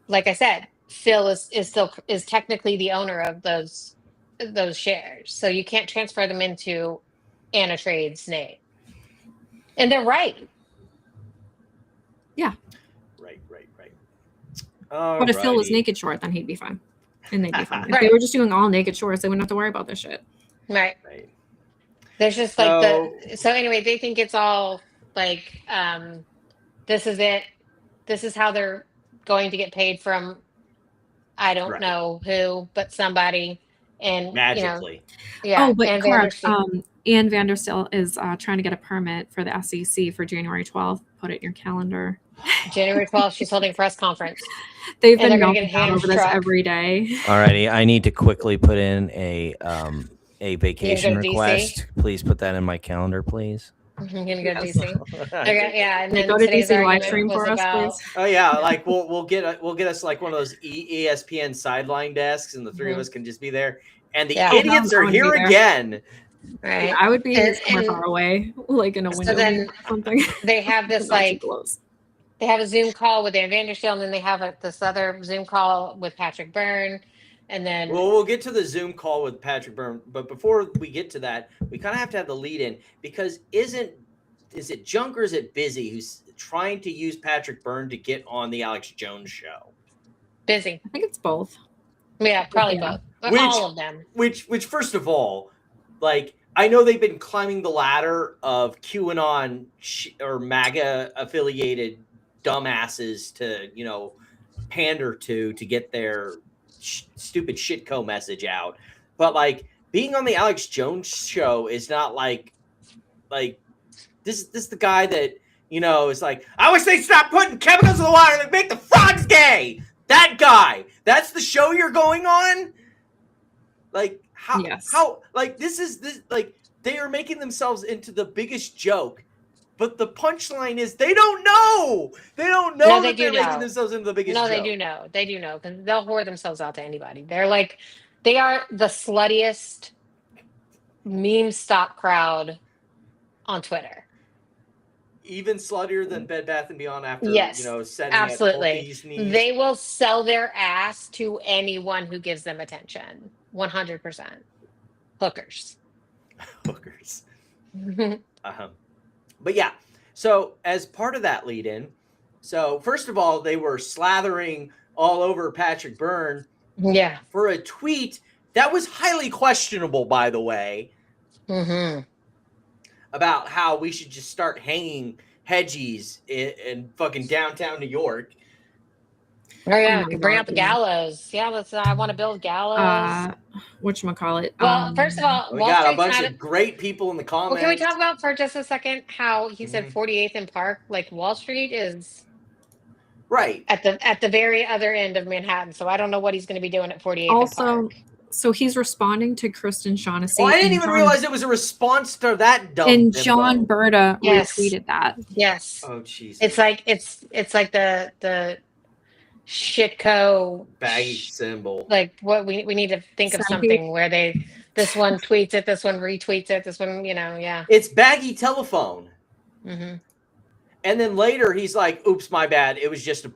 like I said, Phil is technically the owner of those shares. So you can't transfer them into Anna Trade's name. And they're right. Yeah. Right. But if Phil was Alrighty. naked short, then he'd be fine. And they'd be fine. If Right. they were just doing all naked shorts, they wouldn't have to worry about this shit. Right. There's just like so anyway, they think it's all like this is it. This is how they're going to get paid from I don't know who, but somebody. And magically. Yeah. Oh, but and correct. Vandersteel. Ann Vandersteel is trying to get a permit for the SEC for January 12th. Put it in your calendar. January 12th, she's holding a press conference. They've And been they're gonna melting get down Ham's over this truck. every day. Alrighty, I need to quickly put in a vacation to DC? request. Please put that in my calendar, please. I'm gonna go to DC. Okay, yeah, and Can you then go to today's DC live argument stream was for us, about please? Oh yeah, like we'll get us like one of those ESPN sideline desks, and the three of Mhm. us can just be there. And the Yeah. idiots I are would be here there. again. right. Yeah, I would be And- somewhere and far away, like in a window then or something. they have this Not too like close. they have a Zoom call with Ann Vandersteel, and then they have this other Zoom call with Patrick Byrne, and then Well, we'll get to the Zoom call with Patrick Byrne, but before we get to that, we kind of have to have the lead in because is it Junk or is it Busy who's trying to use Patrick Byrne to get on the Alex Jones show? Busy. I think it's both. Yeah, probably Yeah. both. But all of them. Which first of all, like I know they've been climbing the ladder of QAnon or MAGA affiliated dumbasses to pander to get their stupid shitco message out, but like being on the Alex Jones show is not like this is the guy that is like, I wish they'd stop putting chemicals in the water that make the frogs gay. That guy. That's the show you're going on. Like how like this like they are making themselves into the biggest joke, but the punchline is they don't know. They don't know that they're making themselves into the biggest joke. No, they do know. They do know because they'll whore themselves out to anybody. They are the sluttiest meme stock crowd on Twitter. Even sluttier than Bed Bath & Beyond after setting absolutely. At Pulte's knees. They will sell their ass to anyone who gives them attention. 100%. Hookers. But yeah, so as part of that lead in, so first of all, they were slathering all over Patrick Byrne for a tweet that was highly questionable, by the way, about how we should just start hanging hedgies in fucking downtown New York. Oh yeah, bring out the gallows. Yeah, I want to build gallows. Whatchamacallit? Well, first of all, We Wall got a Street's bunch of great people in the comments. Well, can we talk about for just a second how he said 48th and Park? Like Wall Street is right at the very other end of Manhattan. So I don't know what he's going to be doing at 48th Also, and Park. so he's responding to Kristen Shaughnessy. Oh, I didn't even realize it was a response to that dumb. And info. John Berta Yes. retweeted that. Yes. Oh jeez. It's like like the shitco baggy symbol. Like what we need to think of something where this one tweets it, this one retweets it, this one, yeah. It's baggy telephone. Mm-hmm. And then later he's like, "Oops, my bad. It was just a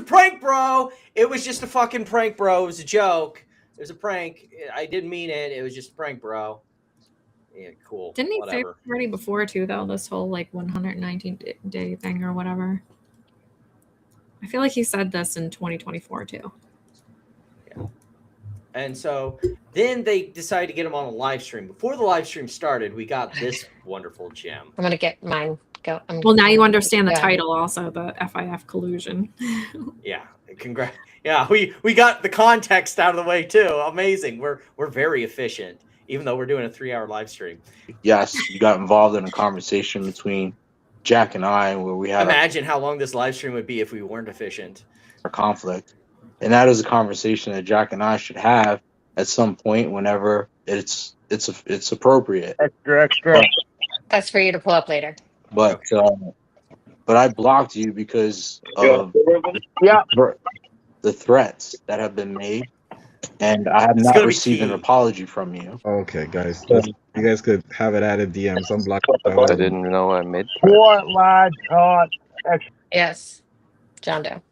prank, bro. It was just a fucking prank, bro. It was a joke. It was a prank. I didn't mean it. It was just a prank, bro." Yeah, cool. Didn't he say Whatever. it already before too, though? This whole like 119 day thing or whatever. I feel like he said this in 2024 too. Yeah. And so then they decided to get him on a live stream. Before the live stream started, we got this wonderful gem. I'm gonna get mine Go. Well, now you understand the title also, the FIF collusion. Yeah, congrats. Yeah, we got the context out of the way too. Amazing. We're very efficient, even though we're doing a 3-hour live stream. Yes, you got involved in a conversation between Jack and I where we had Imagine how long this live stream would be if we weren't efficient. our conflict, and that is a conversation that Jack and I should have at some point whenever it's appropriate. Extra. That's for you to pull up later. But I blocked you because of the threats that have been made, and I have not received an apology from you. Okay, guys, you guys could have it added DMs. I'm blocking. I didn't know I made. What lad? Yes, John Doe.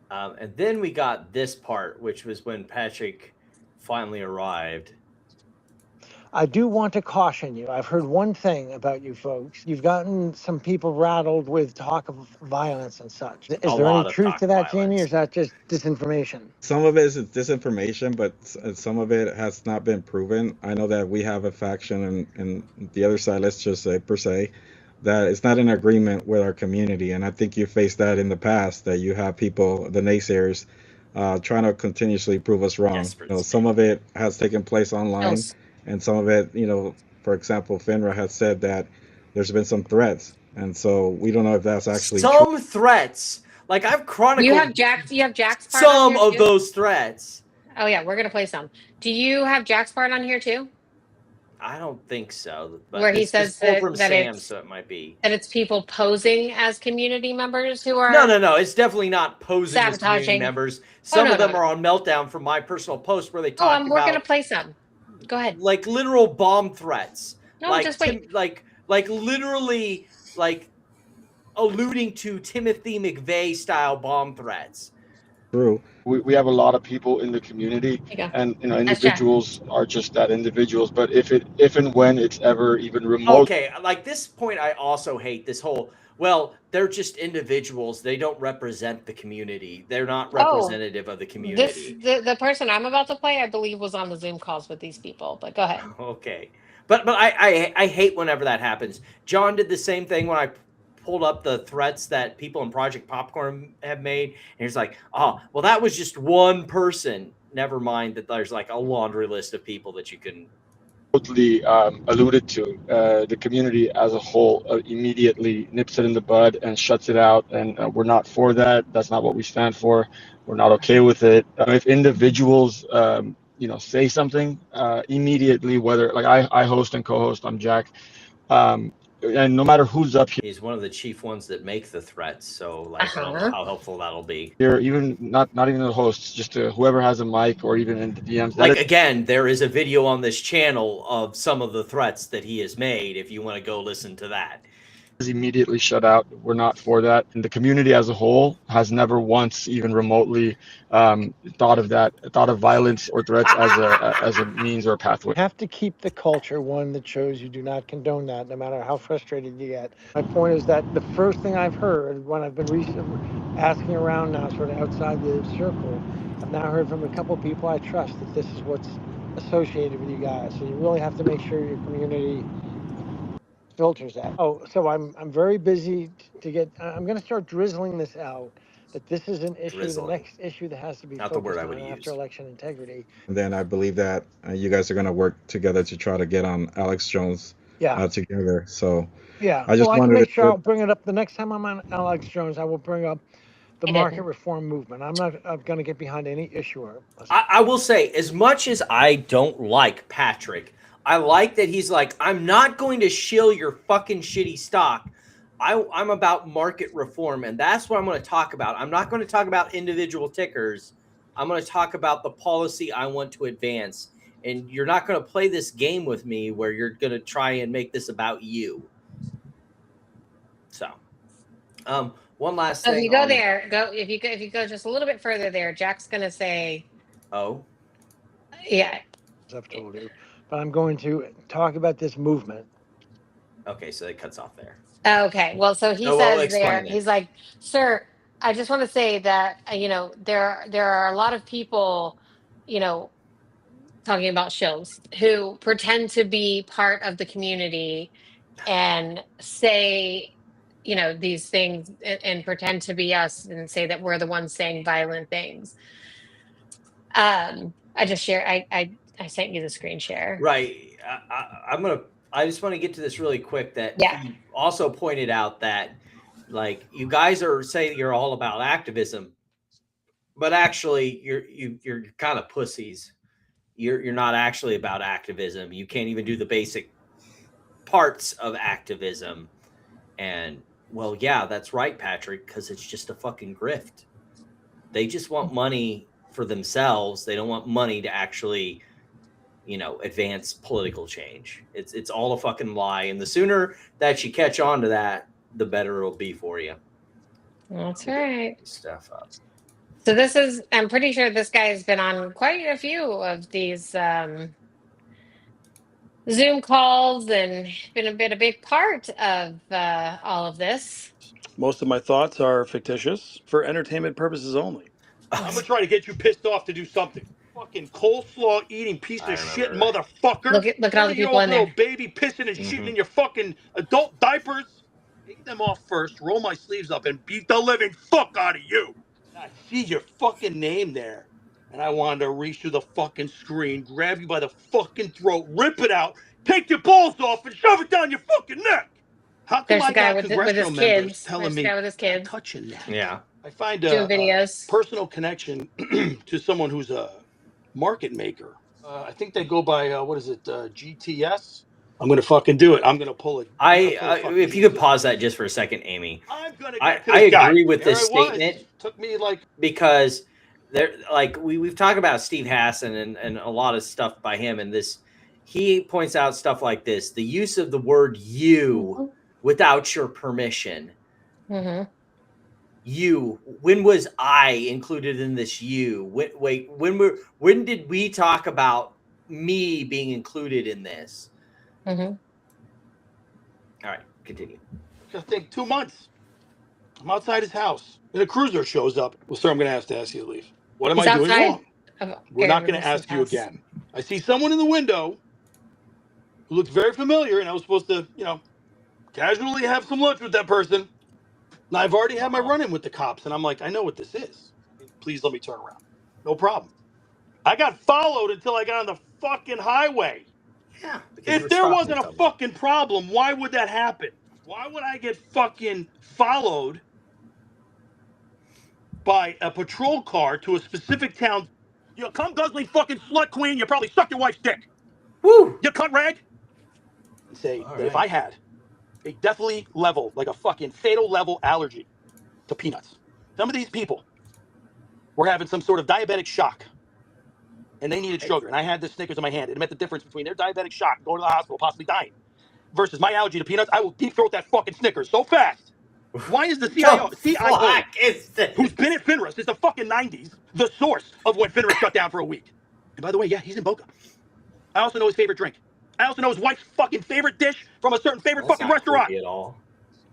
And then we got this part, which was when Patrick finally arrived. I do want to caution you. I've heard one thing about you folks. You've gotten some people rattled with talk of violence and such. Is there any truth to that, Jamie, or is that just disinformation? Some of it is disinformation, but some of it has not been proven. I know that we have a faction and the other side, let's just say, per se, that it's not in agreement with our community. And I think you faced that in the past, that you have people, the naysayers, trying to continuously prove us wrong. Some of it has taken place online. And some of it, for example, FINRA has said that there's been some threats. And so we don't know if that's actually some threats. Like I've chronicled. You have Jack's part some on here of too? those threats. Oh yeah, we're gonna play some. Do you have Jack's part on here too? I don't think so. But Where he says from that Sam, it's, so it might be. That it's people posing as community members who are No. It's definitely not posing as community sabotaging members. Some of them are on Meltdown from my personal post where they talk we're about. gonna play some. Go ahead. Like literal bomb threats. No, like just wait. Like literally alluding to Timothy McVeigh style bomb threats. True. We have a lot of people in the community, and individuals are just that, individuals. But if and when it's ever even remote, Okay, like this point, I also hate this whole. Well, they're just individuals. They don't represent the community. They're not representative of the community. The person I'm about to play, I believe, was on the Zoom calls with these people. But go ahead. Okay, but I hate whenever that happens. John did the same thing when I pulled up the threats that people in Project Popcorn have made, and he's like, "Oh, well, that was just one person. Never mind that there's like a laundry list of people that you can." totally alluded to, the community as a whole immediately nips it in the bud and shuts it out, and we're not for that. That's not what we stand for. We're not okay with it. If individuals say something immediately, whether like I host and co-host, I'm Jack, and no matter who's up here, He's one of the chief ones that make the threats, so like I don't know how helpful that'll be. even not even the hosts, just whoever has a mic or even in the DMs. Like again, there is a video on this channel of some of the threats that he has made. If you want to go listen to that. Is immediately shut out. We're not for that. And the community as a whole has never once even remotely thought of violence or threats as a means or a pathway. You have to keep the culture one that shows you do not condone that, no matter how frustrated you get. My point is that the first thing I've heard when I've been asking around now, sort of outside the circle, I've now heard from a couple of people I trust that this is what's associated with you guys. So you really have to make sure your community filters that. So I'm very busy to get. I'm going to start drizzling this out. That this is an issue. Drizzling. The next issue that has to be Not the word focused I would on use. after election integrity. And then I believe that you guys are going to work together to try to get on Alex Jones together. So Yeah. I just I can wanted make to. sure I'll bring it up the next time I'm on Alex Jones. I will bring up the market reform movement. I'm not going to get behind any issuer. I will say, as much as I don't like Patrick, I like that he's like, I'm not going to shill your fucking shitty stock. I'm about market reform, and that's what I'm going to talk about. I'm not going to talk about individual tickers. I'm going to talk about the policy I want to advance. And you're not going to play this game with me where you're going to try and make this about you. So, one last So thing. if you go there, if you go just a little bit further there, Jack's gonna say, "Oh, yeah." I've told you, but I'm going to talk about this movement. Okay, so it cuts off there. Okay, well, so he No, well, says explain there, it. he's like, sir, I just want to say that there are a lot of people, talking about shills who pretend to be part of the community and say, you know, these things and pretend to be us and say that we're the ones saying violent things. I just share. I sent you the screen share. Right. I just want to get to this really quick. That he also pointed out that, like, you guys are saying you're all about activism, but actually you're kind of pussies. You're not actually about activism. You can't even do the basic parts of activism. And well, yeah, that's right, Patrick, because it's just a fucking grift. They just want money for themselves. They don't want money to actually, you know, advance political change. It's all a fucking lie. And the sooner that you catch on to that, the better it'll be for you. That's right. Stuff up. So this is, I'm pretty sure this guy has been on quite a few of these Zoom calls and been a big part of all of this. Most of my thoughts are fictitious for entertainment purposes only. I'm gonna try to get you pissed off to do something. Fucking coleslaw eating piece of shit motherfucker. Look at all the people in little there. baby pissing and shitting in your fucking adult diapers. Take them off first, roll my sleeves up, and beat the living fuck out of you. I see your fucking name there, and I wanted to reach through the fucking screen, grab you by the fucking throat, rip it out, take your balls off, and shove it down your fucking neck. How come There's I the guy got with congressional his members kids. telling There's me the guy with his kids. touching that? Yeah. I find Doing a videos. personal connection to someone who's a market maker. I think they go by what is it, GTS? I'm gonna fucking do it. I'm gonna pull it. If you could pause that just for a second, Amy. I this guy. agree with There this I was. statement. Took me like because there, like we've talked about Steve Hassan and a lot of stuff by him, and this he points out stuff like this: the use of the word "you" without your permission. Mm-hmm. You. When was I included in this? You. When did we talk about me being included in this? Mm-hmm. All right, continue. I think 2 months. I'm outside his house, and a cruiser shows up. Well, sir, I'm gonna have to ask you to leave. What am He's I doing outside wrong? of We're not Aaron gonna Lewis's ask you house. again. I see someone in the window who looks very familiar, and I was supposed to, you know, casually have some lunch with that person. Now I've already had my run-in with the cops, and I'm like, I know what this is. Please let me turn around. No problem. I got followed until I got on the fucking highway. Yeah. If there wasn't a fucking problem, why would that happen? Why would I get fucking followed by a patrol car to a specific town? You come guzzling fucking slut queen, you probably sucked your wife's dick. Woo! You cunt rag? And say that if I had a deathly level, like a fucking fatal level allergy to peanuts, some of these people were having some sort of diabetic shock. And they needed sugar. And I had this Snickers in my hand. It meant the difference between their diabetic shock, going to the hospital, possibly dying, versus my allergy to peanuts. I will deep throat that fucking Snickers so fast. Why is the CIO, who's been at FINRA since the fucking 90s, the source of when FINRA shut down for a week? And by the way, yeah, he's in Boca. I also know his favorite drink. I also know his wife's fucking favorite dish from a certain favorite fucking restaurant. At all.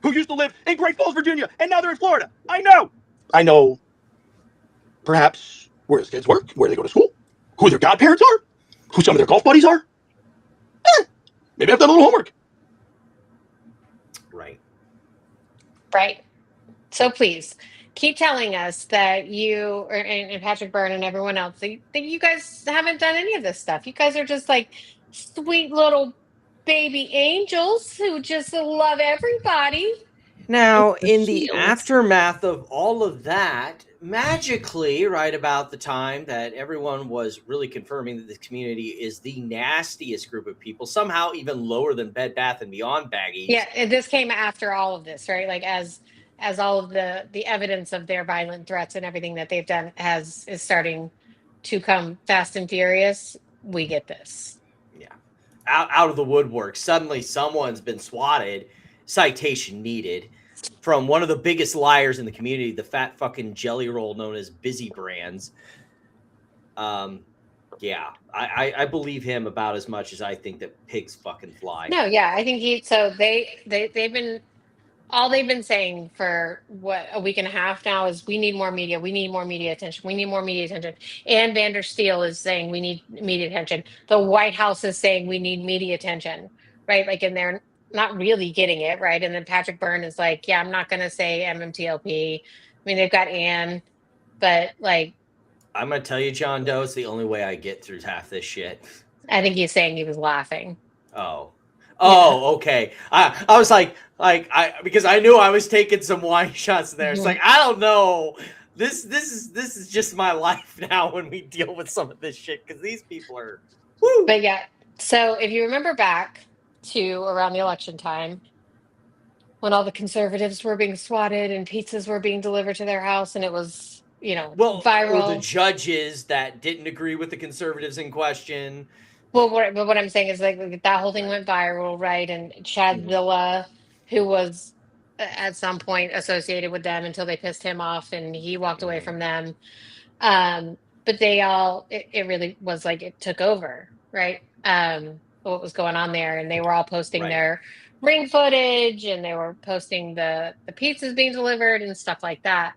Who used to live in Great Falls, Virginia, and now they're in Florida. I know. Perhaps where his kids work, where they go to school, who their godparents are, who some of their golf buddies are. Maybe I've done a little homework. Right. Right. So please keep telling us that you and Patrick Byrne and everyone else that you guys haven't done any of this stuff. You guys are just like sweet little baby angels who just love everybody. Now, in the aftermath of all of that, magically, right about the time that everyone was really confirming that this community is the nastiest group of people, somehow even lower than Bed Bath & Beyond baggies. Yeah, and this came after all of this, right? Like as all of the evidence of their violent threats and everything that they've done is starting to come fast and furious, we get this. Yeah. Out of the woodwork. Suddenly someone's been swatted, citation needed, from one of the biggest liars in the community, the fat fucking jelly roll known as Busy Brands. Yeah, I believe him about as much as I think that pigs fucking fly. No, yeah, I think they've been saying for what, a week and a half now is we need more media. We need more media attention. We need more media attention. Ann Vandersteel is saying we need media attention. The White House is saying we need media attention, right? Like, and not really getting it right. And then Patrick Byrne is like, yeah, I'm not going to say MMTLP. I mean, they've got Anne, but like, I'm gonna tell you, John Doe, it's the only way I get through half this shit. I think he's saying he was laughing. Oh, okay. I was like because I knew I was taking some wine shots there. It's like, I don't know. This is just my life now when we deal with some of this shit, because these people are. Woo. But yeah, so if you remember back to around the election time, when all the conservatives were being swatted and pizzas were being delivered to their house, and it was, viral. Or the judges that didn't agree with the conservatives in question. Well, what I'm saying is like that whole thing went viral, right? And Chad Zilla, who was at some point associated with them until they pissed him off and he walked away from them. But they all, it really was like it took over, right? What was going on there, and they were all posting their ring footage, and they were posting the pizzas being delivered and stuff like that.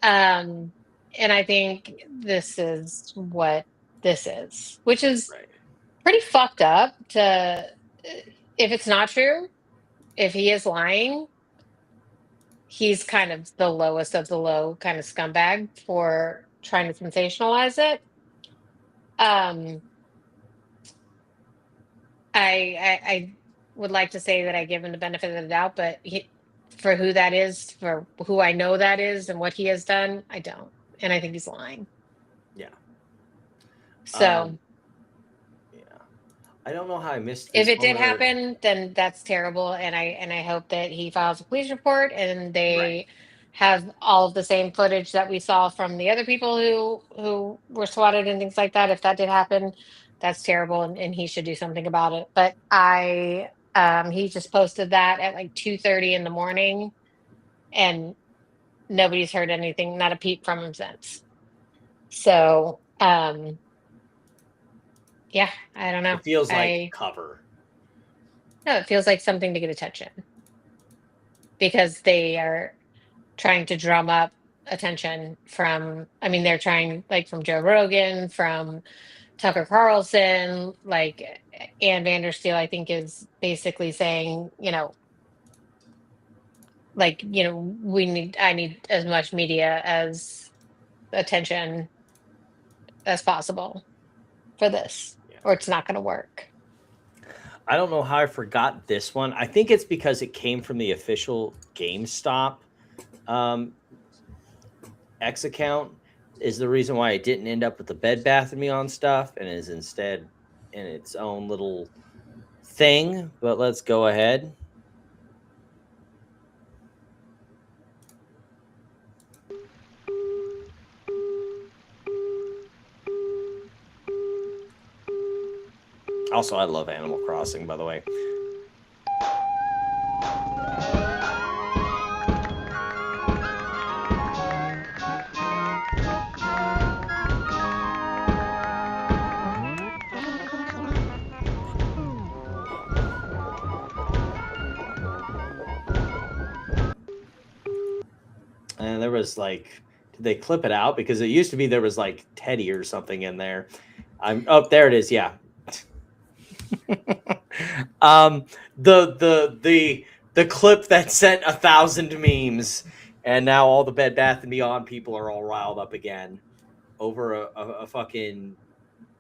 And I think this is what this is, which is pretty fucked up. To if it's not true, if he is lying, he's kind of the lowest of the low kind of scumbag for trying to sensationalize it. I would like to say that I give him the benefit of the doubt, but for who that is, for who I know that is, and what he has done, I don't, and I think he's lying. Yeah. So. I don't know how I missed this. If it did happen, then that's terrible, and I hope that he files a police report and they have all of the same footage that we saw from the other people who were swatted and things like that. If that did happen, that's terrible, and he should do something about it. But he just posted that at like 2:30 in the morning, and nobody's heard anything, not a peep from him since. So yeah, I don't know. It feels like cover. No, it feels like something to get attention, because they are trying to drum up attention from, they're trying, like, from Joe Rogan, from Tucker Carlson, like Ann Vandersteel, I think, is basically saying, I need as much media as attention as possible for this, or it's not going to work. I don't know how I forgot this one. I think it's because it came from the official GameStop X account is the reason why it didn't end up with the Bed Bath & Beyond stuff, and is instead in its own little thing. But let's go ahead. Also, I love Animal Crossing, by the way. And there was like, did they clip it out? Because it used to be there was like Teddy or something in there. There it is. Yeah. The clip that sent 1,000 memes, and now all the Bed Bath & Beyond people are all riled up again over a fucking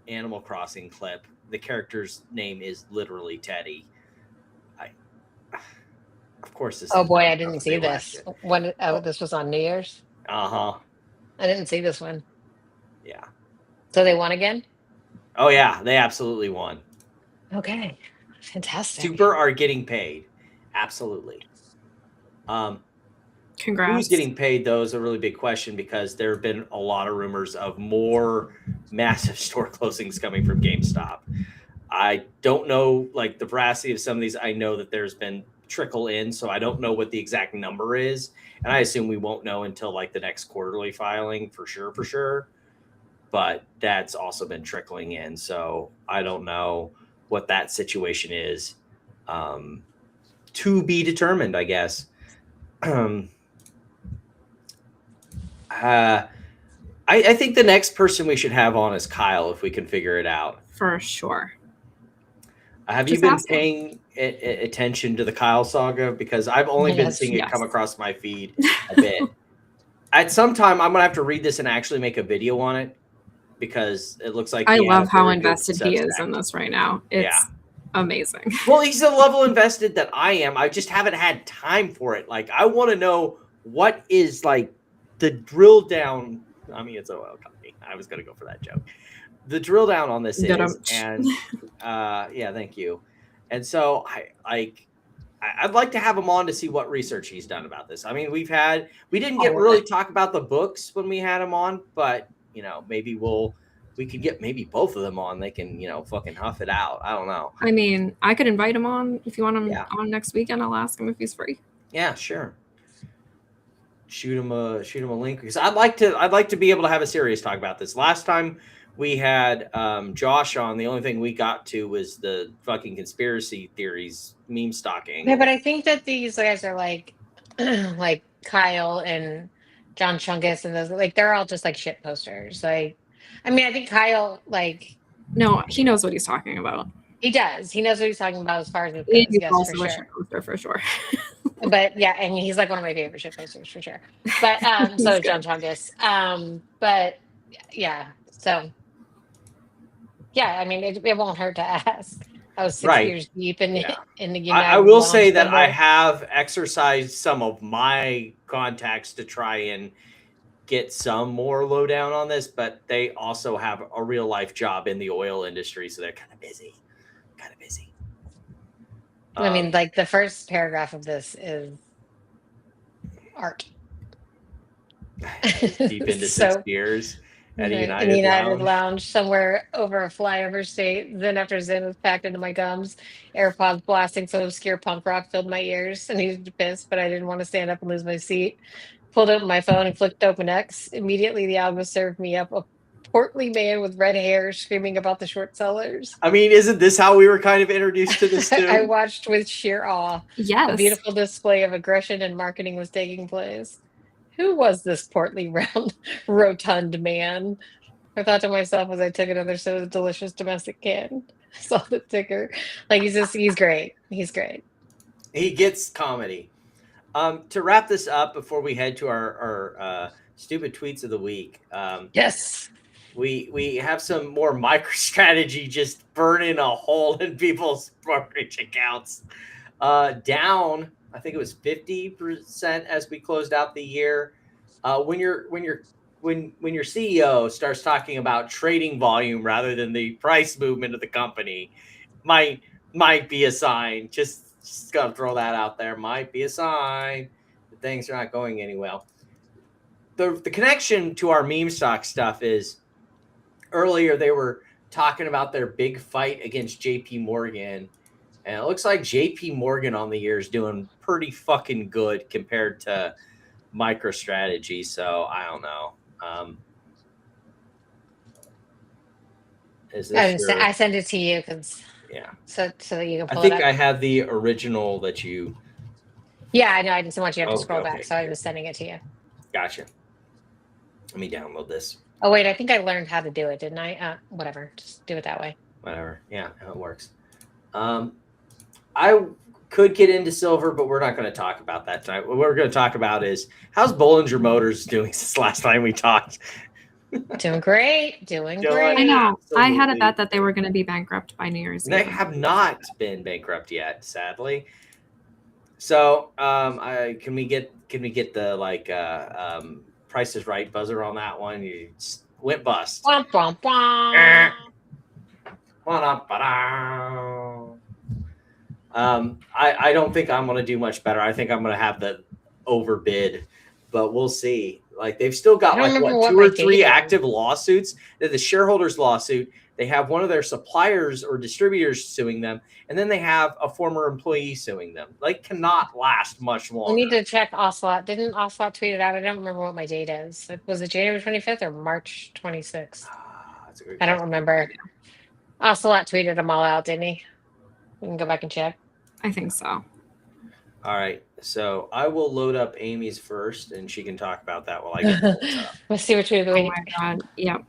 Animal Crossing clip. The character's name is literally Teddy. Of course, this. Oh boy, I didn't see this. When this was on New Year's. I didn't see this one. Yeah. So they won again? Oh yeah, they absolutely won. Okay, fantastic. Super are getting paid. Absolutely. Congrats. Who's getting paid, though, is a really big question, because there have been a lot of rumors of more massive store closings coming from GameStop. I don't know, like, the veracity of some of these. I know that there's been trickle in, so I don't know what the exact number is. And I assume we won't know until, like, the next quarterly filing for sure. But that's also been trickling in, so I don't know what that situation is. To be determined, I guess. I think the next person we should have on is Kyle, if we can figure it out. For sure. Have you been paying attention to the Kyle saga because I've only been seeing it come across my feed a bit. At some time, I'm gonna have to read this and actually make a video on it because it looks like I love how invested he is in this right now. It's amazing. Well, he's the level invested that I am. I just haven't had time for it. Like, I want to know what is like the drill down. I mean, it's a oil company. I was gonna go for that joke. The drill down on this is, and yeah, thank you. And so I'd like to have him on to see what research he's done about this. I mean, we didn't get really talk about the books when we had him on, but you know, maybe we could get maybe both of them on. They can, you know, fucking huff it out. I don't know. I mean, I could invite him on if you want him on next weekend. I'll ask him if he's free. Yeah, sure. Shoot him a link because I'd like to be able to have a serious talk about this. Last time we had Josh on, the only thing we got to was the fucking conspiracy theories, meme stalking. Yeah, but I think that these guys are like like Kyle and John Chungus and those, like, they're all just like shit posters. Like, I mean, I think Kyle, like, no, he knows what he's talking about. He does. He knows what he's talking about as far as it goes. Yes, also for a sure. shit poster for sure. But yeah, and he's like one of my favorite shit posters for sure. But so is John Chungus. But yeah, so yeah, I mean, it won't hurt to ask. I was 6 years deep in the United. I will say that I have exercised some of my contacts to try and get some more lowdown on this, but they also have a real life job in the oil industry, so they're kind of busy. I mean, like, the first paragraph of this is art. Deep into 6 years at in the United Lounge somewhere over a flyover state. Then after Zen was packed into my gums, AirPods blasting some obscure punk rock filled my ears. I needed to piss, but I didn't want to stand up and lose my seat. Pulled open my phone and flicked open X. Immediately, the album served me up a portly man with red hair screaming about the short sellers. I mean, isn't this how we were kind of introduced to this too? I watched with sheer awe. Yes. A beautiful display of aggression and marketing was taking place. Who was this portly, round, rotund man? I thought to myself as I took another sip of the delicious domestic can. I saw the ticker. Like, he's great. He's great. He gets comedy. To wrap this up before we head to our stupid tweets of the week. Yes. We have some more MicroStrategy just burning a hole in people's brokerage accounts. Down, I think it was 50% as we closed out the year. When your CEO starts talking about trading volume rather than the price movement of the company, might be a sign. Just gotta throw that out there. Might be a sign that things are not going any well. The connection to our meme stock stuff is earlier they were talking about their big fight against JP Morgan. And it looks like JP Morgan on the year is doing pretty fucking good compared to MicroStrategy. So I don't know. I send it to you because so that you can pull it up. I have the original that you. Yeah, I know. I just want you to have to scroll back, so I was sending it to you. Gotcha. Let me download this. Oh wait, I think I learned how to do it, didn't I? Whatever, just do it that way. Whatever. Yeah, it works. I could get into silver, but we're not going to talk about that tonight. What we're going to talk about is how's Bollinger Motors doing since last time we talked. Doing great. Doing great. I know. Absolutely. I had a bet that they were going to be bankrupt by New Year's Eve. They have not been bankrupt yet, sadly. So, can we get the Price is Right buzzer on that one? You just went bust. I don't think I'm going to do much better. I think I'm going to have the overbid, but we'll see. Like, they've still got like 2 or 3 active lawsuits. The shareholders lawsuit. They have one of their suppliers or distributors suing them, and then they have a former employee suing them. Like, cannot last much longer. We need to check Ocelot. Didn't Ocelot tweet it out? I don't remember what my date is. Was it January 25th or March 26th? I don't remember. Ocelot tweeted them all out, didn't he? We can go back and check. I think so. All right. So I will load up Amy's first, and she can talk about that while I get pulled up. Let's see what you're doing. Oh my God. Yep.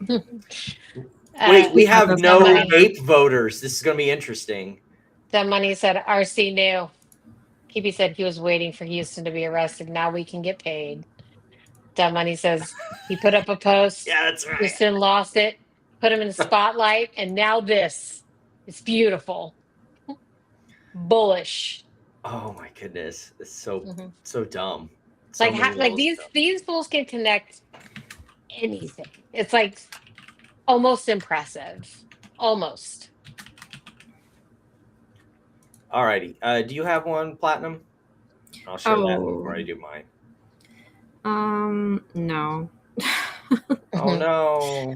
Wait, we have no ape voters. This is going to be interesting. That money said RC knew. PB said he was waiting for Houston to be arrested. Now we can get paid. That money says he put up a post. Yeah, that's right. Houston lost it, put him in the spotlight, and now this. It's beautiful. Bullish. Oh my goodness. It's so Mhm. so dumb. So Like many levels of dumb. these fools can connect anything. It's like almost impressive. Almost. Alrighty. Do you have one, Platinum? I'll share that before I do mine. No. Oh no.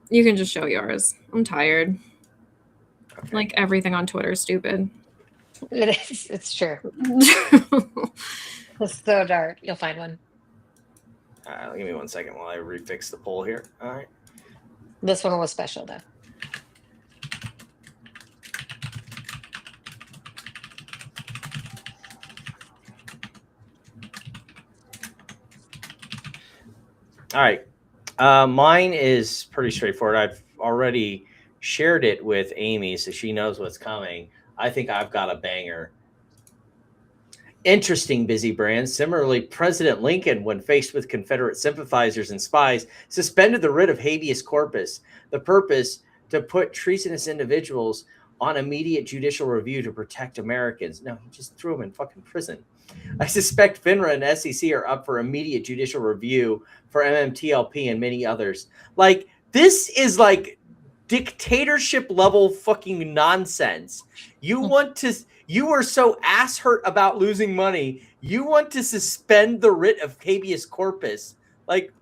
You can just show yours. I'm tired. Okay. Like everything on Twitter is stupid. It is. It's true. It's so dark. You'll find one. Give me 1 second while I refix the poll here. All right. This one was special though. All right. Mine is pretty straightforward. I've already shared it with Amy, so she knows what's coming. I think I've got a banger. Interesting, Busy Brand. Similarly, President Lincoln, when faced with Confederate sympathizers and spies, suspended the writ of habeas corpus. The purpose, to put treasonous individuals on immediate judicial review to protect Americans. No, he just threw them in fucking prison. I suspect FINRA and SEC are up for immediate judicial review for MMTLP and many others. Like, this is like dictatorship level fucking nonsense. You are so ass hurt about losing money. You want to suspend the writ of habeas corpus. Like,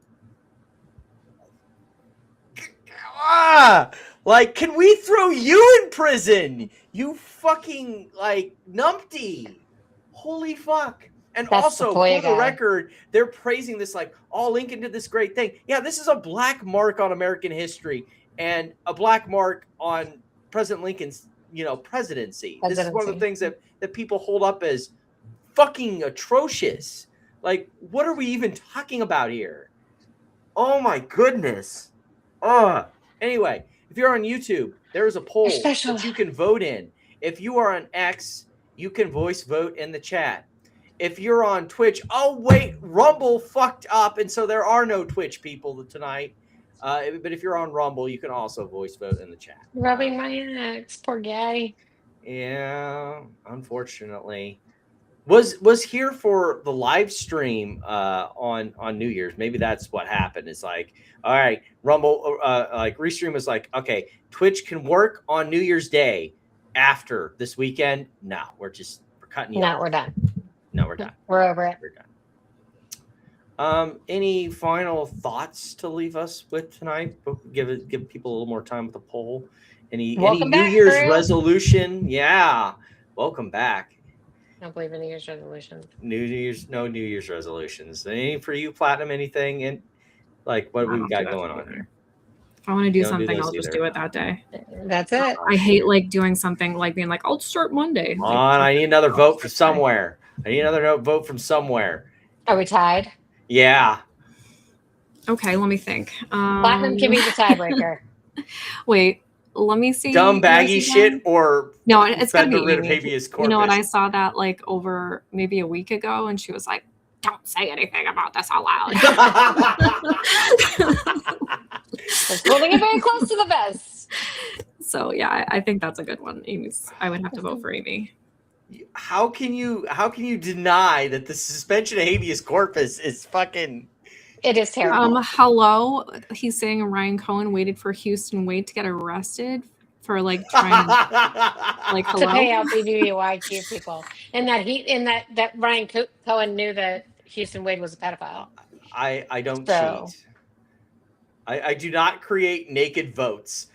can we throw you in prison? You fucking, like, numpty. Holy fuck. And That's also, the FOIA for the guy. record, they're praising this like, oh, Lincoln did this great thing. Yeah, this is a black mark on American history and a black mark on President Lincoln's, presidency. This is one of the things that people hold up as fucking atrocious. Like, what are we even talking about here? Oh my goodness. Anyway, if you're on YouTube, there is a poll that you can vote in. If you are on X, you can voice vote in the chat. If you're on Twitch, oh wait, Rumble fucked up, and so there are no Twitch people tonight. But if you're on Rumble, you can also voice vote in the chat. Rubbing my ex, poor guy. Yeah, unfortunately. Was here for the live stream on New Year's. Maybe that's what happened. It's like, all right, Rumble, like Restream was like, okay, Twitch can work on New Year's Day after this weekend. No, we're cutting you off. No, we're done. No, we're done. We're over it. We're done. Any final thoughts to leave us with tonight? Give people a little more time with the poll. Any New Year's resolution? Yeah, welcome back. I don't believe in New Year's resolutions. No New Year's resolutions. Any for you, Platinum? Anything? And like, what we got going on here? If I want to do something, I'll just do it that day. That's it. I hate like doing something like being like, I'll start Monday. Come on, I need another vote from somewhere. Vote from somewhere. Are we tied? Yeah. Okay, let me think. Platinum can be the tiebreaker. Wait, let me see. Dumb baggy shit or no, it's gonna be rid of habeas corpus. You know what? I saw that like over maybe a week ago, and she was like, "Don't say anything about this out loud." Just holding it very close to the vest. So yeah, I think that's a good one. I would have to vote for Amy. How can you deny that the suspension of habeas corpus is fucking? It is terrible. Hello, he's saying Ryan Cohen waited for Houston Wade to get arrested for like trying like to pay out BBYQ people, and that Ryan Cohen knew that Houston Wade was a pedophile. I don't cheat. I do not create naked votes.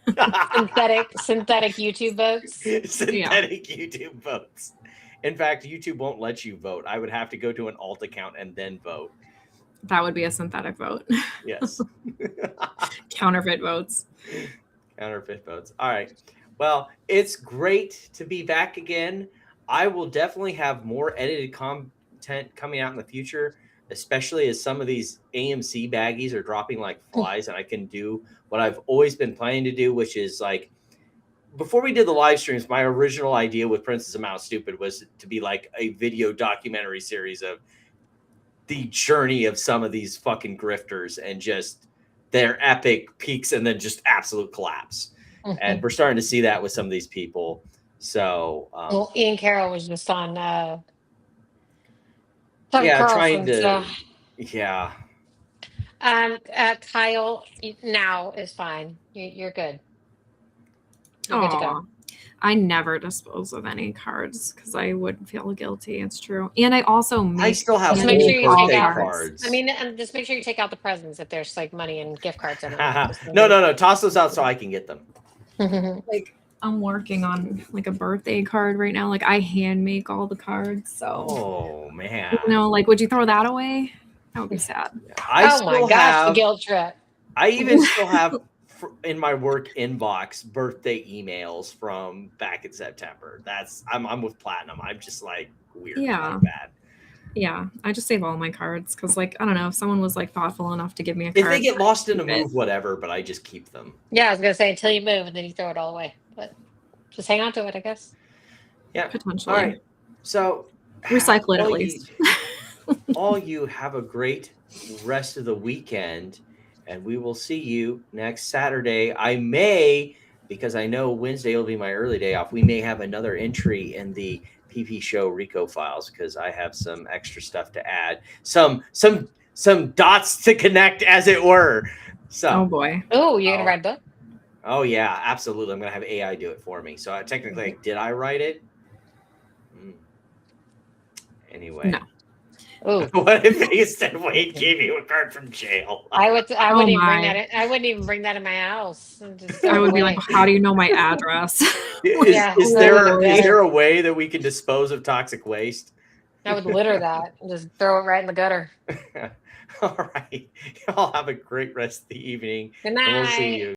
synthetic YouTube votes. YouTube votes. In fact, YouTube won't let you vote. I would have to go to an alt account and then vote. That would be a synthetic vote. Yes. Counterfeit votes. Counterfeit votes. All right. Well, it's great to be back again. I will definitely have more edited content coming out in the future, especially as some of these AMC baggies are dropping like flies, and I can do what I've always been planning to do, which is like before we did the live streams, my original idea with Princess Amount Stupid was to be like a video documentary series of the journey of some of these fucking grifters and just their epic peaks and then just absolute collapse. And we're starting to see that with some of these people. So, well, Ian Carroll was just on trying Carlson's, to, yeah. Kyle now is fine. You're good. You're good to go. I never dispose of any cards because I would feel guilty. It's true. And I also still have just make sure you take out cards. I mean, and just make sure you take out the presents if there's like money and gift cards in it. No. Toss those out so I can get them. Like I'm working on like a birthday card right now. Like I hand make all the cards. So oh man. Like would you throw that away? That would be sad. Oh my gosh, the guilt trip. I even still have in my work inbox birthday emails from back in September. I'm with Platinum. I'm just like weird. Yeah. Like that. Yeah. I just save all my cards because like I don't know if someone was like thoughtful enough to give me a if card. they get lost in a move, whatever, but I just keep them. Yeah, I was gonna say until you move and then you throw it all away. But just hang on to it, I guess. Yeah. Potentially. All right. So recycle it at least. All you have a great rest of the weekend. And we will see you next Saturday. I may, because I know Wednesday will be my early day off, we may have another entry in the PP Show Rico files because I have some extra stuff to add. Some dots to connect, as it were. So, oh boy. Oh, you're gonna write a book? Oh yeah, absolutely. I'm gonna have AI do it for me. So technically, did I write it? Anyway. No. Ooh. What if instead Wade gave you a card from jail? I wouldn't even bring that in. I wouldn't even bring that in my house. I would be like, how do you know my address? Is there a way that we can dispose of toxic waste? I would litter that and just throw it right in the gutter. All right. Y'all have a great rest of the evening. Good night. And we'll see you.